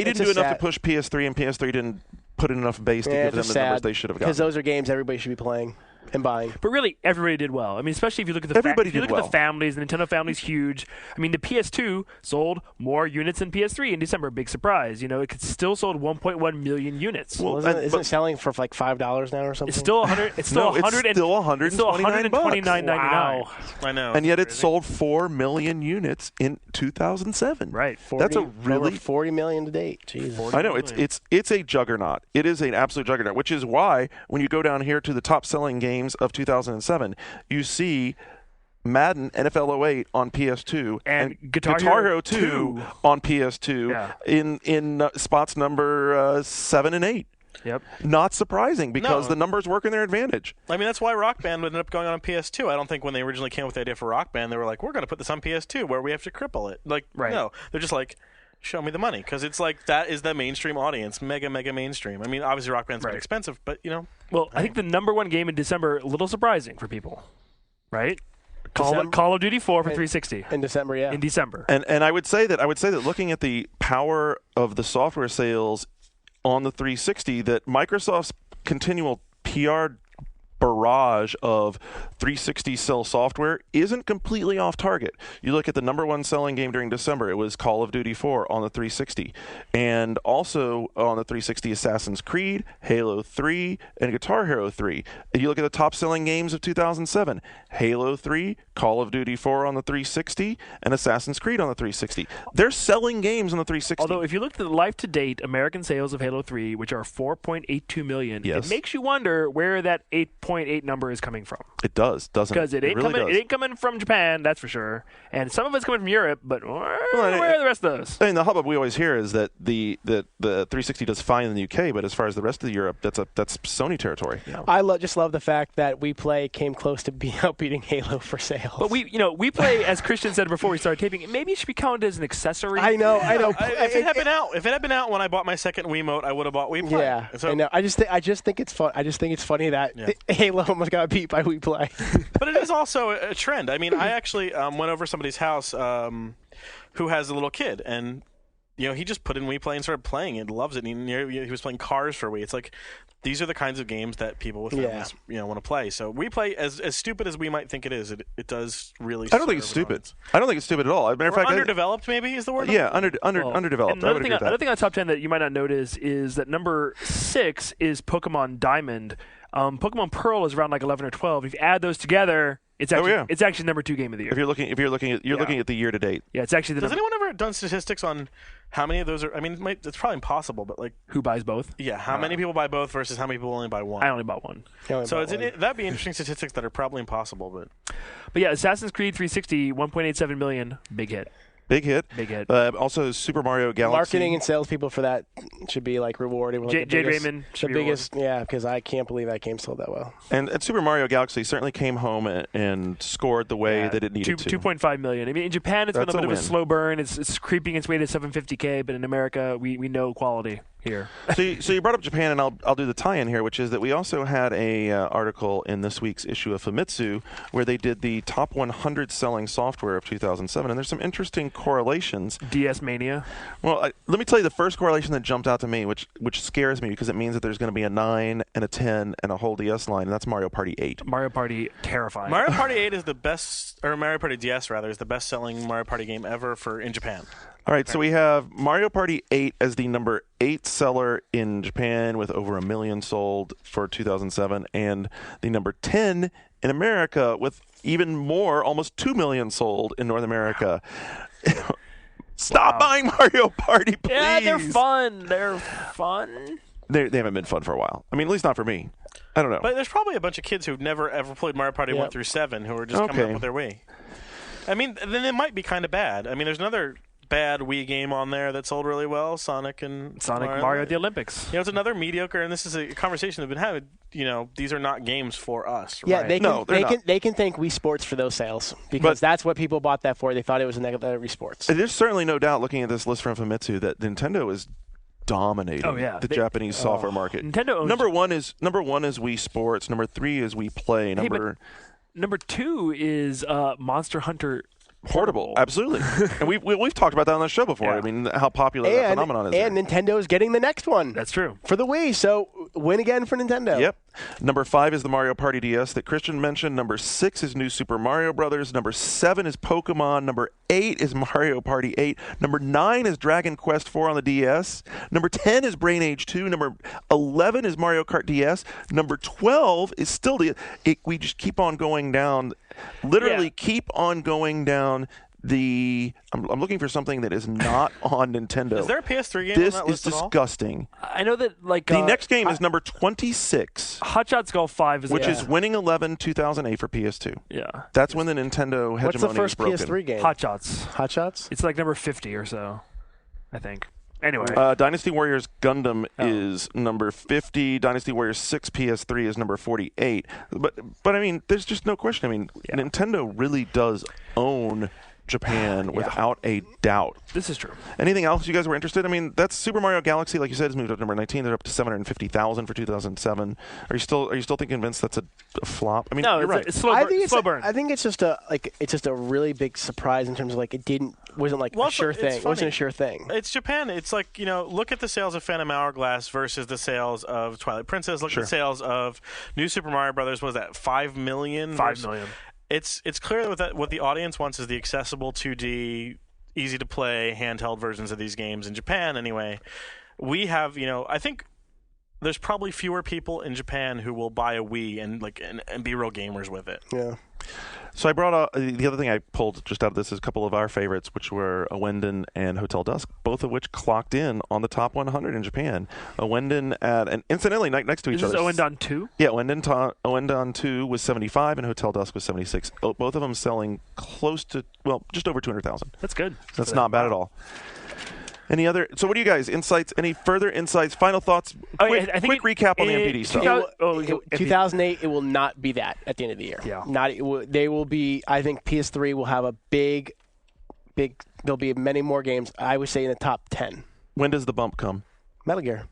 didn't do enough to push PS3, and PS3 didn't put in enough base to give them the numbers they should have gotten. Because those are games everybody should be playing and buying. But really, everybody did well. I mean, especially if you look at the the families, the Nintendo family's huge. I mean, the PS2 sold more units than PS3 in December. Big surprise. It still sold 1.1 million units. Well, isn't it selling for like $5 now or something? It's still $129.99. Wow. I know. And yet it sold 4 million units in 2007. Right. That's a really 40 million to date. Jesus. I know it's a juggernaut. It is an absolute juggernaut, which is why when you go down here to the top selling games of 2007, you see Madden NFL 08 on PS2 and Guitar Hero 2 on PS2 in spots number 7 and 8. Yep. Not surprising because the numbers work in their advantage. I mean, that's why Rock Band ended up going on PS2. I don't think when they originally came up with the idea for Rock Band, they were like, we're going to put this on PS2 where we have to cripple it. No, they're just like, show me the money, because it's like that is the mainstream audience, mega mainstream. I mean, obviously Rock Band's pretty expensive, but Well, I think the number one game in December, a little surprising for people, right? Call of Duty 4 for 360 in December. Yeah, in December. And I would say that looking at the power of the software sales on the 360, that Microsoft's continual PR barrage of 360 sell software isn't completely off target. You look at the number one selling game during December, it was Call of Duty 4 on the 360. And also on the 360, Assassin's Creed, Halo 3, and Guitar Hero 3. And you look at the top selling games of 2007, Halo 3, Call of Duty 4 on the 360, and Assassin's Creed on the 360. They're selling games on the 360. Although if you look at the life-to-date American sales of Halo 3, which are 4.82 million, it makes you wonder where that 8.8 number is coming from. It does, doesn't it? Because it ain't coming from Japan, that's for sure. And some of it's coming from Europe, but where are the rest of those? I mean, the hubbub we always hear is that the 360 does fine in the UK, but as far as the rest of Europe, that's Sony territory. Yeah. I just love the fact that We Play came close to outbeating Halo for sales. But We Play, as Christian said before we started taping, maybe it should be counted as an accessory. I know. If it had been out when I bought my second Wiimote, I would have bought We Play. Yeah, so, I know. I just think it's fun. I just think it's funny that Halo almost got beat by We Play. But it is also a trend. I mean, I actually went over somebody's house who has a little kid, and he just put in We Play and started playing it. Loves it. And he was playing Cars for Wii. It's like these are the kinds of games that people with families want to play. So We Play, as stupid as we might think it is, it does really. I don't think it's stupid. I don't think it's stupid at all. As a matter of fact, underdeveloped maybe is the word. Yeah, underdeveloped. Another thing on top 10 that you might not notice is that number 6 is Pokemon Diamond. Pokemon Pearl is around like 11 or 12. If you add those together, it's actually number 2 game of the year. If you're looking at looking at the year to date. Yeah, it's actually Has anyone ever done statistics on how many of those are? I mean, it's probably impossible, but like who buys both? Yeah, how many people buy both versus how many people only buy one? I only bought one. That'd be interesting statistics that are probably impossible, but yeah, Assassin's Creed 360, 1.87 million, big hit. Big hit. Also, Super Mario Galaxy. Marketing and salespeople for that should be rewarded. Jade Raymond. The biggest, because I can't believe that game sold that well. And Super Mario Galaxy certainly came home and scored the way that it needed to. 2.5 million. I mean, in Japan, it's been a bit of a slow burn. It's creeping its way to 750K, but in America, we know quality here. So you brought up Japan, and I'll do the tie-in here, which is that we also had a article in this week's issue of Famitsu where they did the top 100 selling software of 2007, and there's some interesting correlations. DS Mania. Well, let me tell you the first correlation that jumped out to me, which scares me because it means that there's going to be a 9 and a 10 and a whole DS line, and that's Mario Party 8. Mario Party, terrifying. Mario Party 8 is the best, or Mario Party DS rather, is the best-selling Mario Party game ever in Japan. All right, so we have Mario Party 8 as the number 8 seller in Japan with over 1 million sold for 2007, and the number 10 in America with even more, almost 2 million sold in North America. Stop buying Mario Party, please. Yeah, they're fun. They haven't been fun for a while. I mean, at least not for me. I don't know. But there's probably a bunch of kids who've never ever played Mario Party 1 through 7 who are just coming up with their Wii. I mean, then it might be kind of bad. I mean, there's another bad Wii game on there that sold really well, Sonic Mario at the Olympics. It's another mediocre, and this is a conversation we've been having. These are not games for us. Yeah, right? they can thank Wii Sports for those sales because that's what people bought that for. They thought it was Wii Sports. There's certainly no doubt, looking at this list from Famitsu, that Nintendo is dominating the Japanese software market. Nintendo owns number one is Wii Sports. Number 3 is Wii Play. Number 2 is Monster Hunter Portable, absolutely. And we've talked about that on the show before. Yeah. I mean, how popular that phenomenon is. And Nintendo is getting the next one. That's true. For the Wii, so win again for Nintendo. Yep. Number 5 is the Mario Party DS that Christian mentioned. Number 6 is New Super Mario Brothers. Number 7 is Pokemon. Number 8 is Mario Party 8. Number 9 is Dragon Quest 4 on the DS. Number 10 is Brain Age 2. Number 11 is Mario Kart DS. Number 12 is still we just keep on going down. Literally keep on going down. I'm looking for something that is not on Nintendo. Is there a PS3 game on that list This is disgusting. I know that the next game is number 26. Hot Shots Golf 5 is which is Winning 11 2008 for PS2. Yeah. That's when the Nintendo hegemony What's the first broken. PS3 game? Hot Shots. Hot Shots? It's like number 50 or so, I think. Anyway. Dynasty Warriors Gundam is number 50. Dynasty Warriors 6 PS3 is number 48. But I mean, there's just no question. I mean, Nintendo really does own Japan without a doubt. This is true. Anything else you guys were interested? I mean, that's Super Mario Galaxy, like you said, has moved up to number 19. They're up to 750,000 for 2007. Are you still thinking, convinced that's a flop? I mean, no, you're right. It's slow burn. I think it's just a really big surprise in terms of like wasn't like a sure thing. It wasn't a sure thing. It's Japan. It's like, look at the sales of Phantom Hourglass versus the sales of Twilight Princess. Look at the sales of New Super Mario Brothers. What was that, 5 million? 5 million. It's clear that what the audience wants is the accessible 2D, easy to play, handheld versions of these games in Japan. Anyway, we have, I think there's probably fewer people in Japan who will buy a Wii and be real gamers with it. Yeah. So I brought up the other thing I pulled just out of this is a couple of our favorites, which were Owendon and Hotel Dusk, both of which clocked in on the top 100 in Japan. Owendon and incidentally next to each other. Is this Owendon 2? Yeah, Owendon 2 was 75 and Hotel Dusk was 76. Both of them selling close to, just over 200,000. That's good. That's not bad at all. So what do you guys, insights, any further insights, final thoughts, quick recap on the MPD stuff? 2008, it will not be that at the end of the year. Yeah. They will be, I think PS3 will have a big, there'll be many more games, I would say in the top 10. When does the bump come? Metal Gear.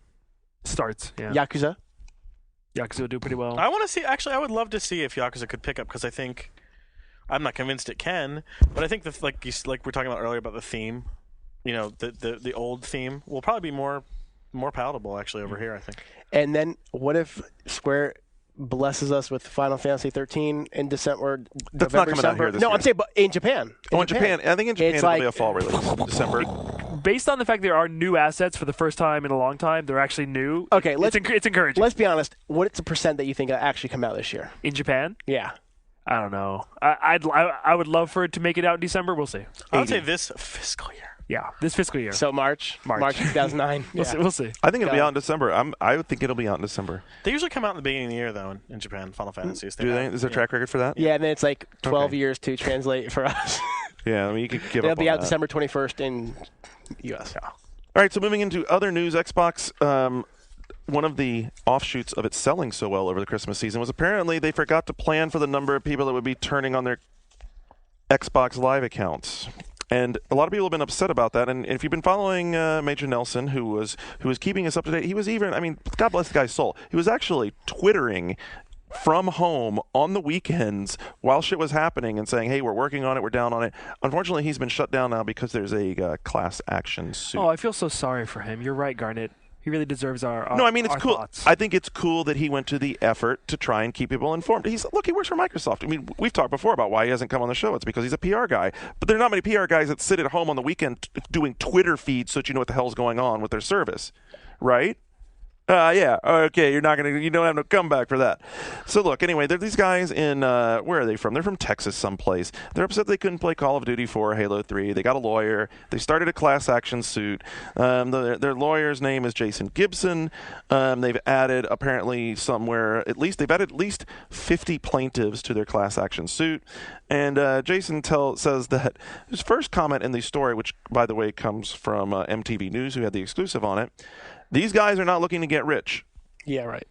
Starts, yeah. Yakuza will do pretty well. I want to see, actually, I would love to see if Yakuza could pick up, because I think, I'm not convinced it can, but I think like we're talking about earlier about the theme, the old theme will probably be more palatable actually over here, I think. And then what if Square blesses us with Final Fantasy 13 in December? That's not coming out here this year. I'm saying, but in Japan. In Japan. I think in Japan it'll be a fall release, December. Based on the fact there are new assets for the first time in a long time, they're actually new. Okay, it's encouraging. Let's be honest. What's the percent that you think will actually come out this year in Japan? Yeah. I don't know. I would love for it to make it out in December. We'll see. I would say this fiscal year. Yeah, this fiscal year. So March 2009. We'll see. I think it'll be out in December. I would think it'll be out in December. They usually come out in the beginning of the year, though, in Japan, Final Fantasy. Do they? Is there a track record for that? Yeah, and then it's like 12 years to translate for us. Yeah, I mean, you could give It'll be out December 21st in U.S. Yeah. All right, so moving into other news, Xbox, one of the offshoots of it selling so well over the Christmas season was apparently they forgot to plan for the number of people that would be turning on their Xbox Live accounts. And a lot of people have been upset about that. And if you've been following Major Nelson, who was keeping us up to date, he was even, I mean, God bless the guy's soul, he was actually Twittering from home on the weekends while shit was happening and saying, hey, we're working on it, we're down on it. Unfortunately, he's been shut down now because there's a class action suit. Oh, I feel so sorry for him. You're right, Garnet. He really deserves our No, I mean, it's cool. Thoughts. I think it's cool that he went to the effort to try and keep people informed. He works for Microsoft. I mean, we've talked before about why he hasn't come on the show. It's because he's a PR guy. But there are not many PR guys that sit at home on the weekend doing Twitter feeds so that you know what the hell's going on with their service, right? Yeah. Okay. You don't have no comeback for that. So look, anyway, there are these guys in, where are they from? They're from Texas someplace. They're upset they couldn't play Call of Duty 4 or Halo 3. They got a lawyer. They started a class action suit. Their lawyer's name is Jason Gibson. They've added apparently they've added at least 50 plaintiffs to their class action suit. And Jason says that his first comment in the story, which by the way comes from MTV News, who had the exclusive on it, these guys are not looking to get rich. Yeah, right.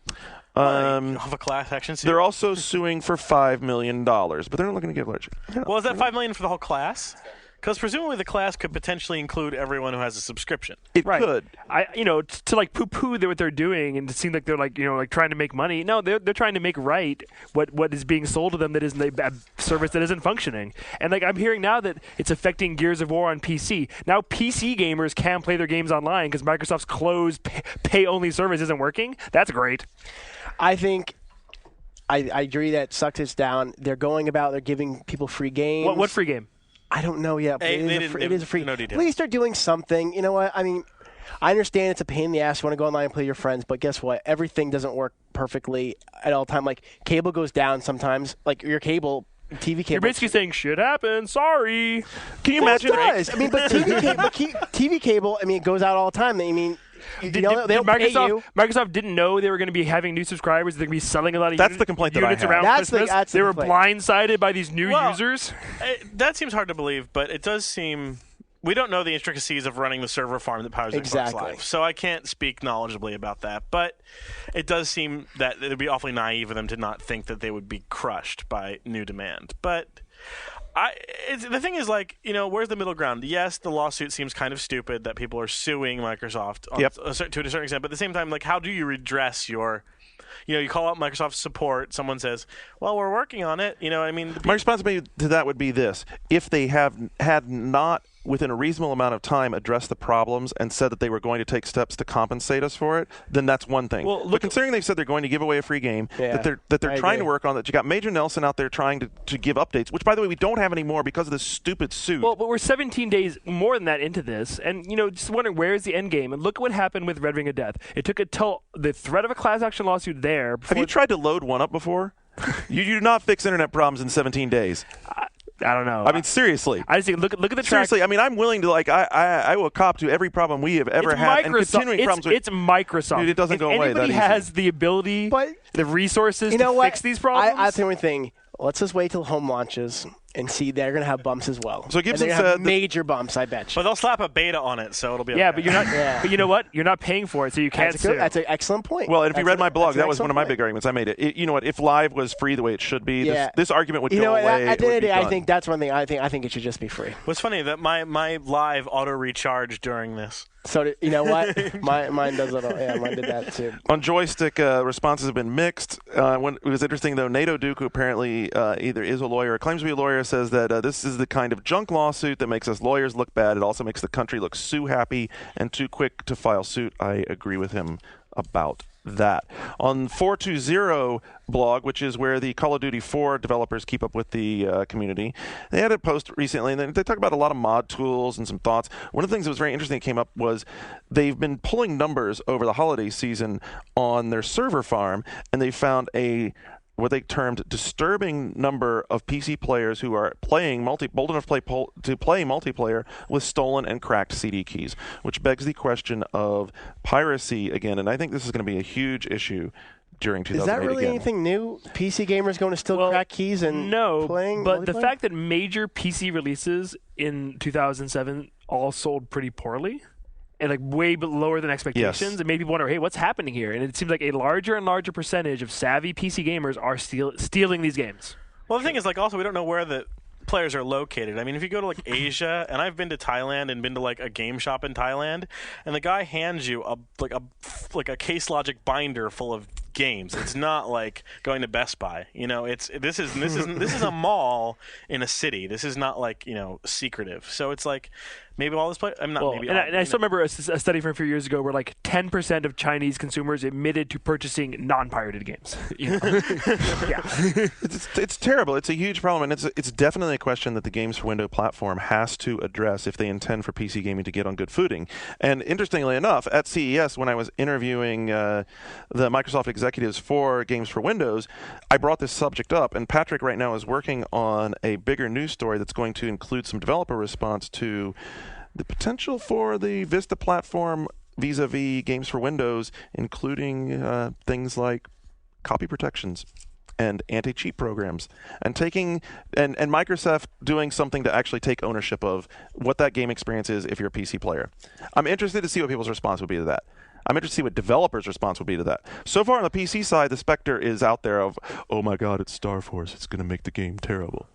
Of a class action suit. They're also suing for $5 million, but they're not looking to get rich. Well, is that $5 million for the whole class? Because presumably the class could potentially include everyone who has a subscription. It could. To like poo-poo what they're doing and to seem like they're like trying to make money. No, they're trying to make right what is being sold to them that isn't a service that isn't functioning. And like I'm hearing now that it's affecting Gears of War on PC. Now PC gamers can play their games online because Microsoft's closed pay-only service isn't working. That's great. I think I agree that sucks it's down. They're giving people free games. What free game? I don't know yet, but it is a free. No detail. Please start doing something. You know what? I mean, I understand it's a pain in the ass. You want to go online and play with your friends, but guess what? Everything doesn't work perfectly at all time. Like cable goes down sometimes. Like your cable. TV cable. You're basically saying shit happens. Sorry. Can you imagine? It does. I mean, but TV cable. I mean, it goes out all the time. I mean. Microsoft didn't know they were going to be having new subscribers. They're going to be selling a lot of That's the complaint that I units have. around Christmas. They were complaint. blindsided by these new users. That seems hard to believe, but it does seem... We don't know the intricacies of running the server farm that powers Xbox Live, so I can't speak knowledgeably about that. But it does seem that it would be awfully naive of them to not think that they would be crushed by new demand. But The thing is, like, where's the middle ground? Yes, the lawsuit seems kind of stupid that people are suing Microsoft to a certain extent, but at the same time, like, how do you redress your... you call out Microsoft support. Someone says, well, we're working on it. My response to that would be this. If they had not, within a reasonable amount of time, addressed the problems and said that they were going to take steps to compensate us for it, then that's one thing. Well, but considering they've said they're going to give away a free game, that they're trying to work on, that you got Major Nelson out there trying to give updates, which, by the way, we don't have anymore because of this stupid suit. Well, but we're 17 days more than that into this, and, just wondering where is the end game? And look at what happened with Red Ring of Death. It took until the threat of a class action lawsuit there. Have you tried to load one up before? You do not fix internet problems in 17 days. I don't know. I mean, seriously. I just think, look at the track. Seriously, I mean, I'm willing to, I will cop to every problem we have ever had and continuing problems with. It's Microsoft. Dude, it doesn't go away that easy. Anybody has the ability, the resources to fix these problems? I think one thing. Let's just wait till home launches and see they're going to have bumps as well. So Gibson said major bumps, I bet you. But they'll slap a beta on it, so it'll be okay. But you're not. But you know what? You're not paying for it, so you can't sue. That's an excellent point. Well, and if you read my blog, that was one of my big arguments. I made it. You know what? If Live was free the way it should be, this argument would go away. At the end of the day, I think that's one thing. I think it should just be free. What's funny that my Live auto recharged during this. So you know what? mine does it all. Yeah, mine did that too. On Joystick, responses have been mixed. It was interesting though. Nato Duke, who apparently either is a lawyer or claims to be a lawyer, says that this is the kind of junk lawsuit that makes us lawyers look bad. It also makes the country look sue happy and too quick to file suit. I agree with him about that. On 420 blog, which is where the Call of Duty 4 developers keep up with the community, they had a post recently, and they talk about a lot of mod tools and some thoughts. One of the things that was very interesting that came up was they've been pulling numbers over the holiday season on their server farm, and they found what they termed disturbing number of PC players who are playing bold enough to play multiplayer with stolen and cracked CD keys, which begs the question of piracy again. And I think this is going to be a huge issue during 2008. Is that really anything new? PC gamers going to still crack keys and playing? But the fact that major PC releases in 2007 all sold pretty poorly. And way lower than expectations, and made people wonder, hey, what's happening here? And it seems like a larger and larger percentage of savvy PC gamers are stealing these games. Well, the thing is, also, we don't know where the players are located. I mean, if you go to Asia, and I've been to Thailand and been to a game shop in Thailand, and the guy hands you a Case Logic binder full of games. It's not like going to Best Buy. This is a mall in a city. This is not secretive. So it's maybe all this play. I'm not. Maybe. And I still remember a study from a few years ago where 10% of Chinese consumers admitted to purchasing non-pirated games. Yeah, it's terrible. It's a huge problem, and it's definitely a question that the Games for Windows platform has to address if they intend for PC gaming to get on good footing. And interestingly enough, at CES, when I was interviewing the Microsoft executives for Games for Windows, I brought this subject up, and Patrick right now is working on a bigger news story that's going to include some developer response to the potential for the Vista platform vis-a-vis Games for Windows, including things like copy protections and anti-cheat programs, and Microsoft doing something to actually take ownership of what that game experience is if you're a PC player. I'm interested to see what people's response would be to that. I'm interested to see what developers' response would be to that. So far on the PC side, the specter is out there of, oh my God, it's Star Force. It's going to make the game terrible.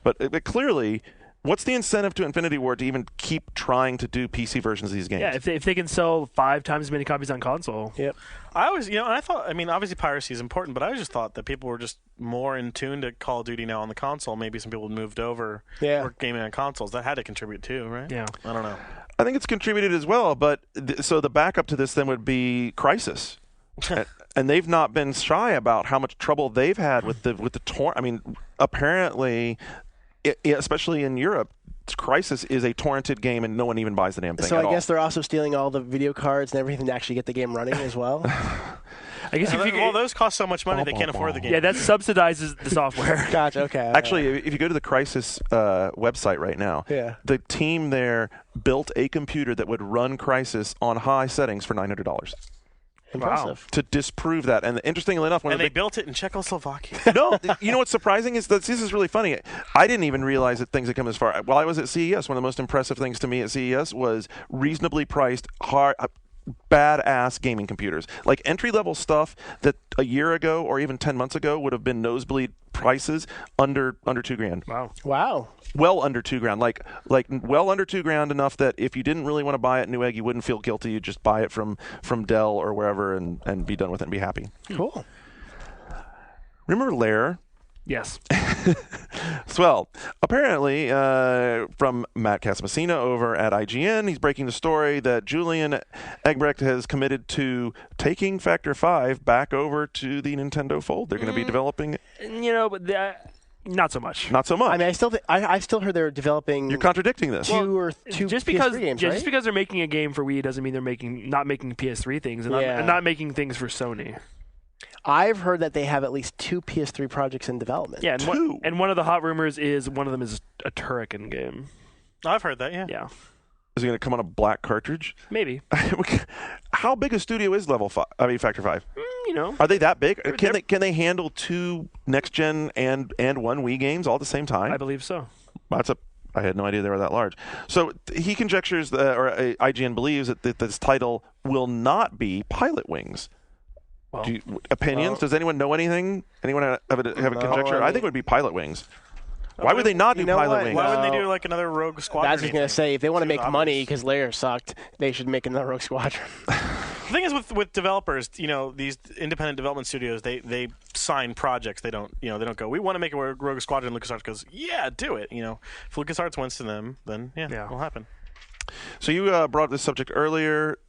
But clearly, what's the incentive to Infinity Ward to even keep trying to do PC versions of these games? Yeah, if they can sell 5 times as many copies on console. Yep. I always, and I thought, obviously piracy is important, but I just thought that people were just more in tune to Call of Duty now on the console. Maybe some people moved over or gaming on consoles. That had to contribute too, right? Yeah. I don't know. I think it's contributed as well, but so the backup to this then would be Crysis. And they've not been shy about how much trouble they've had with the torrent. Apparently, especially in Europe, Crysis is a torrented game, and no one even buys the damn thing. So I guess they're also stealing all the video cards and everything to actually get the game running as well. I guess those cost so much money they can't afford the game. Yeah, that subsidizes the software. Gotcha. Okay. Actually, if you go to the Crysis website right now, the team there built a computer that would run Crysis on high settings for $900. Impressive. Wow. To disprove that. And interestingly enough, they built it in Czechoslovakia. No, you know what's surprising is that this is really funny. I didn't even realize that things had come this far. While I was at CES, one of the most impressive things to me at CES was reasonably priced badass gaming computers. Like entry-level stuff that a year ago or even 10 months ago would have been nosebleed prices under $2,000. Wow. Well under $2,000. Like well under $2,000 enough that if you didn't really want to buy it Newegg, you wouldn't feel guilty. You'd just buy it from Dell or wherever and be done with it and be happy. Cool. Remember Lair? Yes. Well, apparently, from Matt Casamassina over at IGN, he's breaking the story that Julian Eggebrecht has committed to taking Factor 5 back over to the Nintendo Fold. They're going to be developing it. But not so much. Not so much. I mean, I still heard they're developing. You're contradicting this. Two just PS3 games, right? Just because they're making a game for Wii doesn't mean they're not making PS3 things and not making things for Sony. I've heard that they have at least 2 PS3 projects in development. Yeah, and one of the hot rumors is one of them is a Turrican game. I've heard that, yeah. Yeah. Is it going to come on a black cartridge? Maybe. How big a studio is Factor 5? Mm, Are they that big? Can they handle 2 next gen and 1 Wii games all at the same time? I believe so. I had no idea they were that large. So he conjectures or IGN believes that this title will not be Pilot Wings. Well, opinions? Does anyone know anything? Anyone have a conjecture? I think it would be Pilot Wings. Why would they not do Pilot Wings? Why wouldn't they do like another Rogue Squadron? I was just going to say, if they want to make money because Lair sucked, they should make another Rogue Squadron. The thing is with developers, these independent development studios, they sign projects. They don't go, we want to make a Rogue Squadron. LucasArts goes, yeah, do it. If LucasArts wants to them, then it'll happen. So you brought up this subject earlier.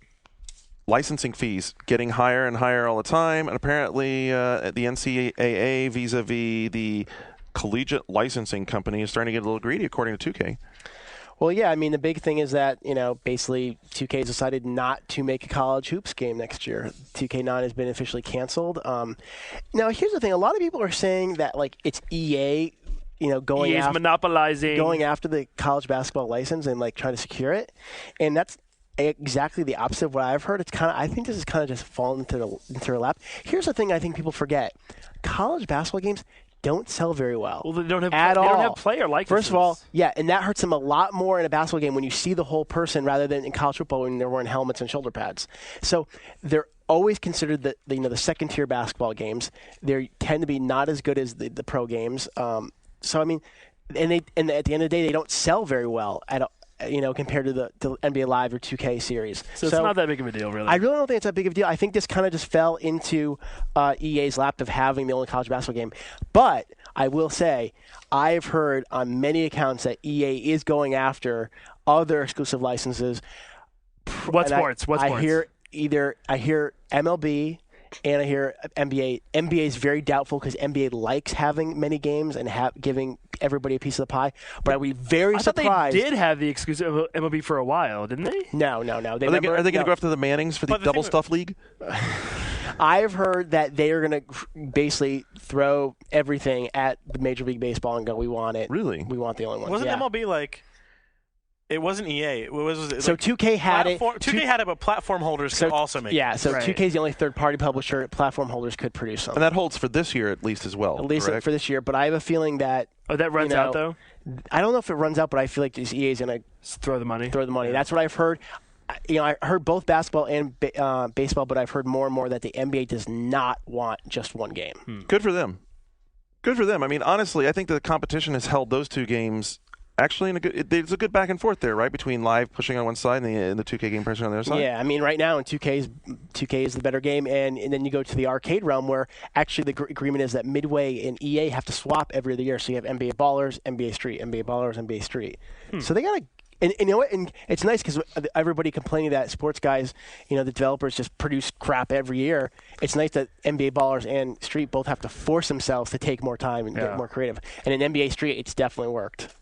Licensing fees getting higher and higher all the time, and apparently the NCAA vis-a-vis the collegiate licensing company is starting to get a little greedy, according to 2K. Well, yeah, I mean, the big thing is that, basically 2K has decided not to make a college hoops game next year. 2K9 has been officially canceled. Now, here's the thing. A lot of people are saying that, it's EA, going after the college basketball license and, trying to secure it. And that's exactly the opposite of what I've heard. I think this is kind of just fallen into their lap. Here's the thing I think people forget. College basketball games don't sell very well. Well, they don't have at all. They don't have player likeness. First of all, yeah, and that hurts them a lot more in a basketball game when you see the whole person rather than in college football when they're wearing helmets and shoulder pads. So they're always considered the second tier basketball games. They tend to be not as good as the pro games. So I mean, and at the end of the day, they don't sell very well at all. Compared to the NBA Live or 2K series. So it's not that big of a deal, really. I really don't think it's that big of a deal. I think this kind of just fell into EA's lap of having the only college basketball game. But I will say, I've heard on many accounts that EA is going after other exclusive licenses. What sports? I hear MLB. And I hear NBA. NBA is very doubtful because NBA likes having many games and giving everybody a piece of the pie. But I'd be very surprised. I thought they did have the exclusive MLB for a while, didn't they? No. Are they going to go after the Mannings for the Double Stuff League? I've heard that they are going to basically throw everything at the Major League Baseball and go, we want it. Really? We want the only one. Wasn't MLB It wasn't EA. So 2K had it. 2K had it, but platform holders could also make it. Yeah, so 2K is the only third-party publisher. Platform holders could produce them. And that holds for this year at least as well. At least for this year. But I have a feeling that... Oh, that runs out, though? I don't know if it runs out, but I feel like EA is going to... Throw the money? Yeah. That's what I've heard. I heard both basketball and baseball, but I've heard more and more that the NBA does not want just one game. Good for them. I mean, honestly, I think the competition has held those two games... Actually, there's a good back and forth there, right? Between Live pushing on one side and the 2K game pushing on the other side. Yeah, I mean, right now, 2K is the better game, and then you go to the arcade realm where actually the agreement is that Midway and EA have to swap every other year. So you have NBA Ballers, NBA Street, NBA Ballers, NBA Street. So they got to. And you know what? And it's nice because everybody complaining that sports guys, the developers just produce crap every year. It's nice that NBA Ballers and Street both have to force themselves to take more time and get more creative. And in NBA Street, it's definitely worked.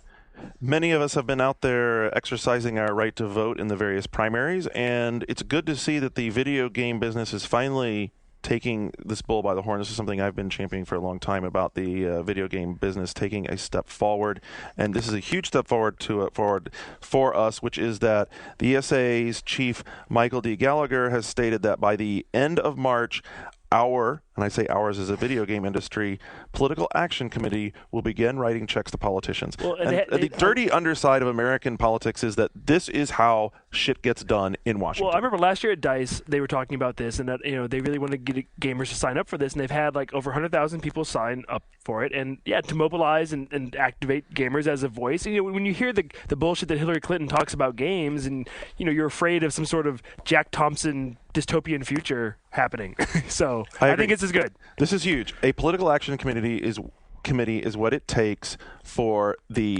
Many of us have been out there exercising our right to vote in the various primaries, and it's good to see that the video game business is finally taking this bull by the horn. This is something I've been championing for a long time about the video game business taking a step forward, and this is a huge step forward for us, which is that the ESA's chief Michael D. Gallagher has stated that by the end of March, and I say ours as a video game industry, political action committee will begin writing checks to politicians. Well, the dirty underside of American politics is that this is how shit gets done in Washington. Well, I remember last year at DICE, they were talking about this, and that they really wanted to get gamers to sign up for this, and they've had like over 100,000 people sign up for it, and to mobilize and activate gamers as a voice. And, when you hear the bullshit that Hillary Clinton talks about games, and you're afraid of some sort of Jack Thompson dystopian future happening. So I think this is good. This is huge. A political action committee is what it takes for the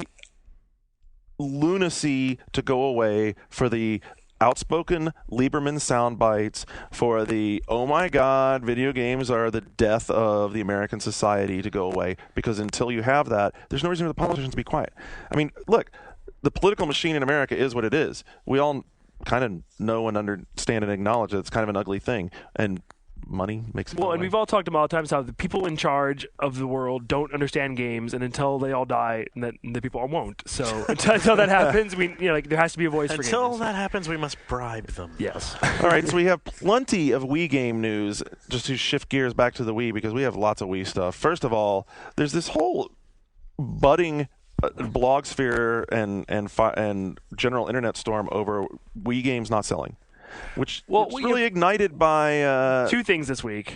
lunacy to go away, for the outspoken Lieberman sound bites, for the oh my god, video games are the death of the American society to go away. Because until you have that, there's no reason for the politicians to be quiet. I mean, look, the political machine in America is what it is. We all kind of know and understand and acknowledge that it's kind of an ugly thing, and money makes it. Well, and we've all talked about all the times how the people in charge of the world don't understand games, and until they all die, and the people won't. So until that happens, there has to be a voice for gamers. Until that happens, we must bribe them. Yes. All right, so we have plenty of Wii game news. Just to shift gears back to the Wii, because we have lots of Wii stuff. First of all, there's this whole budding blogsphere and general internet storm over Wii games not selling, which was really ignited by two things this week.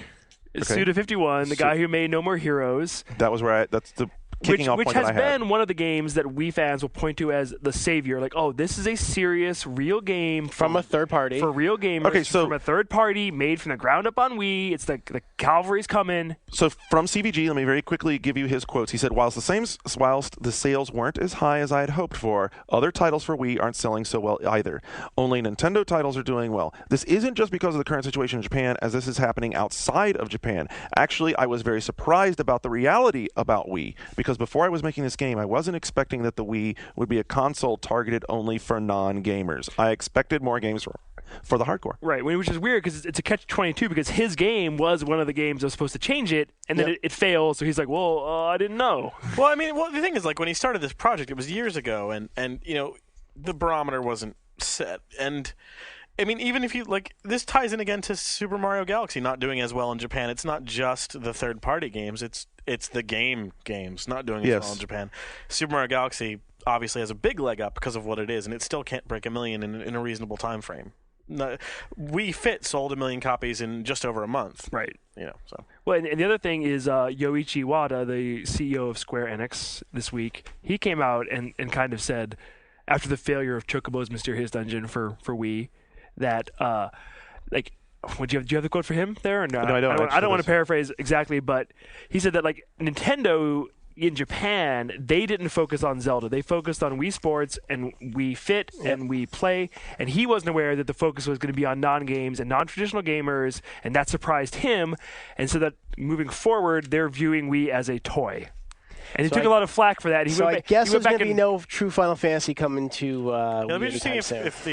Suda51, the guy who made No More Heroes. That was where that's the kicking off point which that I has had. been one of the games that Wii fans will point to as the savior. Like, oh, this is a serious, real game from a third party for real gamers. Okay, so from a third party, made from the ground up on Wii. It's the cavalry's coming. So from CVG, let me very quickly give you his quotes. He said, whilst the sales weren't as high as I had hoped for, other titles for Wii aren't selling so well either. Only Nintendo titles are doing well. This isn't just because of the current situation in Japan, as this is happening outside of Japan. Actually, I was very surprised about the reality about Wii, because before I was making this game, I wasn't expecting that the Wii would be a console targeted only for non-gamers. I expected more games for the hardcore. Right, which is weird because it's a catch-22, because his game was one of the games that was supposed to change it, and then it failed, so he's like, well, I didn't know. Well, the thing is, like, when he started this project, it was years ago, and the barometer wasn't set, and even if you, this ties in again to Super Mario Galaxy not doing as well in Japan. It's not just the third-party games, it's the games not doing as well in Japan. Super Mario Galaxy obviously has a big leg up because of what it is, and it still can't break 1 million in a reasonable time frame. Wii Fit sold 1 million copies in just over a month. Right. So. Well, and the other thing is Yoichi Wada, the CEO of Square Enix, this week, he came out and kind of said, after the failure of Chocobo's Mysterious Dungeon for Wii, that do you have the quote for him there? Or no, I don't. I don't want to paraphrase exactly, but he said that Nintendo in Japan, they didn't focus on Zelda. They focused on Wii Sports and Wii Fit and Wii Play, and he wasn't aware that the focus was going to be on non-games and non-traditional gamers, and that surprised him. And so that moving forward, they're viewing Wii as a toy. And he took a lot of flack for that. I guess there's going to be no true Final Fantasy coming to it'll be interesting if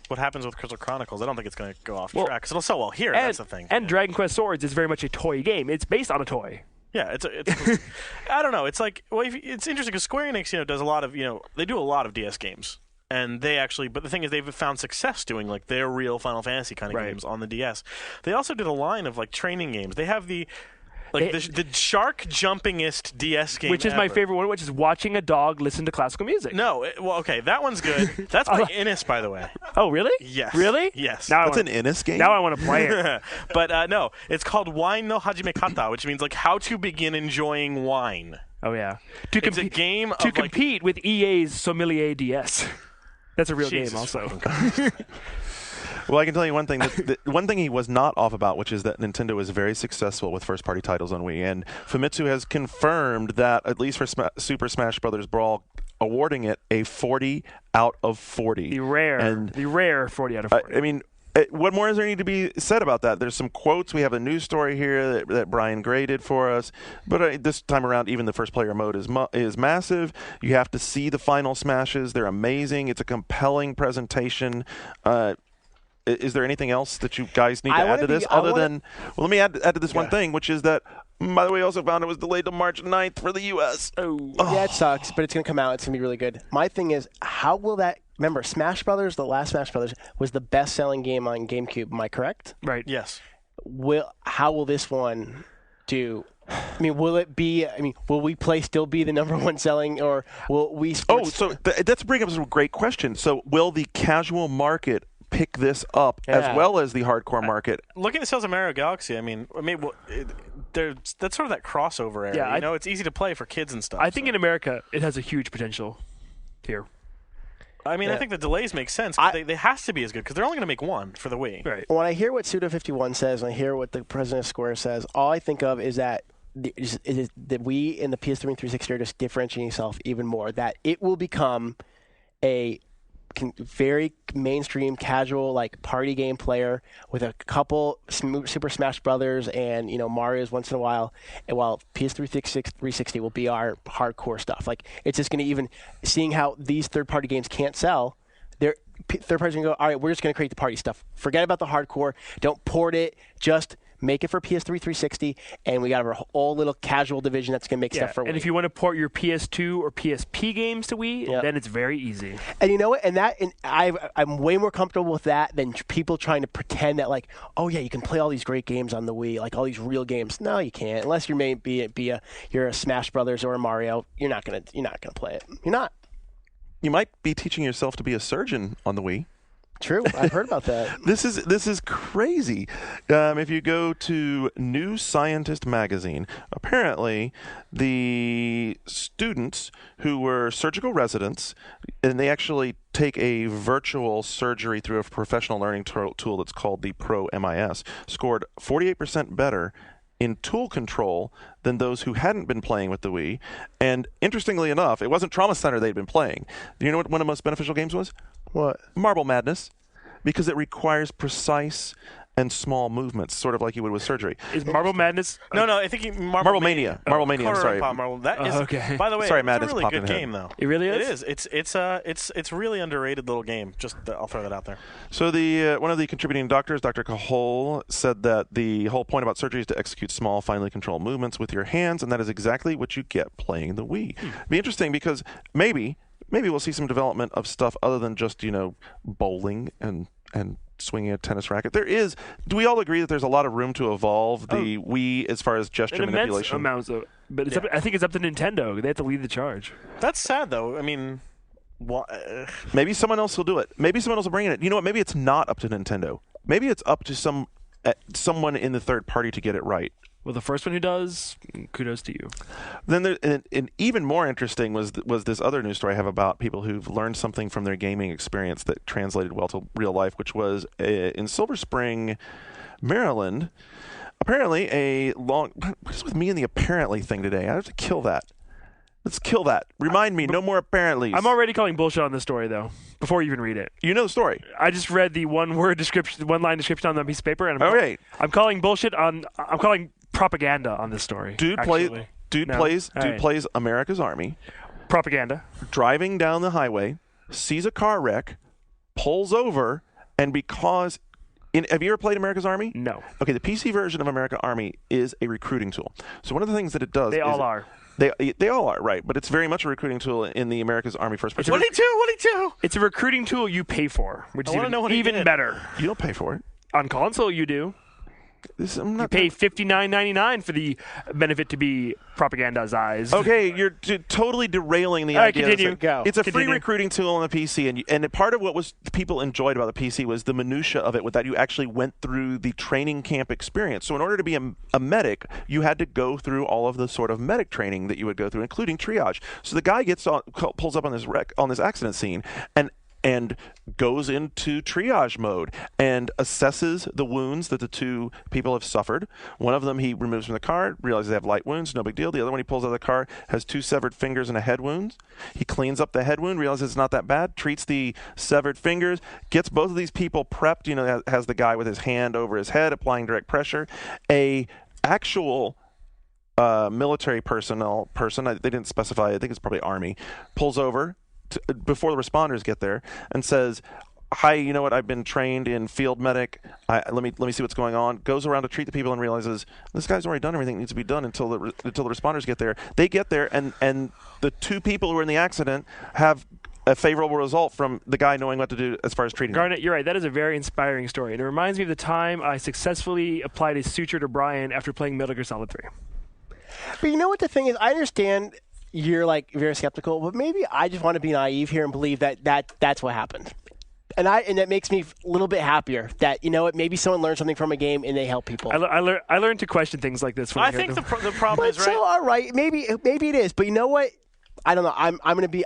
what happens with Crystal Chronicles. I don't think it's going to go off track, because it'll sell well here. That's the thing. And Dragon Quest Swords is very much a toy game. It's based on a toy. Yeah, it's I don't know. It's like, it's interesting because Square Enix, does a lot of, they do a lot of DS games, and they actually, but the thing is, they've found success doing their real Final Fantasy kind of games on the DS. They also did a line of training games. They have the shark jumpingest DS game, which is my favorite one, which is watching a dog listen to classical music. No, okay, that one's good. That's by Innis, by the way. Oh, really? Yes. Really? Yes. That's an Innis game? Now I want to play it. But no, it's called Wine no Hajime Kata, which means how to begin enjoying wine. Oh yeah. It's a game to compete with EA's Sommelier DS. That's a real game, also. Well, I can tell you one thing. One thing he was not off about, which is that Nintendo is very successful with first-party titles on Wii. And Famitsu has confirmed that, at least for Super Smash Bros. Brawl, awarding it a 40 out of 40. The rare 40 out of 40. What more is there need to be said about that? There's some quotes. We have a news story here that Brian Gray did for us. But this time around, even the first-player mode is massive. You have to see the final smashes. They're amazing. It's a compelling presentation. Is there anything else that you guys need to add to this let me add to this one thing, which is that, by the way, I also found it was delayed to March 9th for the U.S. Yeah, it sucks, but it's going to come out. It's going to be really good. My thing is, how will that – remember, Smash Brothers, the last Smash Brothers, was the best-selling game on GameCube. Am I correct? Right. Yes. how will this one do? I mean, will it be? I mean, will We Play still be the number one selling, or will we? That's bringing up a great question. So, will the casual market pick this up as well as the hardcore market? Looking at the sales of Mario Galaxy, that's sort of that crossover area. Yeah, it's easy to play for kids and stuff. I think in America it has a huge potential here. I think the delays make sense. They has to be as good because they're only going to make one for the Wii. Right. When I hear what Suda51 says, when I hear what the president of Square says, all I think of is that the Wii and the PS3 and 360 are just differentiating itself even more. That it will become a very mainstream, casual, like party game player with a couple Super Smash Brothers and Mario's once in a while. And while PS3 360 will be our hardcore stuff. Like it's just going to even seeing how these third-party games can't sell. Third parties are going to go, all right, we're just going to create the party stuff. Forget about the hardcore. Don't port it. Just make it for PS3 360, and we got our whole little casual division that's going to make stuff for Wii. And if you want to port your PS2 or PSP games to Wii, then it's very easy. And you know what? I'm way more comfortable with that than people trying to pretend that you can play all these great games on the Wii, like all these real games. No, you can't. Unless you're you're a Smash Brothers or a Mario, you're not gonna play it. You're not. You might be teaching yourself to be a surgeon on the Wii. True, I've heard about that. This is crazy. If you go to New Scientist magazine, apparently the students who were surgical residents, and they actually take a virtual surgery through a professional learning tool that's called the Pro MIS, scored 48% better in tool control than those who hadn't been playing with the Wii. And interestingly enough, it wasn't Trauma Center they'd been playing. You know what one of the most beneficial games was? What? Marble Madness, because it requires precise and small movements, sort of like you would with surgery. Is Marble Madness? No, I think Marble Mania. Marble Mania. I'm sorry. That is, okay. By the way, sorry, it's a really good game, though. It really is. It is. It's really underrated little game. I'll throw that out there. So one of the contributing doctors, Dr. Cahol, said that the whole point about surgery is to execute small, finely controlled movements with your hands, and that is exactly what you get playing the Wii. It'd be interesting because maybe we'll see some development of stuff other than just bowling and swinging a tennis racket. Do we all agree that there's a lot of room to evolve the Wii as far as gesture manipulation? Amounts of, but I think it's up to Nintendo. They have to lead the charge. That's sad, though. I mean, maybe someone else will do it. Maybe someone else will bring it. You know what? Maybe it's not up to Nintendo. Maybe it's up to someone in the third party to get it right. Well, the first one who does, kudos to you. Then and even more interesting was this other news story I have about people who've learned something from their gaming experience that translated well to real life, which was in Silver Spring, Maryland. Apparently what is with me and the apparently thing today? I have to kill that. Let's kill that. Remind me, no more apparentlys. I'm already calling bullshit on this story, though, before you even read it. You know the story. I just read the one-line description on the piece of paper, and I'm calling bullshit I'm calling propaganda on this story. Dude plays America's Army. Propaganda. Driving down the highway, sees a car wreck, pulls over, and because... have you ever played America's Army? No. Okay, the PC version of America's Army is a recruiting tool. So one of the things that it does They all are. They all are, right. But it's very much a recruiting tool in the America's Army first person. What do you do? It's a recruiting tool you pay for, which is even better. You don't pay for it. On console, you do. You pay $59.99 for the benefit to be propagandized. Okay, you're totally derailing the idea. Continue. It's a free recruiting tool on the PC, and part of what people enjoyed about the PC was the minutia of it, with that you actually went through the training camp experience. So in order to be a medic, you had to go through all of the sort of medic training that you would go through, including triage. So the guy pulls up on this accident scene, and goes into triage mode and assesses the wounds that the two people have suffered. One of them he removes from the car, realizes they have light wounds, no big deal. The other one he pulls out of the car has 2 severed fingers and a head wound. He cleans up the head wound, realizes it's not that bad, treats the severed fingers, gets both of these people prepped, has the guy with his hand over his head applying direct pressure. A actual military person, they didn't specify, I think it's probably Army, pulls over before the responders get there and says, hi, you know what, I've been trained in field medic. Let me see what's going on. Goes around to treat the people and realizes this guy's already done everything that needs to be done until the responders get there. They get there, and the 2 people who are in the accident have a favorable result from the guy knowing what to do as far as treating Garnet, you're right. That is a very inspiring story. And it reminds me of the time I successfully applied a suture to Brian after playing Metal Gear Solid 3. But you know what the thing is? I understand you're like very skeptical, but maybe I just want to be naive here and believe that's what happened. And that makes me a little bit happier that, you know what, maybe someone learned something from a game and they help people. I learned to question things like this. I think the problem is, right? So, all right, maybe it is, but you know what? I don't know. I'm gonna be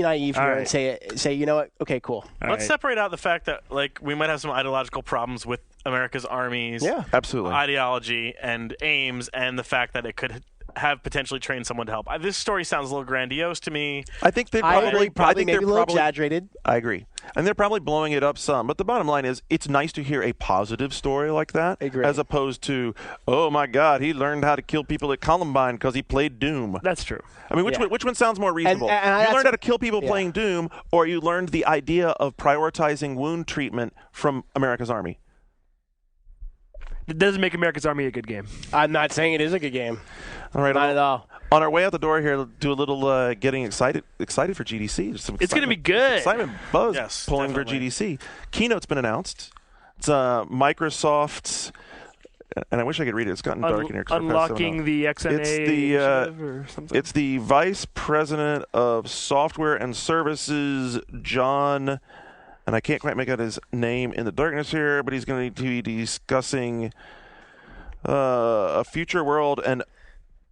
naive here and say you know what? Okay, cool. Let's separate out the fact that like we might have some ideological problems with America's armies, absolutely, ideology and aims, and the fact that it could have potentially trained someone to help. This story sounds a little grandiose to me. I think they probably maybe a little exaggerated. I agree. And they're probably blowing it up some. But the bottom line is it's nice to hear a positive story like that as opposed to, oh, my God, he learned how to kill people at Columbine because he played Doom. That's true. I mean, which one sounds more reasonable? And you learned how to kill people playing Doom, or you learned the idea of prioritizing wound treatment from America's Army? It doesn't make America's Army a good game. I'm not saying it is a good game. All right, not at all. On our way out the door here, do a little getting excited for GDC. It's going to be good. Excitement buzz pulling for GDC. Keynote's been announced. It's Microsoft's, and I wish I could read it. It's gotten dark in here. Unlocking the XNA. It's the Vice President of Software and Services, John, and I can't quite make out his name in the darkness here, but he's going to be discussing a future world and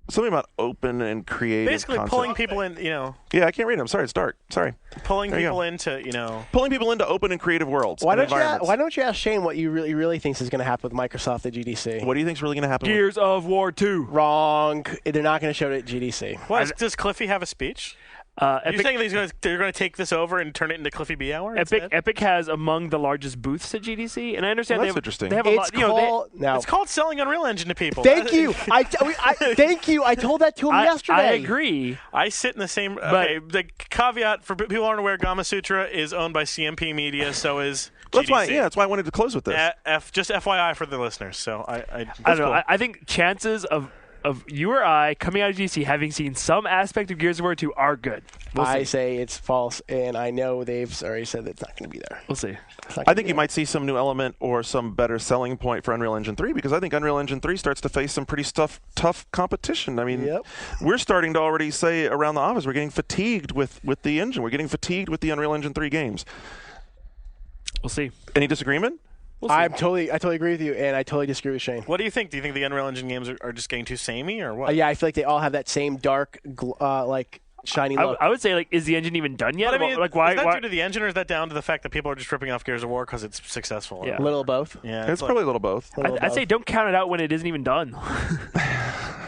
something about open and creative basically concept. Pulling people in, Yeah, I can't read it. I'm sorry, it's dark. Sorry. Pulling people into, Pulling people into open and creative worlds. Why don't you ask Shane what you really think is going to happen with Microsoft at GDC? What do you think is really going to happen? Gears of War 2. Wrong. They're not going to show it at GDC. What, does Cliffy have a speech? You're saying they're going to take this over and turn it into Cliffy B Hour? Epic has among the largest booths at GDC, and I understand that's interesting. They have a lot. It's called selling Unreal Engine to people. Thank you. Thank you. I told that to him yesterday. I agree. I sit in the same. Okay, the caveat for people who aren't aware: Gamma Sutra is owned by CMP Media. So is GDC. That's why I wanted to close with this. Just FYI for the listeners. So I don't know. I think chances of you or I coming out of GDC having seen some aspect of Gears of War 2 are good. I say it's false, and I know they've already said that it's not going to be there. We'll see. I think you might see some new element or some better selling point for Unreal Engine 3 because I think Unreal Engine 3 starts to face some pretty tough competition. I mean, we're starting to already say around the office we're getting fatigued with the engine. We're getting fatigued with the Unreal Engine 3 games. We'll see. Any disagreement? I totally agree with you, and I totally disagree with Shane. What do you think? Do you think the Unreal Engine games are just getting too samey, or what? Yeah, I feel like they all have that same dark, shiny look. I would say, is the engine even done yet? I mean, why? Is that due to the engine, or is that down to the fact that people are just ripping off Gears of War because it's successful? Yeah. A little of both. Yeah, it's probably a little both. I'd say don't count it out when it isn't even done.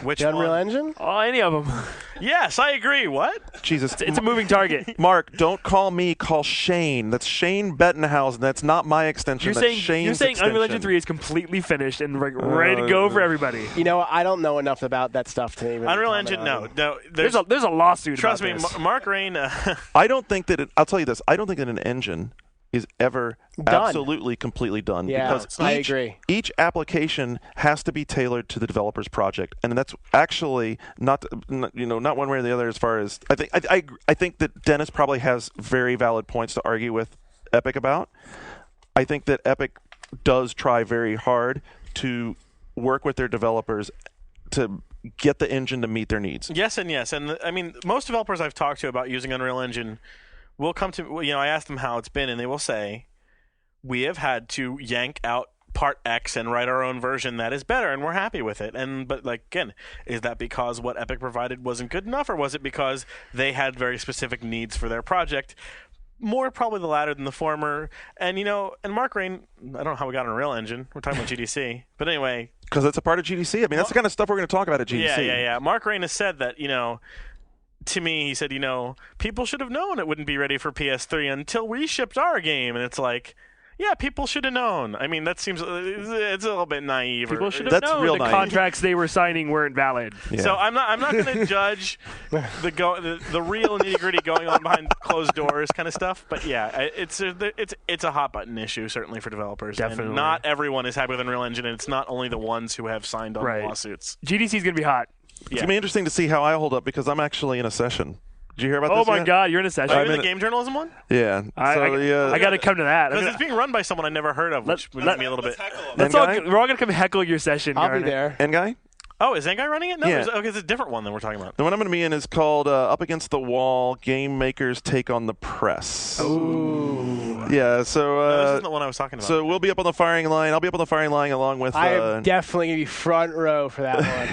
Which Unreal Engine? Oh, any of them. Yes, I agree. What? Jesus. It's a moving target. Mark, don't call me. Call Shane. That's Shane Bettenhausen. That's not my extension. That's Shane's You're saying extension. Unreal Engine 3 is completely finished and ready to go for everybody. You know, I don't know enough about that stuff to even Unreal Engine, no. There's a lawsuit. Trust me, about this. Mark Rain. I don't think that. I'll tell you this. I don't think that an engine is ever absolutely completely done. Yeah, because I agree. Each application has to be tailored to the developer's project, and that's actually not one way or the other. As far as I think that Dennis probably has very valid points to argue with Epic about. I think that Epic does try very hard to work with their developers to get the engine to meet their needs. Yes and yes, and I mean most developers I've talked to about using Unreal Engine will come to, I asked them how it's been, and they will say, we have had to yank out part X and write our own version that is better, and we're happy with it. But again, is that because what Epic provided wasn't good enough, or was it because they had very specific needs for their project? More probably the latter than the former. And, and Mark Rain, I don't know how we got on Unreal Engine. We're talking about GDC. But anyway. Because it's a part of GDC. I mean, that's the kind of stuff we're going to talk about at GDC. Yeah. Mark Rain has said that, to me, he said, people should have known it wouldn't be ready for PS3 until we shipped our game. And it's like, yeah, people should have known. I mean, that seems it's a little bit naive. People should have known the contracts they were signing weren't valid. Yeah. So I'm not going to judge the real nitty-gritty going on behind closed doors kind of stuff. But yeah, it's a hot button issue certainly for developers. Definitely. And not everyone is happy with Unreal Engine, and it's not only the ones who have signed on lawsuits. GDC is going to be hot. It's going to be interesting to see how I hold up because I'm actually in a session. Did you hear about this? Oh my God, you're in a session. Are you in the game journalism one? Yeah. I got to come to that because it's being run by someone I never heard of, which would make me a little bit. We're all going to come heckle your session. I'll be there. End guy. Oh, is Zengai running it? No, yeah. Okay, it's a different one than we're talking about. The one I'm going to be in is called Up Against the Wall, Game Makers Take on the Press. Ooh. Yeah, so... no, this isn't the one I was talking about. So we'll be up on the firing line. I'll be up on the firing line along with... I am definitely going to be front row for that one.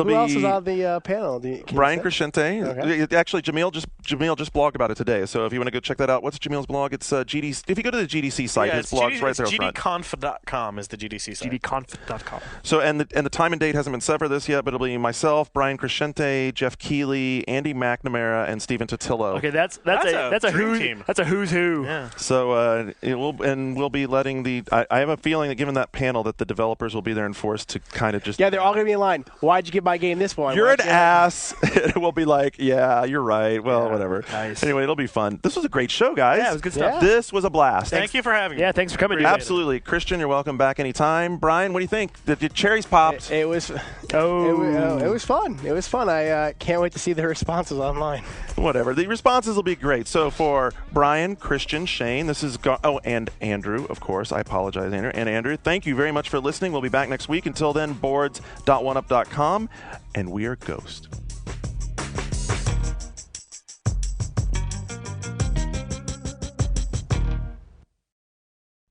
Who else is on the panel? Brian Crescente. Okay. Actually, Jamil just blogged about it today, so if you want to go check that out, what's Jamil's blog? It's GDC. If you go to the GDC site, his blog's right there up front. GDconf.com is the GDC site. GDconf.com. So, and the time and date hasn't been set for this yet, but it'll be myself, Brian Crescente, Jeff Keighley, Andy McNamara, and Stephen Totillo. Okay, that's a who's team. That's a who's who. Yeah. So we'll be letting the. I have a feeling that given that panel that the developers will be there and forced to kind of just. Yeah, they're all going to be in line. Why'd you get my game this one? You're an ass. We'll be like, yeah, you're right. Well, whatever. Nice. Anyway, it'll be fun. This was a great show, guys. Yeah, it was good stuff. Yeah. This was a blast. Thank you for having me. Yeah, thanks for coming. Absolutely. Christian, you're welcome back anytime. Brian, what do you think? The cherries popped. It was. It was fun. It was fun. I can't wait to see the responses online. Whatever. The responses will be great. So for Brian, Christian, Shane, this is and Andrew, of course. I apologize, Andrew. And Andrew, thank you very much for listening. We'll be back next week. Until then, boards.oneup.com, and we are Ghost.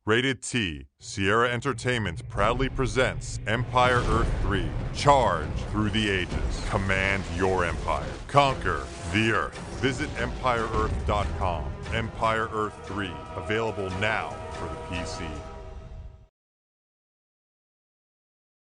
Rated T, Sierra Entertainment proudly presents Empire Earth 3, Charge Through the Ages. Command your empire. Conquer the Earth. Visit EmpireEarth.com. Empire Earth 3, available now for the PC.